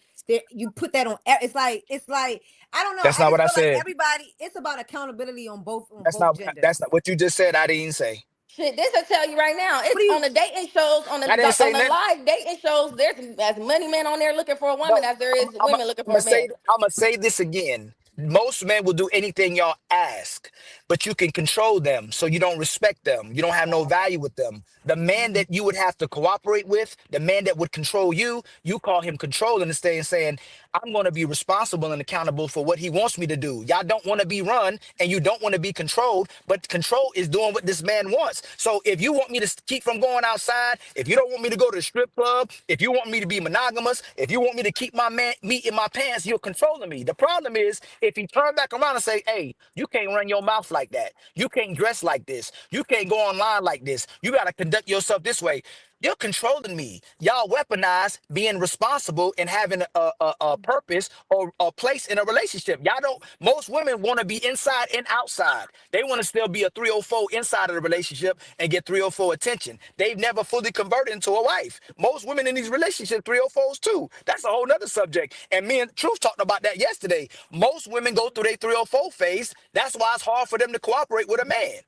you put that on. It's like I don't know. that's I not what just I feel like said. everybody. It's about accountability on That's both not genders. that's not what you just said. I didn't say. Shit, this will tell you right now. What do It's you? on the dating shows, I didn't say on the nothing. live dating shows. There's as many men on there looking for a No, woman as there I'm, is I'm, women looking I'm for gonna a man. say I'm gonna say this again. Most men will do anything y'all ask, but you can control them, so you don't respect them. You don't have no value with them. The man that you would have to cooperate with, the man that would control you, you call him controlling instead of saying, "I'm going to be responsible and accountable for what he wants me to do." Y'all don't want to be run, and you don't want to be controlled, but control is doing what this man wants. So if you want me to keep from going outside, if you don't want me to go to the strip club, if you want me to be monogamous, if you want me to keep my meat in my pants, you're controlling me. The problem is if he turn back around and say, "Hey, you can't run your mouth like that. You can't dress like this. You can't go online like this. You got to conduct yourself this way." You're controlling me. Y'all weaponize being responsible and having a purpose or a place in a relationship. Y'all don't, most women want to be inside and outside. They want to still be a 304 inside of the relationship and get 304 attention. They've never fully converted into a wife. Most women in these relationships, 304s too. That's a whole nother subject. And me and Truth talked about that yesterday. Most women go through their 304 phase. That's why it's hard for them to cooperate with a man.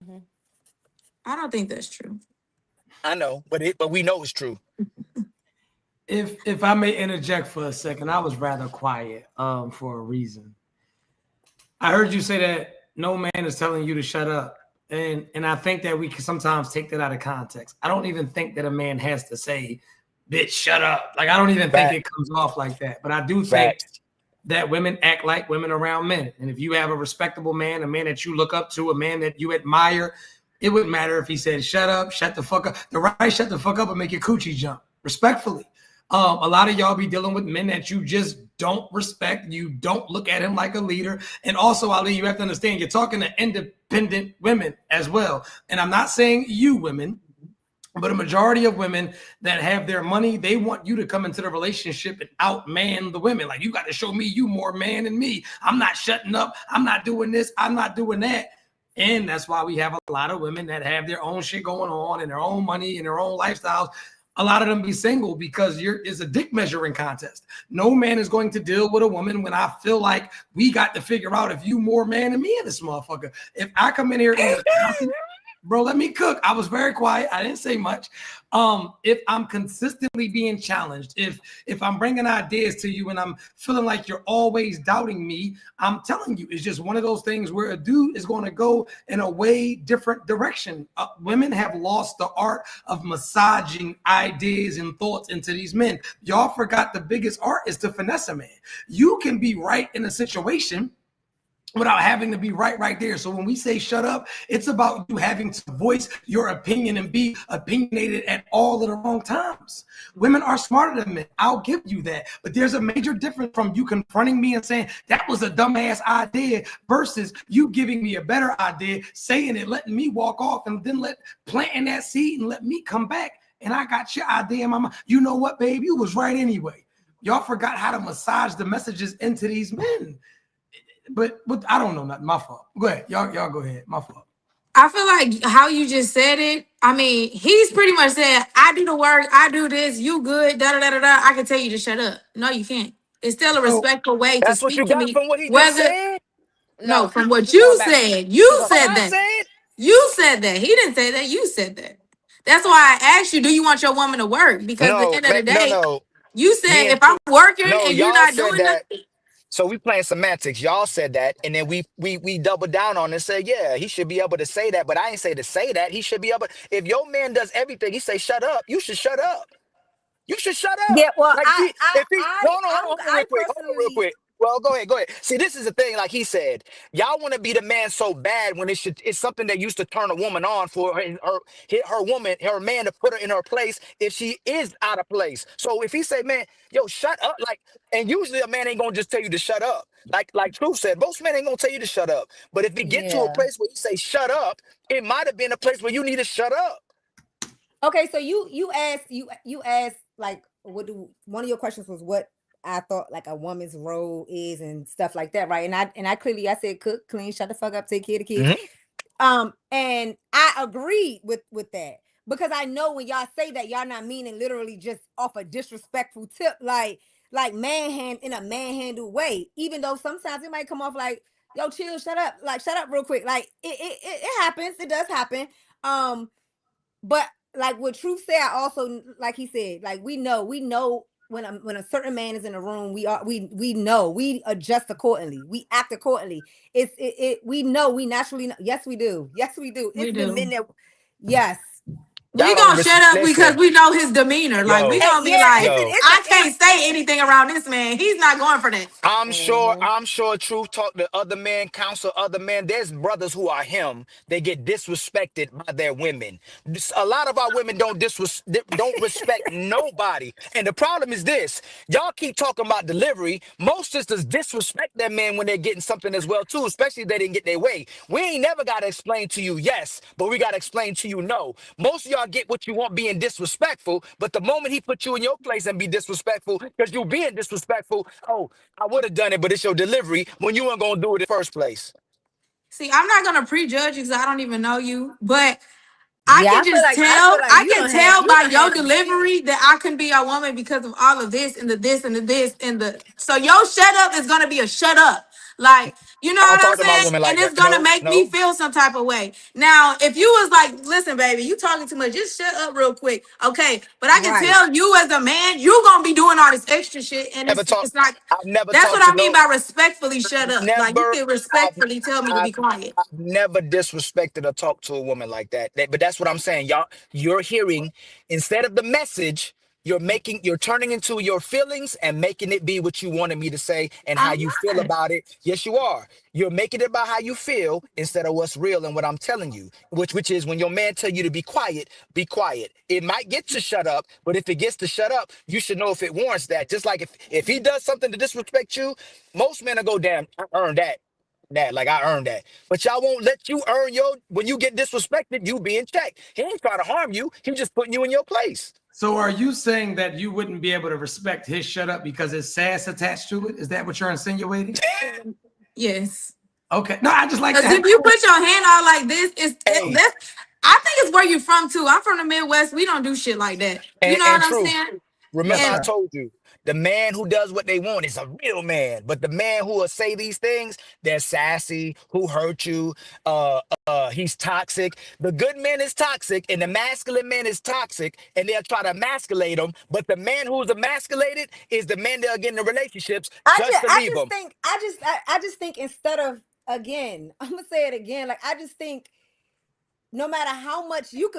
Mhm. I don't think that's true. I know, but we know it's true. If I may interject for a second, I was rather quiet for a reason. I heard you say that no man is telling you to shut up. And I think that we can sometimes take that out of context. I don't even think that a man has to say, bitch, shut up. Like, I don't even think it comes off like that. But I do think that women act like women around men. And if you have a respectable man, a man that you look up to, a man that you admire, it wouldn't matter if he said, shut up, shut the fuck up. The right shut the fuck up and make your coochie jump, respectfully. A lot of y'all be dealing with men that you just don't respect. You don't look at him like a leader. And also, Ali, you have to understand, you're talking to independent women as well. And I'm not saying you women, but a majority of women that have their money, they want you to come into the relationship and outman the women. Like, you got to show me you more man than me. I'm not shutting up. I'm not doing this. I'm not doing that. And that's why we have a lot of women that have their own shit going on and their own money and their own lifestyles. A lot of them be single because it's a dick measuring contest. No man is going to deal with a woman when I feel like we got to figure out if you more man than me in this motherfucker. If I come in here and bro, let me cook. I was very quiet. I didn't say much. If I'm consistently being challenged, if I'm bringing ideas to you and I'm feeling like you're always doubting me, I'm telling you, it's just one of those things where a dude is going to go in a way different direction. Women have lost the art of massaging ideas and thoughts into these men. Y'all forgot the biggest art is to finesse a man. You can be right in a situation without having to be right there. So when we say shut up, it's about you having to voice your opinion and be opinionated at all of the wrong times. Women are smarter than men. I'll give you that. But there's a major difference from you confronting me and saying that was a dumbass idea versus you giving me a better idea, saying it, letting me walk off, and then planting that seed and let me come back. And I got your idea in my mind. You know what, babe? You was right anyway. Y'all forgot how to massage the messages into these men. But I don't know nothing. My fault. Go ahead. Y'all go ahead. My fault. I feel like how you just said it. I mean, he's pretty much said, I do the work, I do this, you good, da da da da da. I can tell you to shut up. No, you can't. It's still a So respectful way to that's what speak you to got me. from what he just Whether said? no, No, from what he going you back. said. You He What said I that. said? You said that. He didn't say that. You said that. That's why I asked you, do you want your woman to work? Because at the No, end of man, the day, no. you said Me if and I'm Truth. working No, and you're y'all not said doing that. nothing, So we playing semantics. Y'all said that, and then we doubled down on it and said, yeah, he should be able to say that. But I ain't say to say that. He should be able. If your man does everything, he say shut up. You should shut up. You should shut Yeah, up. well, Like if he hold on I real quick. Hold on real personally, quick. Well, go ahead, go ahead. See, this is the thing, like he said, y'all want to be the man so bad when it's something that used to turn a woman on for her man to put her in her place if she is out of place. So if he say, man, yo, shut up, like, and usually a man ain't gonna just tell you to shut up. Like Truth said, most men ain't gonna tell you to shut up. But if we get to a yeah. place where you say shut up, it might have been a place where you need to shut up. Okay, so you asked like what do one of your questions was what I thought like a woman's role is and stuff like that, right? And I clearly I said cook, clean, shut the fuck up, take care of the kids. Mhm. And I agree with that because I know when y'all say that y'all not meaning literally just off a disrespectful tip, like manhand in a manhandle way. Even though sometimes it might come off like, yo, chill, shut up, like shut up real quick. Like it happens, it does happen. But like what Truth said, I also like he said, like we know when a certain man is in a room, we know we adjust accordingly, we act accordingly. We know we naturally know. Yes, we do. Yes, we do. we It's been men do. that yes. Y'all We don't gonna shut up because listen, we know his demeanor. Like we yo, gonna be Yeah, like, yo. I can't say anything around this man. He's not going for that. Mhm. I'm sure Truth talk to other men, counsel other men. There's brothers who are him. They get disrespected by their women. A lot of our women don't respect nobody. And the problem is this: y'all keep talking about delivery. Most sisters disrespect their men when they're getting something as well too, especially if they didn't get their way. We ain't never gotta explain to you yes, but we gotta explain to you no. Most of y'all get what you want being disrespectful. But the moment he put you in your place and be disrespectful because you being disrespectful, oh, I would have done it, but it's your delivery when you weren't gonna do it in the first place. See, I'm not gonna prejudge you because I don't even know you, but Yeah, I feel like I can tell by your delivery that I can be a woman because of all of this and the this and the this and the so your shut up is gonna be a shut up. Like, you know I don't what I'm talk to my saying? woman And like it's that. gonna No, make me no. feel some type of way. Now, if you was like, listen, baby, you talking too much, just shut up real quick. Okay. But I can right. tell you as a man, you gonna be doing all this extra shit. And Never talk. it's like I've never that's what talked to I mean no. by respectfully shut up. Like you Never. can I've. respectfully tell me to I've. be quiet. I've never disrespected or talked to a woman like that. But that's what I'm saying, y'all. You're hearing instead of the message. You're turning into your feelings and making it be what you wanted me to say and how I'm you feel not. about it. Yes, you are. You're making it about how you feel instead of what's real and what I'm telling you, which is when your man tell you to be quiet, be quiet. It might get to shut up, but if it gets to shut up, you should know if it warrants that. Just like if he does something to disrespect you, most men will go, damn, I earned that. Like I earned that. But y'all won't let you earn your when you get disrespected, you be in check. He ain't trying to harm you. He just putting you in your place. So are you saying that you wouldn't be able to respect his shut up because it's sass attached to it? Is that what you're insinuating? Yes. Okay. No, I just like to Because have. if you put your hand out like this, Hey, that's I think it's where you from too. I'm from the Midwest. We don't do shit like that. You know and what I'm truth. saying? Yes, Remember, I And sir. told you the man who does what they want is a real man. But the man who will say these things, they're sassy, who hurt you, he's toxic. The good man is toxic, and the masculine man is toxic, and they'll try to emasculate him. But the man who's emasculated is the man that'll get in the relationships just to I leave just them. think I just think instead of again, I'm gonna say it again. Like I just think no matter how much you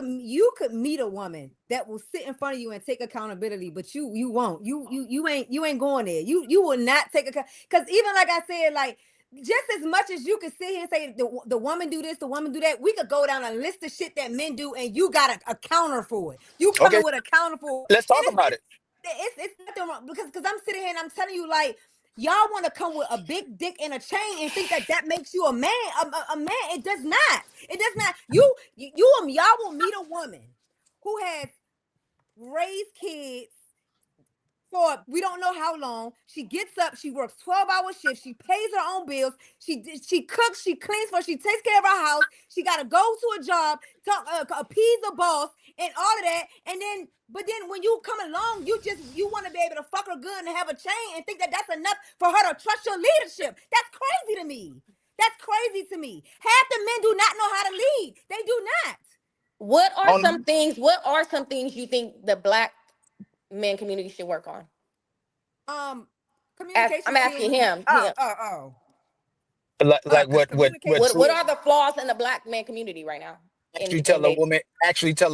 could meet a woman that will sit in front of you and take accountability, but you won't. You ain't going there. You will not take account because even like I said, like just as much as you could sit here and say the woman do this, the woman do that, we could go down a list of shit that men do, and you got a counter for it. You Okay, coming with a counter for it. let's talk And about it. it's nothing wrong because I'm sitting here and I'm telling you like y'all want to come with a big dick and a chain and think that that makes you a man. A man, it does not. It does not. Y'all will meet a woman who has raised kids for we don't know how long. She gets up, she works 12-hour shifts, she pays her own bills, she cooks, she cleans for, she takes care of her house, she got to go to a job, talk, appease the boss, and all of that. And then, but then when you come along, you want to be able to fuck her good and have a chain and think that that's enough for her to trust your leadership. That's crazy to me. That's crazy to me. Half the men do not know how to lead. They do not. What are On some things? What are some things you think the black men community should work on? Communication I'm asking skills. him. Oh, Him. oh, oh. like The what communication What truth are skills. the flaws in the black man community right now actually in tell a dating?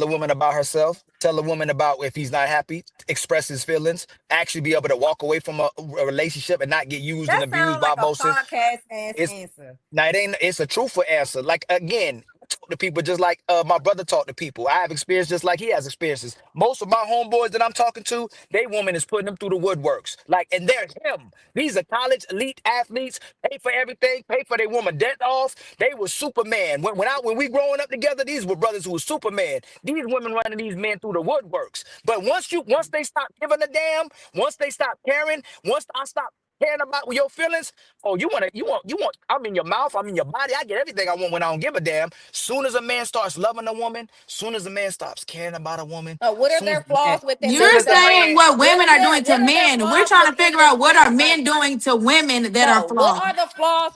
woman about herself, tell a woman about if he's not happy, express his feelings, actually be able to walk away from a relationship and not get used and That abused sounds by like a emotions. podcast ass It's answer. now it ain't it's a truthful answer. Like again, I talk to people just like my brother talked to people. I have experience just like he has experiences. Most of my homeboys that I'm talking to, they woman is putting them through the woodworks. Like, and they're him. These are college elite athletes, pay for everything, pay for their woman debt off. They were Superman. When we growing up together, these were brothers who were Superman. These women running these men through the woodworks. But once they stop giving a damn, once they stop caring, once I stop caring about your feelings. Oh, you want. I'm in your mouth. I'm in your body. I get everything I want when I don't give a damn. Soon as a man starts loving a woman, soon as a man stops caring about a woman, What are soon as their the man, flaws within soon you're as the themselves? saying man, what What women are yeah, doing to what are their men. We're flaws trying to within figure out what are themselves? men doing to women that are No, what flawed. are the flaws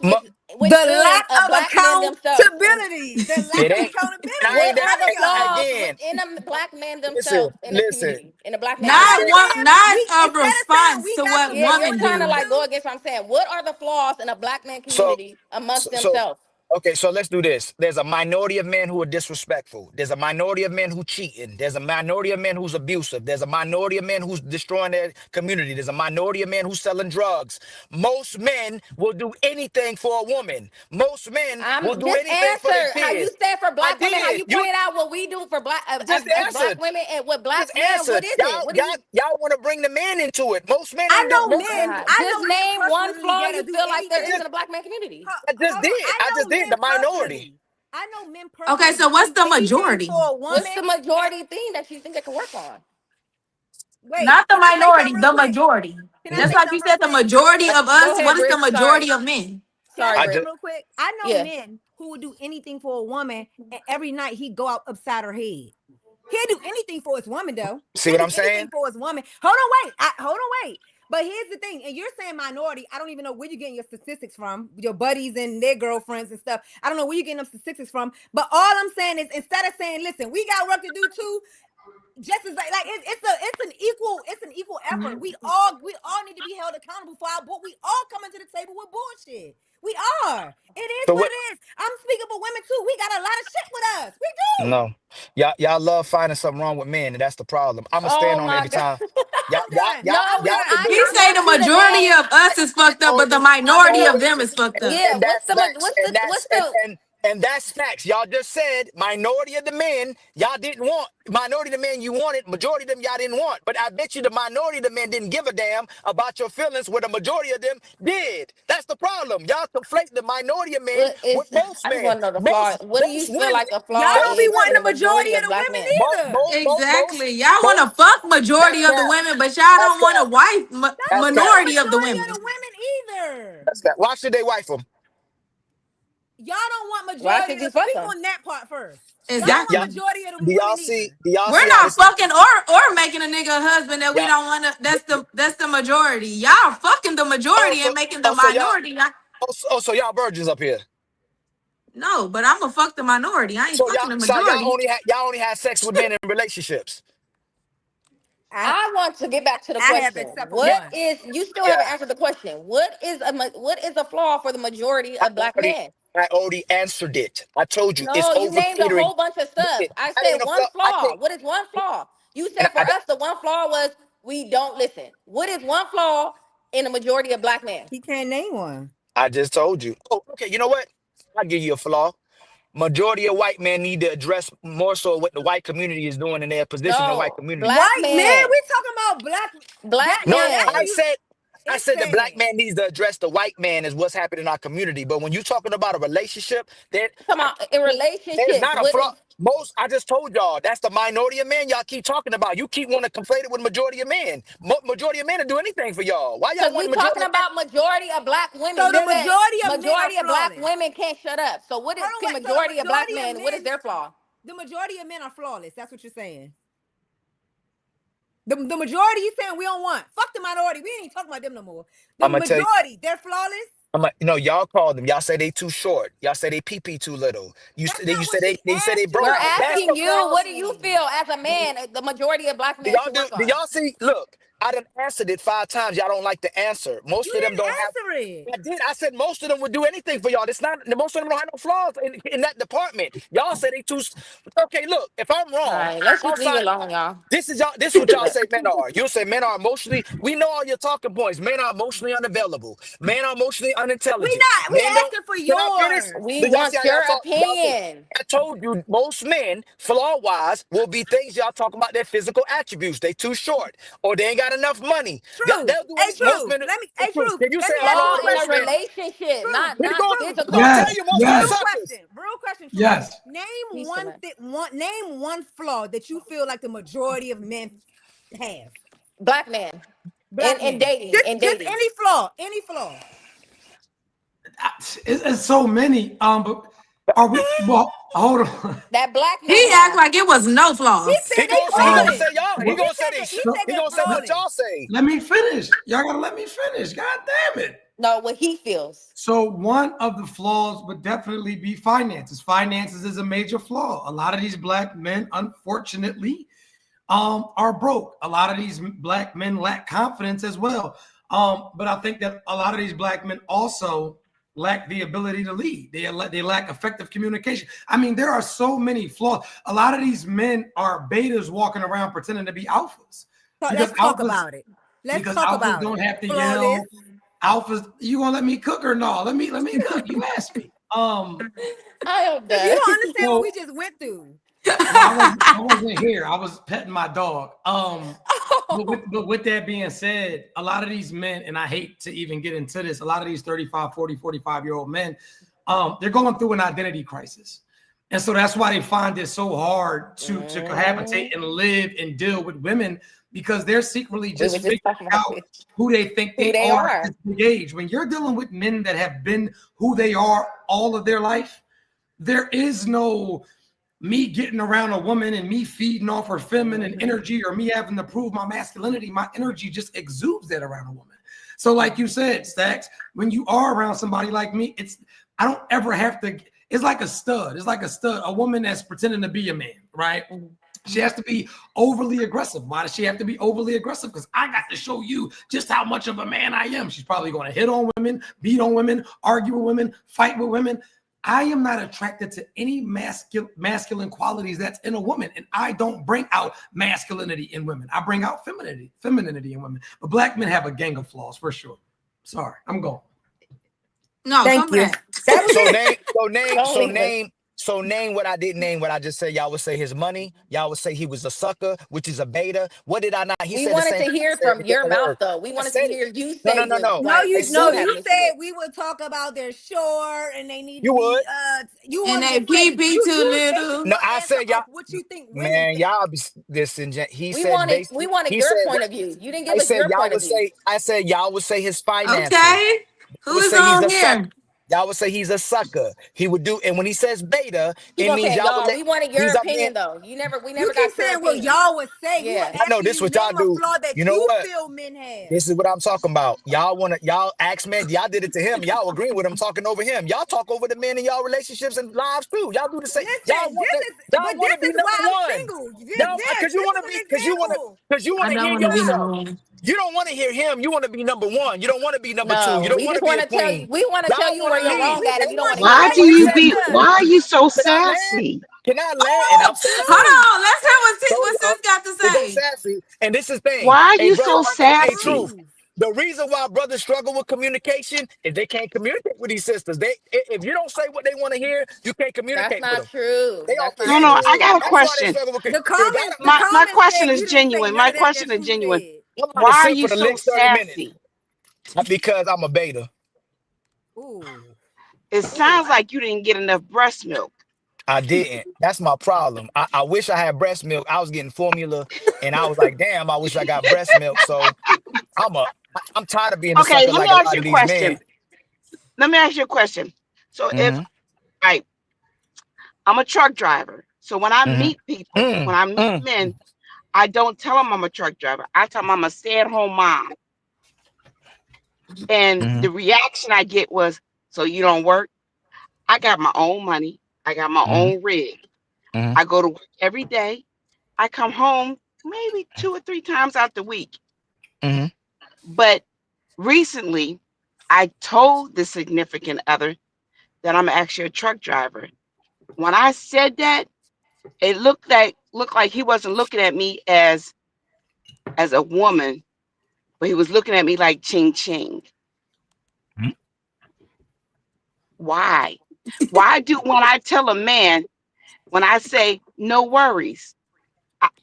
The within lack a of black man themselves? And accountatelity. The lack it of ain't. I accountability. ain't what I'm that. are the telling y'all. flaws Again, within a black man listen, themselves in the listen. community, in the black man That's Not why community? I one, said not we a instead of saying response we to got what some Yeah, work you're to women trying to do. do. like go against what I'm saying. What are the flaws in a black man So, community amongst so themselves? okay, so let's do this. There's a minority of men who are disrespectful. There's a minority of men who cheating. There's a minority of men who's abusive. There's a minority of men who's destroying their community. There's a minority of men who's selling drugs. Most men will do anything for a woman. Most men will I'm do just anything for their answer how you kids. said for I black women, how did. you You pointed out what we do for black just as black answered. women and with black Just men. What answered. is it? Y'all, What do y'all, you? y'all want to bring the man into it. Most men I ain't do. know Most men. men. God, I just know men name one personally flaw that'll you do feel like there I is anything. just, in the black man community. I just Hold on. did. I I just know did men the minority. personally. I know men personally. Okay, so what's the do anything majority? for a woman? What's the majority thing that you think they can work on? Wait, Not the can I say minority, something real the quick? majority. Can I Just say like you something real said, the quick? majority of Go us. ahead, What is the Britt. Sorry. majority of men? Can I Sorry, say I something just Britt. real quick? I know Yeah. men who would do anything for a woman, and every night he go out upside her head. He'll do anything for his woman, though. see He'll what do I'm anything saying. for his woman. Hold on, wait. Hold on, wait. But here's the thing, and you're saying minority. I don't even know where you're getting your statistics from, your buddies and their girlfriends and stuff. I don't know where you're getting them statistics from. But all I'm saying is, instead of saying, "Listen, we got work to do too," just as like it's an equal effort. We all need to be held accountable for our book. We all coming to the table with bullshit. We are. It is So what what? it is. I'm speaking for women too. We got a lot of shit with us. We do. No, y'all love finding something wrong with men, and that's the problem. I'ma Oh stand on it my every God. time. Y'all, I'm y'all, done. y'all, No, y'all could do He I it. say the want you to majority name. of us is fucked up, but the minority of them is fucked up. Yeah. And What's that's the facts. what's the what's the And that's facts. Y'all just said minority of the men y'all didn't want. Minority of the men you wanted, majority of them y'all didn't want. But I bet you the minority of the men didn't give a damn about your feelings where the majority of them did. That's the problem. Y'all conflate the minority of men what is? with most I just men. want to know the flaw. Most What do you most feel women, like a Y'all flaw don't be most is wanting in the the women, majority majority of of the black women men? either. Exactly. Y'all want to most fuck majority that's of the cap. women, but y'all That's don't want cap. to wife Y'all That's don't cap. want the minority of the majority of women. the women either. That's cap. Why should they wife them? Y'all don't want Why majority should you of fuck speak them? on that part first. Y'all Y'all, don't y'all, want Exactly. majority of the do y'all women see? either. Do y'all We're see how not this? fucking or making a nigga a husband that we Y'all. don't want to. That's the majority. Y'all fucking the Oh, majority so and making the oh, so y'all. minority. So y'all virgins up here. No, but I'm gonna fuck the minority. I ain't So fucking the y'all majority. only had sex with men in relationships. I I want to get back to the have question. except for What one. is? You still Yeah, haven't answered the question. What is a flaw for the majority I of black already men? I already answered it. I told you it's No, you over named a catering. whole bunch of stuff. I That said ain't a one flaw. I flaw. can't. What is one flaw? You And said for us, the one flaw was we don't listen. What is one flaw in the majority of black men? He can't name one. I just told you. Oh, okay. You know what? I'll give you a flaw. Majority of white men need to address more so what the white community is doing in their position in the white No, community. black White man, men. we talking about black. Black That No, now that's I when men. you. said I It's said the black sad. man needs to address the white man is what's happening in our community. But when you're talking about a relationship, Come I, on, in there's relationships. not a What flaw. is? Most I just told y'all that's the minority of men y'all keep talking about. You keep wanting to conflate it with majority of men. Majority of men will do anything for y'all. Why y'all Because want we the majority talking of men? about majority of black women. So You the said majority of men are majority of black flawless. women can't shut up. So what is Hold on, the wait. So the majority of black majority of men? What is men, their flaw? the majority of men are flawless. That's what you're saying. The majority you saying we don't want. Fuck the minority. We ain't even talking about them no more. The I'm gonna tell you. majority, they're flawless. Y'all call them. Y'all say they too short. Y'all say they pee too little. That's not You what say she they say they asked you We're broke. though, That's asking the you, what do problem. you Queen. feel as a man, the majority of black men should work Do on? y'all see? Look, I done answered it 5 times. Y'all don't like the answer. Most You of them didn't don't have. answer it. I did. I said most of them would do anything for y'all. It's not. Most of them don't have no flaws in that department. Y'all say they too. Okay, look. If I'm All wrong, right, let's just leave it outside. alone, y'all. This is y'all. This is what y'all say men are. You'll say men are emotionally. We know all your talking points. Men are emotionally unavailable. Men are emotionally We unintelligent. not. We Men don't. asking for Can I finish? yours. We But y'all see want how y'all your talk. Y'all see. opinion. I told you most men, flaw wise, will be things y'all talk about their physical attributes. They too short or they ain't got enough money. Truth. They'll do Hey, any. Most truth. men. Hey, truth. Can you Let say me a ask you flaw Flaw a to in a most men? question. relationship, Truth. not He Truth. physical. gonna tell Yes, you most men are Real yes, suckers. question. Real question. Truth. yes. Name He's still name one flaw that you feel like the majority of men have. black man. Black In men. dating, in Just dating. any flaw. Any flaw. It's so many. But are we? Well, hold on. That black men He act have. like it was no He flaws. said they He gonna flawless. say y'all. He What? He gonna say said they. that. He So said He they're gonna say what flawless. y'all say. let me finish. Y'all gotta let me finish. God damn it. No, what he feels. So one of the flaws would definitely be finances. Finances is a major flaw. A lot of these black men, unfortunately, are broke. A lot of these black men lack confidence as well. But I think that a lot of these black men also lack the ability to lead. They lack effective communication. I mean, there are so many flaws. A lot of these men are betas walking around pretending to be alphas So because let's talk about it. Let's talk alphas about don't it. have to Flawless. yell. Alphas, you gonna let me cook or no? Let me cook. You asked me. I am You done. don't understand what we So just went through. well, I wasn't here. I was petting my dog. But with that being said, a lot of these men, and I hate to even get into this, a lot of these 35, 40, 45-year-old men, they're going through an identity crisis. And so that's why they find it so hard to cohabitate and live and deal with women, because they're secretly just figuring out who they think they are at this age. When you're dealing with men that have been who they are all of their life, there is no me getting around a woman and me feeding off her feminine energy or me having to prove my masculinity. My energy just exudes that around a woman. So like you said, Stacks, when you are around somebody like me, I don't ever have to. It's like a stud. It's like a stud, a woman that's pretending to be a man, right? She has to be overly aggressive. Why does she have to be overly aggressive? Because I got to show you just how much of a man I am. She's probably going to hit on women, beat on women, argue with women, fight with women. I am not attracted to any masculine qualities that's in a woman, and I don't bring out masculinity in women. I bring out femininity in women. But black men have a gang of flaws for sure. Sorry, I'm going. No, Thank you. So name what I didn't name. What I just said. Y'all would say his money. Y'all would say he was a sucker, which is a beta. What did I not? He We said the wanted same to thing. hear from your mouth, though. We wanted to hear you say No. No, like, you you said we would talk about their short and they need You to be would. you And wanted they to say pee too you basing little. No, your I answer said y'all. off what you think women Man, think. y'all be disingenuous. He we said wanted basically. He your said. point of view. You didn't I give us said your y'all point of would view. say. I said y'all would say his finances. Okay. Who Would is say he's on a sucker. here? Y'all would say he's a sucker. He would do, and when he says beta, Keep it on means saying, y'all would y'all. let. We wanted your He's a man. opinion, though. We You never keep got your saying what opinion. y'all would say. We were Yeah. I know asking this you what y'all name a do. flaw that You know you what? feel men have. This is what I'm talking about. Y'all ask men. Y'all did it to him. Y'all agreeing with him, talking over him. Y'all talk over the men in y'all relationships and lives too. Y'all do the same. Listen, Y'all want to be why number I'm one. single. Y'all, because you This want is to an be, example. because you want I to don't hear want to be yourself. number one. You don't want to hear him. You want to be number one. You don't want to be number two. You No, don't we want to just be want a to tell you. queen. We want to tell Y'all you want where to you're wrong lead. at, and They you don't want want to hear you Why that. do to you say be? stuff. Why are you so Can I land? sassy? Can I land? And I'm Oh, sassy. Hold on. Let's hear So, what sis got to to go say. sassy. And this is the thing. Why are Hey, you brother. so I'm Hey, truth. sassy? confused. The reason why brothers struggle with communication is they can't communicate with these sisters. If you don't say what they want to hear, you can't That's communicate with not them. true. They off That's the not No, no, hinges. I got true. a That's why they question. struggle with. The You gotta. comments, the My comments question said is you didn't say genuine. none My of that question is True genuine. said. I'm about Why to are sit you for the so next 30 minutes sassy? because I'm a beta. Ooh, It ooh. sounds like you didn't get enough breast milk. I didn't. That's my problem. I wish I had breast milk. I was getting formula, and I was like, damn, I wish I got breast milk. So I'm tired of being a Okay, sucker let me like a ask lot you of a these men. question. Let me ask you a question. So if Mm-hmm. right, I'm a truck driver. So when I Mm-hmm. meet people, when I meet men, I don't tell them I'm a truck driver. I tell them I'm a stay-at-home mom. And Mm-hmm. the reaction I get was, so you don't work? I got my own money. I got my Mm-hmm. own rig. Mm-hmm. I go to work every day. I come home maybe 2 or 3 times out the week. Mm-hmm. But recently, I told the significant other that I'm actually a truck driver. When I said that, it looked like he wasn't looking at me as a woman, but he was looking at me like ching ching. Why? Why do when I tell a man, when I say no worries,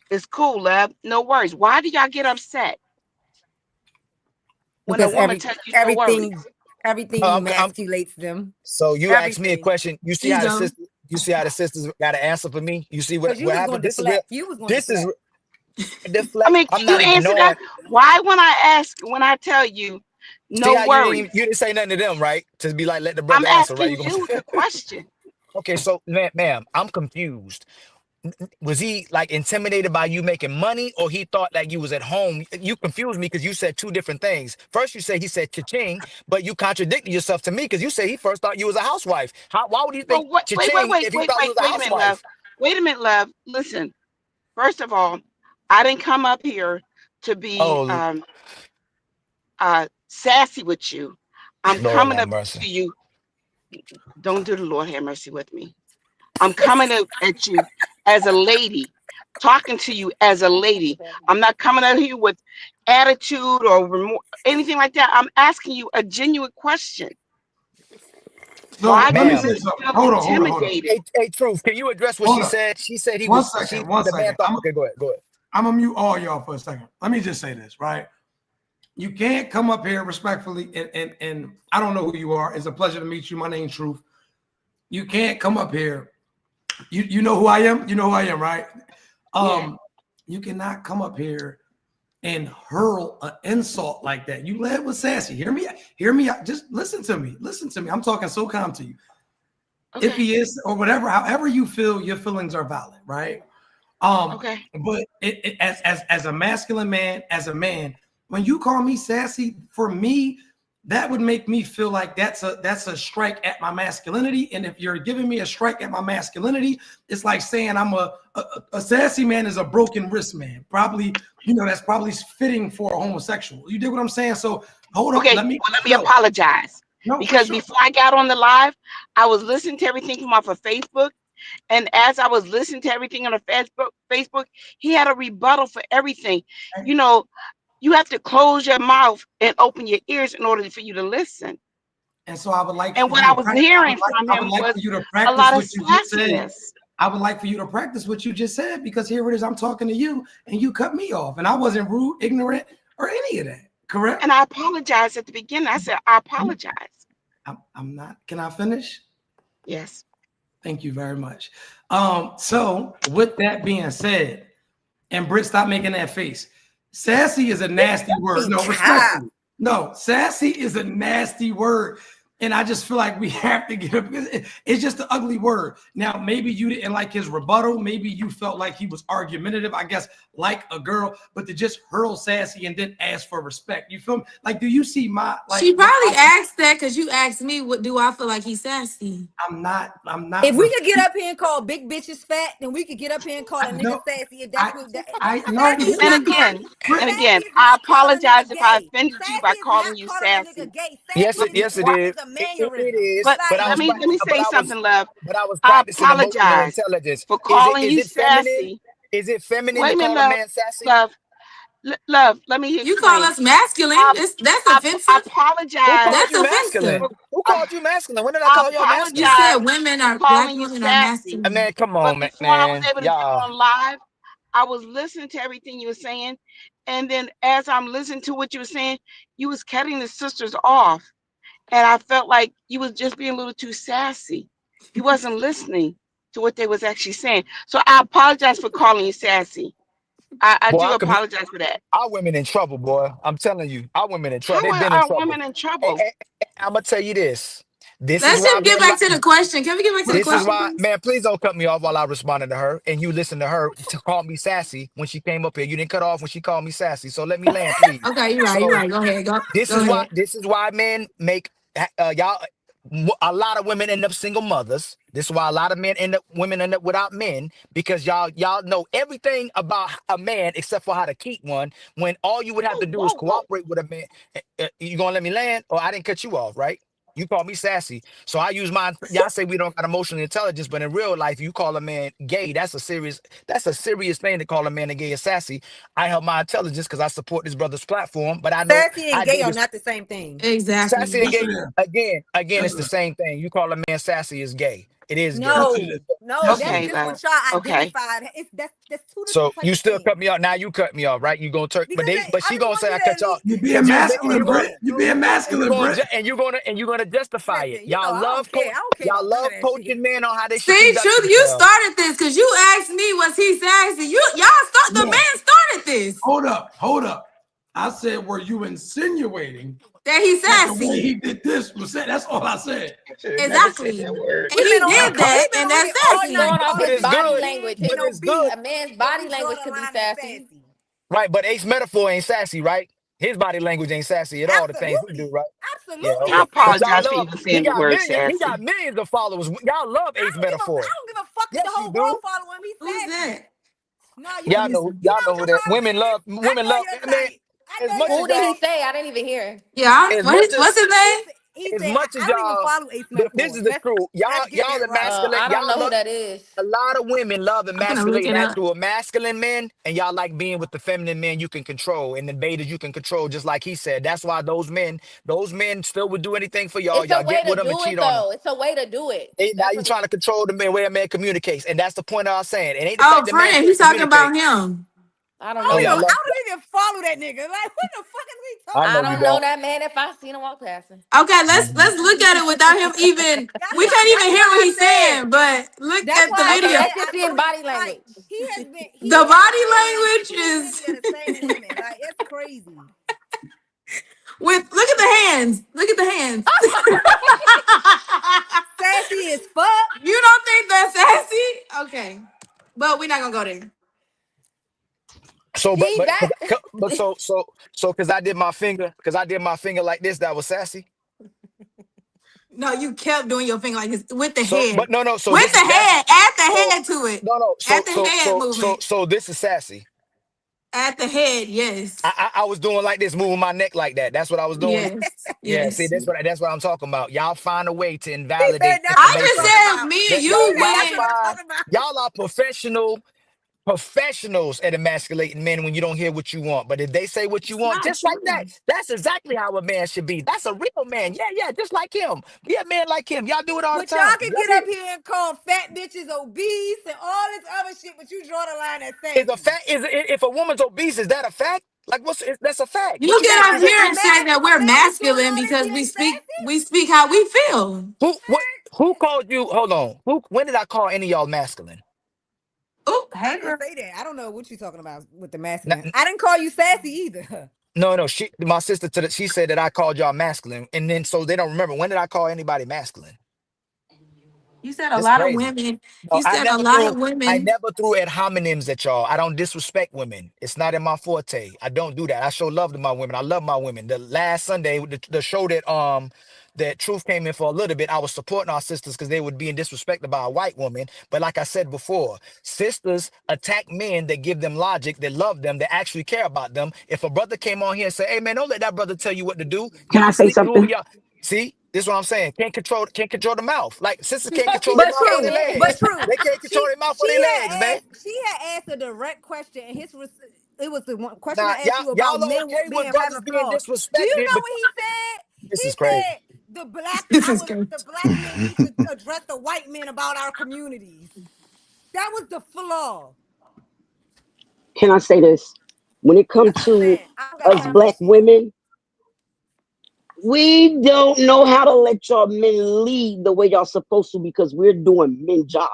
it's cool, love, no worries. Why do y'all get upset when a Because woman tells you no worries? everything Oh, I'm emasculates them. So you asked me a Everything. question. You see She how the do. sister, you see how the sisters got an answer for me. You see Because you what was going happened. to This is real. deflect. You was going to This is deflect. I deflect. mean, I'm can you not even answer knowing. that? Why when I tell you See no how worries? you didn't say nothing to them, right? To be like, let the I'm brother answer, right? You asking gonna you say, the question. okay? So, ma'am, I'm confused. Was he like intimidated by you making money, or he thought that you was at home? You confused me because you said two different things. First, you said he said cha-ching, but you contradicted yourself to me because you said he first thought you was a housewife. Why would he think Well, cha-ching if he thought you was a wait a minute, love. housewife? Wait a minute, love. Listen, first of all, I didn't come up here to be Oh, sassy with you. I'm Lord coming have up mercy. to you. Don't do the Lord have mercy with me. I'm coming up at you as a lady, talking to you as a lady. I'm not coming at you with attitude or anything like that. I'm asking you a genuine question. So Why let do me Ma'am, say men something. feel Hold on. intimidated? hey, Truth, can you address what Hold she on. said? She said he One was, second. One the man second. thought, okay, go ahead. I'm gonna mute all y'all for a second. Let me just say this, right? You can't come up here respectfully, and I don't know who you are. It's a pleasure to meet you. My name's Truth. You can't come up here You know who I am? You know who I am, right? Yeah. You cannot come up here and hurl an insult like that. You led with sassy. Hear me out. Just listen to me. Listen to me. I'm talking so calm to you. Okay. If he is or whatever, however you feel, your feelings are valid, right? Okay. But as a masculine man, as a man, when you call me sassy, for me, that would make me feel like that's a strike at my masculinity. And if you're giving me a strike at my masculinity, it's like saying I'm a sassy man is a broken wrist man. Probably, that's probably fitting for a homosexual. You dig what I'm saying? So hold on, Okay. let me Well, let me apologize. no, for Because sure. before I got on the live, I was listening to everything from off of Facebook. And as I was listening to everything on the Facebook, he had a rebuttal for everything. You know, you have to close your mouth and open your ears in order for you to listen. And so I would like And for what you I to was practice. hearing from I would him like was for you to a practice lot of what you just said. sassiness. I would like for you to practice what you just said because here it is. I'm talking to you and you cut me off, and I wasn't rude, ignorant, or any of that. Correct? And I apologized at the beginning. I said, I apologize. I'm not. Can I finish? Yes. Thank you very much. So with that being said, and Britt, stop making that face. Sassy is a nasty word. No, respectfully. No, sassy is a nasty word. And I just feel like we have to get up because it's just an ugly word. Now, maybe you didn't like his rebuttal. Maybe you felt like he was argumentative, I guess, like a girl, but to just hurl sassy and then ask for respect. You feel me? Like, do you see my She probably asked that because you asked me, what do I feel like he's sassy? I'm not. If we could get up here and call big bitches fat, then we could get up here and call a nigga sassy. If that's what no. Sassy is And not again, sassy is I not calling a apologize nigga if I gay. offended you by Sassy is calling not you calling a nigga sassy. gay. Yes, Sassy yes, it is. is a It mannerism. is. But But I let was, Like, me say something, love. but I was I practicing emotional apologize intelligence. for Is it, calling is you it feminine? sassy. Is it feminine Wait to a minute, call a man sassy? love. Love, let me You call explain. us masculine. I, That's I offensive. Who apologize. called That's you offensive. masculine? For, Who I, called you masculine? When did I I call y'all You masculine? said apologize women for are black calling you women are sassy. Man, masculine. come But on, before I was man. able to get Y'all. on live, I was listening to everything you were saying. And then as I'm listening to what you were saying, you was cutting the sisters off. And I felt like you was just being a little too sassy. You wasn't listening to what they was actually saying. So I apologize for calling you sassy. I Boy, do apologize for that. our women in trouble, boy. I'm telling you, our women in trouble. How They've been in are trouble. women in trouble? I'm gonna tell you this. This is Let's why just get men back like. to the question. Can we get back to the This is question, why, please? man. Please don't cut me off while I responded to her, and you listen to her to call me sassy when she came up here. You didn't cut off when she called me sassy. So let me land, please. Okay, you're right. You're So right. Go ahead. Go this go is why. ahead. This is why men make y'all. A lot of women end up single mothers. This is why a lot of women end up without men because y'all know everything about a man except for how to keep one. When all you would have to do is Whoa. cooperate with a man. You gonna let me land, or I didn't cut you off, right? You call me sassy, so I use mine. Y'all say we don't got emotional intelligence, but in real life, you call a man gay. That's a serious thing to call a man a gay or sassy. I have my intelligence because I support this brother's platform, but I know sassy and I gay gave are this. not the same thing. Sassy Exactly. and Yes, gay it is. again. Yes, It's it the is. same thing. You call a man sassy is gay. It is gay. Yes, it is. No, Yes, it that's Okay, is. just love. what y'all Okay. identified. That's two So different type you of still things. cut me off. Now you cut me off, right? You gonna turn, Because but I she just gonna want say you I to cut at you off. least You being You masculine, go gonna Britt. ahead, You go being ahead. masculine, Britt. and you're gonna justify it. Listen, I don't care. I don't care Y'all about none of love that shit. coaching men on how they should See, conduct truth, you themselves. started this because you asked me, was he sassy? The No, man started this. hold up. I said, were you insinuating That he's that the way sassy. he did this was said? That's all I said. I should have never said Exactly. that And word. he did that, We've been and on that's here all It's night sassy. going off But calling his it's niggas body good. language. men and But it's good. obese, A man's but body we draw language the could be line at sassy. sassy. Right, but Ace Metaphor ain't sassy, right? His body language ain't sassy at all. The things we do, Absolutely, right? Yeah, absolutely, I okay. it's But y'all apologize sassy. for love. even saying the word He got sassy. millions of followers. Y'all love I Ace don't give a I Metaphor. don't give a fuck if the Yes, you whole world do. follow him. He's Who's sassy. that? No, Let me see. you Y'all know know who just that. how I'm feeling. I Women know love. your I mean, type. I as know much your as Who did he y'all, type. say? I didn't even hear. Yeah. as much as What's his name? He as said much as I don't even y'all, follow Ace this Metaphor. is the truth. Let's get Y'all that right. emasculate. I don't Y'all know who love. that is. A lot of women love I'm gonna look emasculating it up. actual masculine men, and y'all like being with the feminine men you can control and the betas you can control, just like he said. That's why those men still would do anything for y'all. It's a Y'all way get with to them and do it, cheat on them. though. It's a way to do it. Now That's you what it trying to control the way a man communicates, and that's the point I was saying. It ain't the Oh, fact the man friend, can't he's talking communicate. about him. I don't know I him. don't even follow that nigga. Like, what the fuck is we I talking know I you don't about? know don't. that man if I seen him walk past him. Okay, Mhm. let's look at it without him even. We can't even hear what he's saying. But look That's at the why I Okay, video. said let's just I see his told you, body like, language. he The has body been language too is many of the same women. Like, it's crazy. with. Look at the hands. Look at the hands. Sassy as fuck. You don't think that's sassy? Okay, but we're not gonna go there. So, See that? but so, because I did my finger like this, that was sassy. No, you kept doing your finger like this with the So, head. but no. So With this the is sassy. head. Add the So, head to it. no. Add the head movement. So this is sassy. Add the head. Yes. I was doing like this, moving my neck like that. That's what I was doing. Yes. Yeah, see, Yes. that's what I'm talking about. Y'all find a way to He said invalidate that's what I I'm just information. talking said about. me That and He you said that's what I'm went. talking about. y'all are professionals at emasculating men when you don't hear what you want. But if they say what you It's want, not just like that, true. that's exactly how a man should be. That's a real man. Yeah, just like him. Be a man like him. Y'all do it all the But y'all time. can get up here and call fat bitches obese and all this other shit, but you draw the line at Is a sassy. fact? If a woman's obese, is that a fact? Like, that's a fact. You What you get think Nah, up is a here if a and man say that we're is doing masculine all this, because he ain't sassy. we speak how we feel. what? Who called you? Hold on. When did I call any of y'all masculine? Oh, I hey didn't girl. say that. I don't know what you're talking about with the masculine. N- I didn't call you sassy either. No. My sister she said that I called y'all masculine, and then so they don't remember. When did I call anybody masculine? You said a It's lot of crazy. women. No, You said a lot of I women. never threw ad hominems at y'all. I don't disrespect women. It's not in my forte. I don't do that. I show love to my women. I love my women. The last Sunday, the show that Truth came in for a little bit, I was supporting our sisters because they were being disrespected by a white woman. But like I said before, sisters attack men that give them logic, that love them, that actually care about them. If a brother came on here and said, "Hey man, don't let that brother tell you what to do," Can I y'all say sleep through it. something? Y'all see, this is what I'm saying. Can't control the mouth. Like sisters No, can't control you their But mouth or true, their can't. but legs. true. They can't control their mouth or their legs, man. She had asked a direct question, and it was the one question Now, I asked y'all, you about y'all are men okay with being brothers having being flaws. Do you disrespected, know but what he said? this He is crazy. said This is good. the black men need to address the white men about our communities. That was the flaw. Can I say this? When it comes to Man, I don't got us time for black this shit. women, we don't know how to let y'all men lead the way y'all supposed to because we're doing men jobs.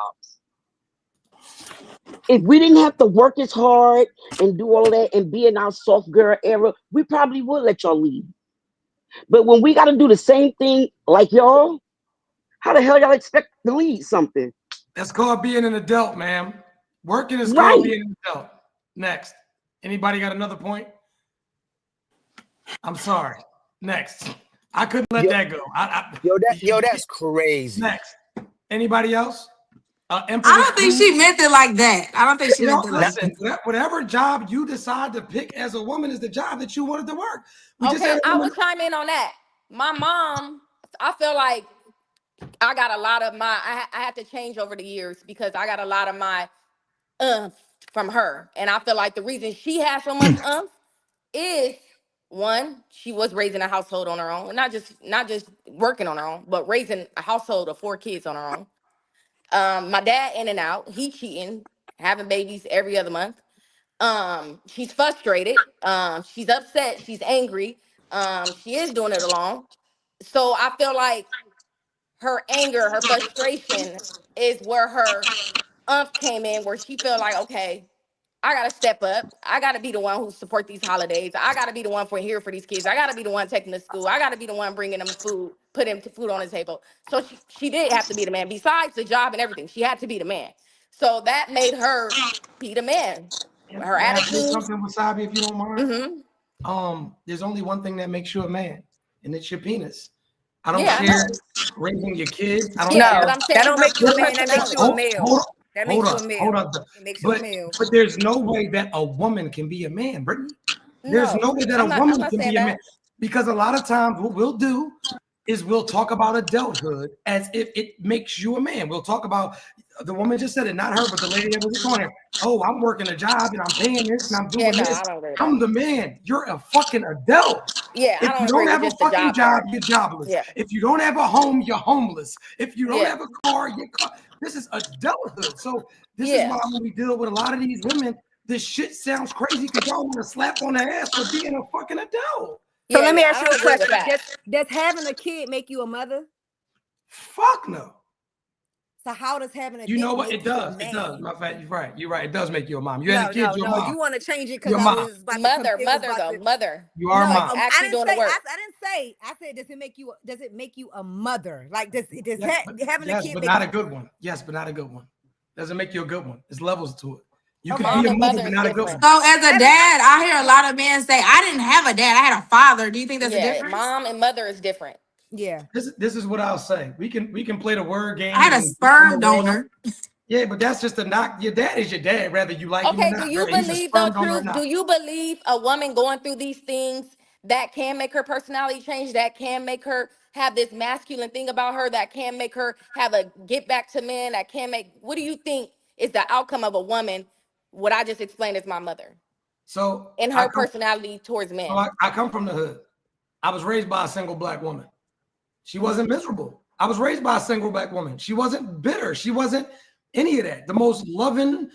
If we didn't have to work as hard and do all of that and be in our soft girl era, we probably would let y'all lead. But when we got to do the same thing like y'all, how the hell y'all expect to lead something? That's called being an adult, man. Working is called Right. being an adult. Next. Anybody got another point? I'm sorry. Next. I couldn't let Yo, that go. that's crazy. Next. Anybody else? I Empress don't think Queen. she meant it like that. I don't think she meant No, it like Now, that. listen. Whatever job you decide to pick as a woman is the job that you wanted to work. We just Okay, had a I woman. will chime in on that. My mom, I feel like I got a lot of I had to change over the years because I got a lot of my from her. And I feel like the reason she has so much is one, she was raising a household on her own. Not just working on her own, but raising a household of 4 kids on her own. My dad in and out, he cheating, having babies every other month. She's frustrated, she's upset, she's angry, she is doing it alone. So I feel like her anger, her frustration is where her came in, where she feel like, okay, I gotta step up. I gotta be the one who support these holidays. I gotta be the one for here for these kids. I gotta be the one taking them to school. I gotta be the one bringing them food, putting food on the table. So she did have to be the man. Besides the job and everything, she had to be the man. So that made her be the man. Her May I say attitude. something, Wasabi, if you don't mind? Mm-hmm. There's only one thing that makes you a man, and it's your penis. I don't Yeah, I care know. raising your kids. I don't Yeah, care. but No, I'm that saying don't her make you her a man. That makes you a personality. male. Hold on, That hold makes you on, a hold male. on. It makes you a But male. but there's no way that a woman can be a man, Brittany. There's No, no way that a I'm woman not can saying be a man that. because a lot of times what we'll do is we'll talk about adulthood as if it makes you a man. We'll talk about the woman just said it, not her, but the lady that was just on here. Oh, I'm working a job and I'm paying this and I'm Yeah, doing no, this. I don't agree with that. I'm the man. You're a fucking adult. Yeah, I If don't you agree don't with have a just the fucking job job, part. you're jobless. Yeah, If you don't have a home, you're homeless. If you don't yeah, have a car, you're car. This is adulthood. So this is yeah, why when we deal with a lot of these women, this shit sounds crazy because y'all want to slap on the ass for being a fucking adult. So Yeah, let me yeah, ask I you don't a agree with question. that. Does having a kid make you a mother? Fuck no. So how does having a You know dick what? make It you a does. It does. man? My fact, you're right. You're right. It does make you a mom. You had a No, kid, no, you're a no. mom. You want to change it because You're a I mom. was about to come. Mother, It was mother about though, to. mother. You are No, a mom. Like actually doing the work. I didn't say. I said, does it make you? Does it make you a mother? Like, does having a Yes, kid but make not you? a good one. Yes, but not a good one. Doesn't make you a good one. There's levels to it. You could Okay. be Mom a and mother, mother but is not a good different. one. So as a As dad, I hear a lot of men say, I didn't have a dad, I had a father. Do you think that's a Yeah, difference? mom and mother is different. yeah. This is what I'll say. We can play the word I game had a and come sperm around. donor. Yeah, but that's just a knock. Your dad is your dad, whether you like him or Okay, do not. you Whether he's a believe though, sperm donor or truth? not. Do you believe a woman going through these things that can make her personality change, that can make her have this masculine thing about her, that can make her have a get back to men, that can make, what do you think is the outcome of a woman? What I just explained is my mother So in her personality towards men. I come from the hood. I was raised by a single black woman. She Mm-hmm. wasn't miserable. I was raised by a single black woman. She wasn't bitter. She wasn't any of that. The most loving,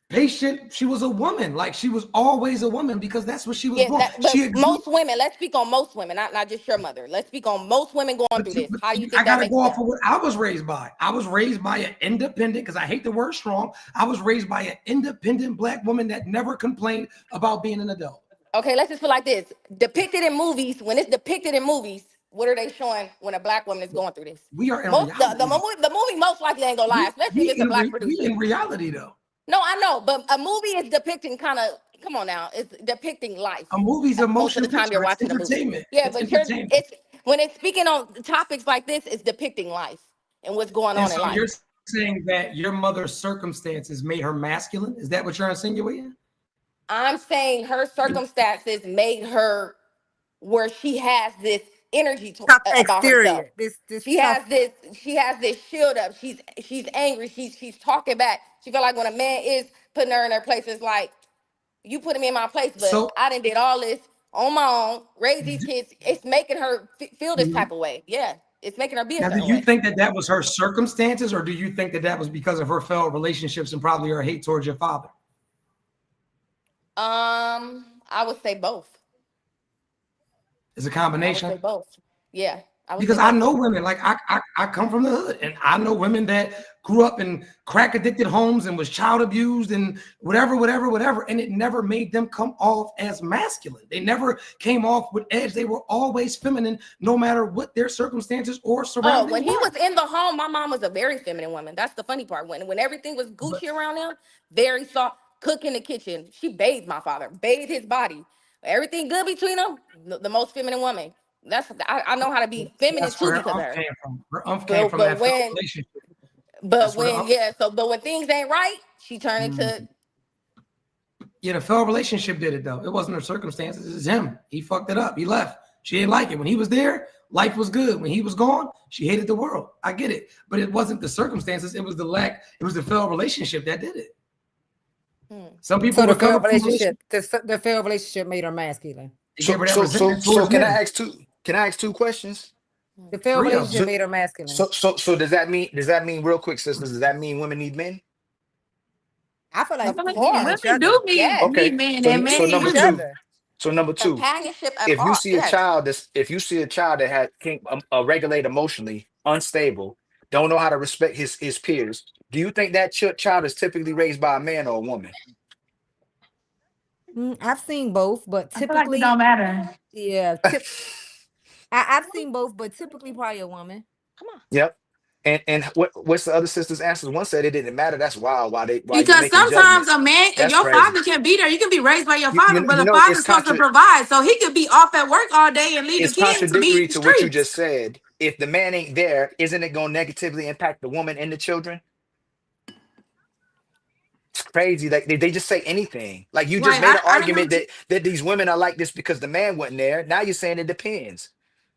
patient. She was a woman. Like she was always a woman because that's what she was Yeah, born. that, but most women, let's speak on most women, not just your mother. Let's speak on most women going through this. How do you I think that gotta makes go off them? of what I was raised by. I was raised by an independent, because I hate the word strong. I was raised by an independent black woman that never complained about being an adult. Okay, let's just feel like this. Depicted in movies, when it's depicted in movies, what are they showing when a black woman is going through this? We are in Most the reality. movie, the movie most likely ain't gonna lie, especially if it's a black We producer. in reality though. No, I know, but a movie is depicting kind of, come on now, it's depicting life. A movie's a Most of motion the time picture. you're It's watching a movie. entertainment. Yeah, It's but entertainment. it's when it's speaking on topics like this, it's depicting life and what's going And on in so life. you're saying that your mother's circumstances made her masculine? Is that what you're insinuating? I'm saying her circumstances made her where she has this energy Tough about herself. exterior. This She tough. has this shield up. She's angry. She's talking back. She feel like when a man is putting her in her place, it's like you put me in my place, but So I done did all this on my own, raise these kids. It's making her feel this type of way. Yeah, it's making her be a now, do certain you way. think that that was her circumstances, or do you think that that was because of her failed relationships and probably her hate towards your father? I would say both. It's a I would say combination. both. Yeah, I would say Because I both. know women, like I come from the hood, and I know women that grew up in crack addicted homes and was child abused and whatever, and it never made them come off as masculine. They never came off with edge. They were always feminine, no matter what their circumstances or Oh, surroundings when he were. was in the home, my mom was a very feminine woman. That's the funny part. When everything was But, Gucci around him, very soft, cook in the kitchen. She bathed my father, bathed his body. Everything good between them, the most feminine woman. I know how to be feminine that's too where her because of umph her. came from. Her umph came from But that failed when relationship. but That's where the when umph. yeah, but when things ain't right, she turned into Yeah, the failed relationship did it though. It wasn't her circumstances. It's him. He fucked it up. He left. She didn't like it. When he was there, life was good. When he was gone, she hated the world. I get it. But it wasn't the circumstances. It was the lack. It was the failed relationship that did it. Some people So the recover failed from relationship, the failed relationship made her masculine. It gave her that So resentment so towards can I men. ask two? Can I ask two questions? The failed Three of them. relationship So made her masculine. so does that mean real quick, sisters? Does that mean women need men? I feel I like feel like we need course. each women other. do need Yes. Okay. men, So and We so men need need number each two. women. other. So number two. Companionship of If you all. see a Yes. child that's if you see a child that can't regulate emotionally, unstable, don't know how to respect his peers, do you think that child is typically raised by a man or a woman? I've seen both, but I feel like it don't typically, matter. yeah. I've seen both, but typically probably a woman. Come on. Yep. And what's the other sister's answer? One said it didn't matter. That's wild. Why you Because making sometimes judgments? a man, That's your crazy. father can be there. You can be raised by your father, but You the know father's supposed to provide. So he could be off at work all day and leave the it's kids to be in contradictory the to what you streets. just said. If the man ain't there, isn't it gonna negatively impact the woman and the children? It's crazy. Like they just say anything. Like you just Right. made an I didn't know argument what you, that these women are like this because the man wasn't there. Now you're saying it depends.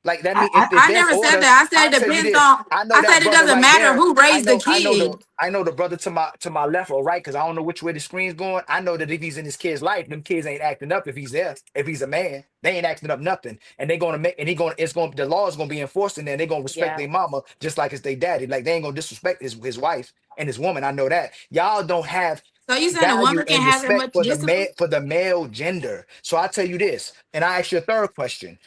Like that I, mean I, if I there's never said order, that. I said I'll it tell you depends this. on, I know I that said it brother doesn't right matter there. who raised the kid. I know the brother to my left or right, because I don't know which way the screen's going. I know that if he's in his kid's life, them kids ain't acting up if he's there. If he's a man, they ain't acting up nothing. And they gonna make and he gonna it's gonna the law is gonna be enforced in there. They're gonna respect Yeah. their mama just like it's their daddy. Like they ain't gonna disrespect his wife and his woman. I know that. Y'all don't have So you saying a value woman can and have that respect much for discipline? the male gender. So I tell you this, and I ask you a third question: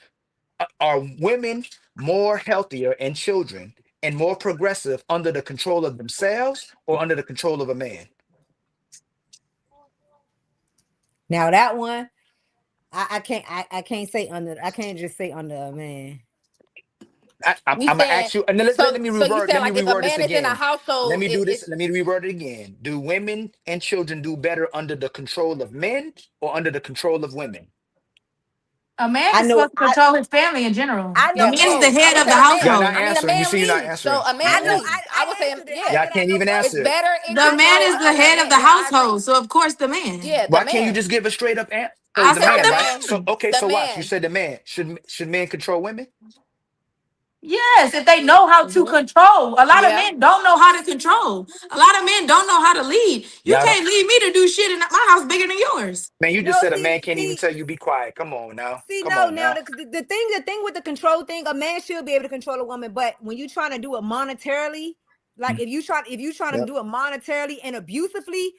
are women more healthier and children and more progressive under the control of themselves or under the control of a man? Now that one, I can't say under. I can't just say under a man. I'm You gonna saying ask you, and then let me so you revert. saying Let me like if a reword this man is in a again. Let household, me do this. it's Let me reword it again. Do women and children do better under the control of men or under the control of women? A man I is know. supposed to control his family in general. I The know yeah, man's the both. men. I head would of the say a Y'all man. not household. I mean, a answering. You man see, you're not leads, so answering. a You're I man not know. answering. leads. I would I say, answered it. I Y'all yeah, said I can't know even both. it's answer it. better in The man control is the of a head of man. the Yeah, I agree. household, so of course the man. Yeah, the Why can't you man. just give a straight up answer? So I the said I'm man, the right? the So man. man. okay, The so watch. You man. said the man. Should men control women? Yes, if they know how to Hmm. control. A lot of Yeah. men don't know how to control. A lot of men don't know how to lead. You Y'all don't. can't lead me to do shit in my house bigger than yours. Man, you just No, said a man can't even tell you be quiet. Come on now. Come no. on Now now. the thing with the control thing, a man should be able to control a woman, but when you trying to do it monetarily, like Mm, if you trying to yep. do it monetarily and abusively,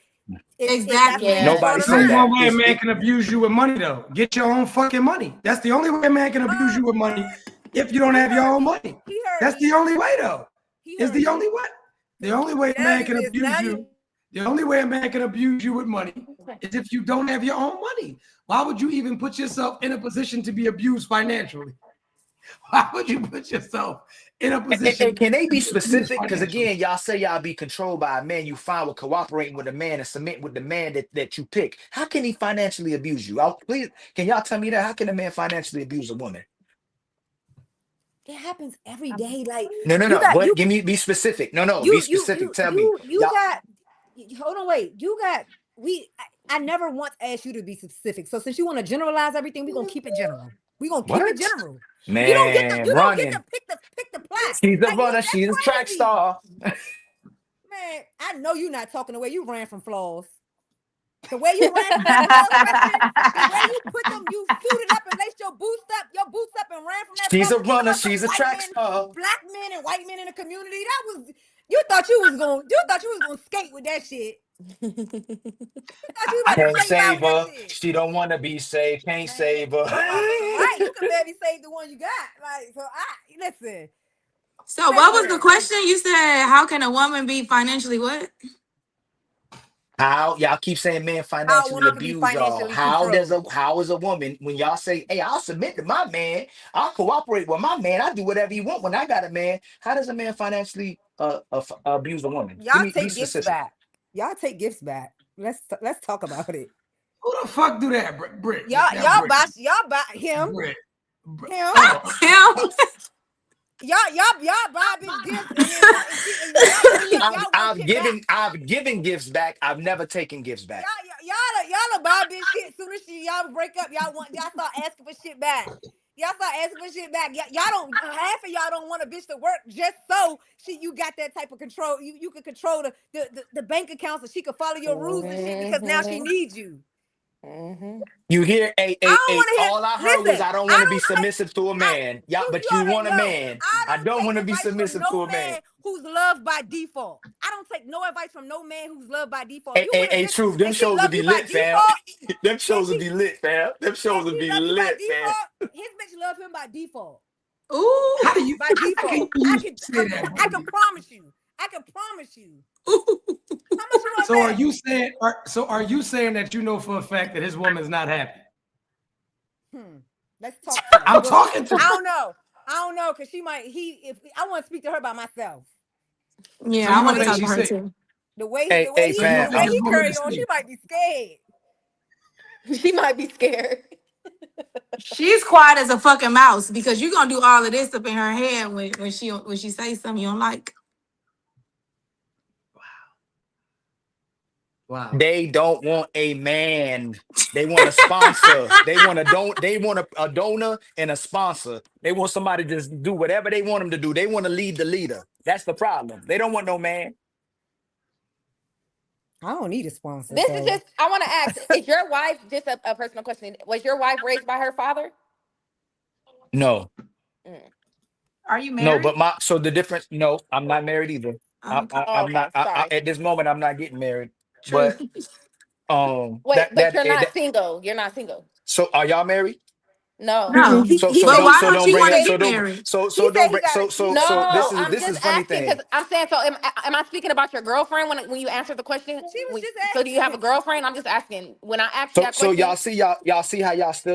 that's when you Exactly. Yeah. draw Nobody the There's said only line. that. one way a It's man it. can abuse you with money, though. Get your own fucking money. That's the only way a man can abuse you with money. If you don't He have your heard own me. money, He heard that's the me. only way, though. He Is heard the only me. way. The only way a Now man you can just now abuse you you. The only way a man can abuse you with money is if you don't have your own money. Why would you even put yourself in a position to be abused financially? Why would you put yourself in a And position can they to be be abused specific? Because financially? again, y'all say y'all be controlled by a man. You fine with cooperating with a man and submit with the man that you pick. How can he financially abuse you? Please, can y'all tell me that? How can a man financially abuse a woman? it happens every day. Like No, no, you no. got What? Give me. Be specific. No, no. Be specific. Tell me. you Y'all. got hold on, wait. You got I never once asked you to be specific. So since you want to generalize everything, we're gonna keep it general. We're gonna keep it What? general. Man, You don't get to running. pick the plot. She's a Like you, runner. She's a that's track crazy. star. Man, I know you're not talking the way you ran from flaws. The way you ran from that flaws question, the way you put them, you suited up and laced your boots up and ran from that She's flaws. a And you talking runner. about some She's a white track men, star. black men and white men in the community. That was you thought you was gonna skate with that shit. You thought you was about to Can't skate by save with that her. shit. She don't want to be saved. Can't Man, save her. you motherfucking right. You can barely save the one you got. Like, so I listen, So what was the listen. question? You said how can a woman be financially what? How y'all keep saying men How a financially woman can be abuse y'all? financially controlled. How is a woman when y'all say, "Hey, I'll submit to my man. I'll cooperate with my man. I do whatever you want when I got a man." How does a man financially abuse a woman? Y'all Be take gifts specific. back. Y'all take gifts back. Let's talk about it. Who the fuck do that, Britt? Y'all Now, y'all Britt, buy y'all buy him Britt, him. hold on. Him? Y'all buy bitch gifts and then y'all y'all want shit back. I've given gifts back. I've never taken gifts back. Y'all buy bitch shit as soon as y'all break up. Y'all start asking for shit back. Y'all start asking for shit back. Y'all don't half of y'all don't want a bitch to work just so you got that type of control. You can control the bank account so she can follow your rules and shit because now she Hmm. needs you. Hmm. You hear I don't want to hear. all I heard was Listen, I don't want I to be don't take. submissive to a man. Yeah, Truth, you but you already want a know. man. I I don't don't take want to be advice from submissive to no a man. man who's loved by default. I don't take no advice from no man who's loved by default. You with a bitch Truth, them and she shows will love be you by lit, fam. default, Them and shows will be lit, fam. Them shows will she be love you by lit, fam. default. His bitch love him by default. How Ooh. do you? By How can default, you say that, I can Brittany? promise you. I can promise you. Ooh. How much you want to So bet? are you saying that you know for a fact that his woman's not happy? Hmm. Let's talk to her. I'm talking to I you. don't know. I don't know because she might. If I want to speak to her by myself. So Yeah, I you The want don't to way think talk he to she's her sick? too. So you the Fam, don't think way his he woman carry is on, she sick? might be scared. She might be scared. She's quiet as a fucking mouse because you're gonna do all of this up in her head when she says something you don't like. Wow. they don't want a man. They want a sponsor. They want a donor and a sponsor. They want somebody to just do whatever they want them to do. They want to lead the leader. That's the problem. They don't want no man. I don't need a sponsor, This is so just, I want to ask, is your wife, just a personal question, was your wife raised by her father? No. Mm. Are you No, married? but my so the difference. No, I'm not married either. Okay. Oh, I'm okay. not. Sorry. At this moment, I'm not getting married. True. but Wait, that but you're not that single. You're not single. so are y'all married? No. He, No. he, he But said why So don't don't you he bring want to it said so get don't married? he don't said he bring got a so No, I'm this is just a funny asking because thing. I'm saying so. Am I speaking about your girlfriend when you answered the question? she was just So do you have a asking. girlfriend? I'm just asking. When I asked you So that so question, y'all see how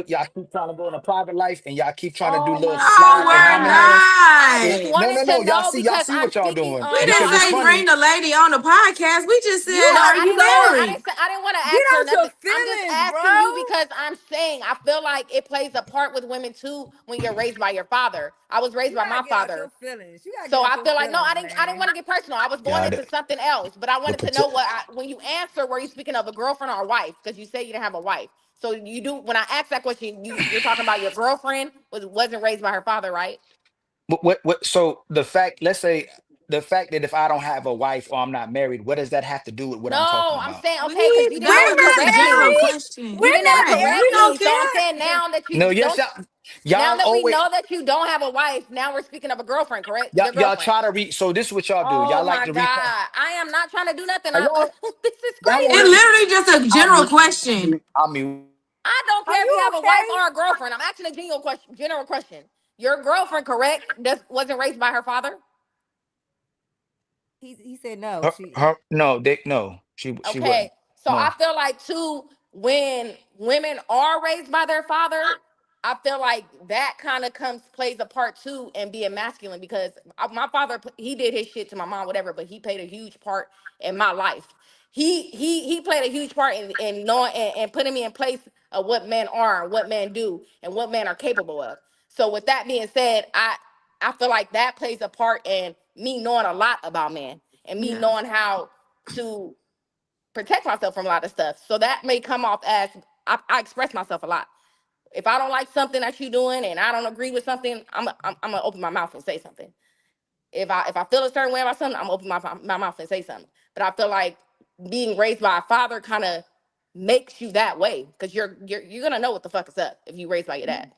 y'all keep trying to go in a private life and y'all keep trying to do oh little my Oh slide my behind the God. scenes. I just God. No, wanted to know y'all because see I'm what y'all speaking doing We on. No, because didn't it's I say don't. funny. bring the lady on the podcast. We just said, You No, out are I of you didn't say. I married? didn't say. I didn't want to get ask her out your nothing. I'm just feelings, asking you bro. because I'm saying I feel like it plays a part with women too when you're raised by your father. I was raised You by gotta my get out your father. feelings. You gotta get So out I your feel like no, feelings, I didn't want man. to get personal. I was going Yeah, into something else, but I but wanted to know when you answer, were you speaking of a girlfriend or a wife? Because you said you didn't have a wife. So you do. When I asked that question, you're talking about your girlfriend wasn't raised by her father, right? what so the fact, let's say the fact that if I don't have a wife or I'm not married, what does that have to do with what I'm talking No, I'm about? saying okay, because you We're That didn't was not just a correct general me. married. question. You We're didn't never not Right. correct We married. don't me. So I'm care. saying now that No, you yes, don't. Now y'all that we always know that you don't have a wife, now we're speaking of a girlfriend, correct? Your y'all girlfriend. try to read. So this is what y'all do. Oh Y'all like my to read. God. I am not trying to do nothing. Are y'all This is y'all It want crazy. literally just a I'll general mute. question. I'll mute. I don't Are care if you you have a wife okay? or a girlfriend. I'm asking a general question. General question. Your girlfriend, correct? Wasn't raised by her father. He said no. She No, no, she Okay. wouldn't. So I No. feel like too, when women are raised by their father, I feel like that kind of plays a part too in being masculine because my father, he did his shit to my mom, whatever, but he played a huge part in my life. He played a huge part in knowing and putting me in place of what men are and what men do and what men are capable of. So with that being said, I feel like that plays a part in me knowing a lot about men and me Yeah. knowing how to protect myself from a lot of stuff. So that may come off as I express myself a lot. If I don't like something that you're doing and I don't agree with something, I'm gonna open my mouth and say something. If I feel a certain way about something, I'm gonna open my mouth and say something. But I feel like being raised by a father kind of makes you that way because you're gonna know what the fuck is up if you raised by your dad.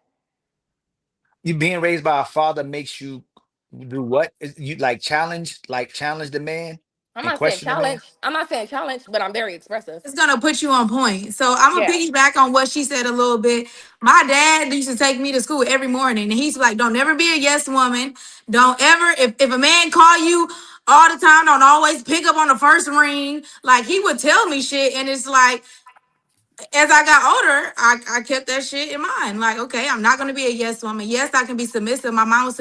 You being raised by a father makes you do what? You like challenge the man I'm and not saying question the man? challenge. I'm not saying challenge, but I'm very expressive. It's gonna put you on point. So I'm gonna Yeah. piggyback on what she said a little bit. My dad used to take me to school every morning, and he's like, "Don't ever be a yes woman. Don't ever if a man call you all the time, don't always pick up on the first ring." Like he would tell me shit, and it's like as I got older, I kept that shit in mind. Like, okay, I'm not gonna be a yes woman. Yes, I can be submissive. My mom was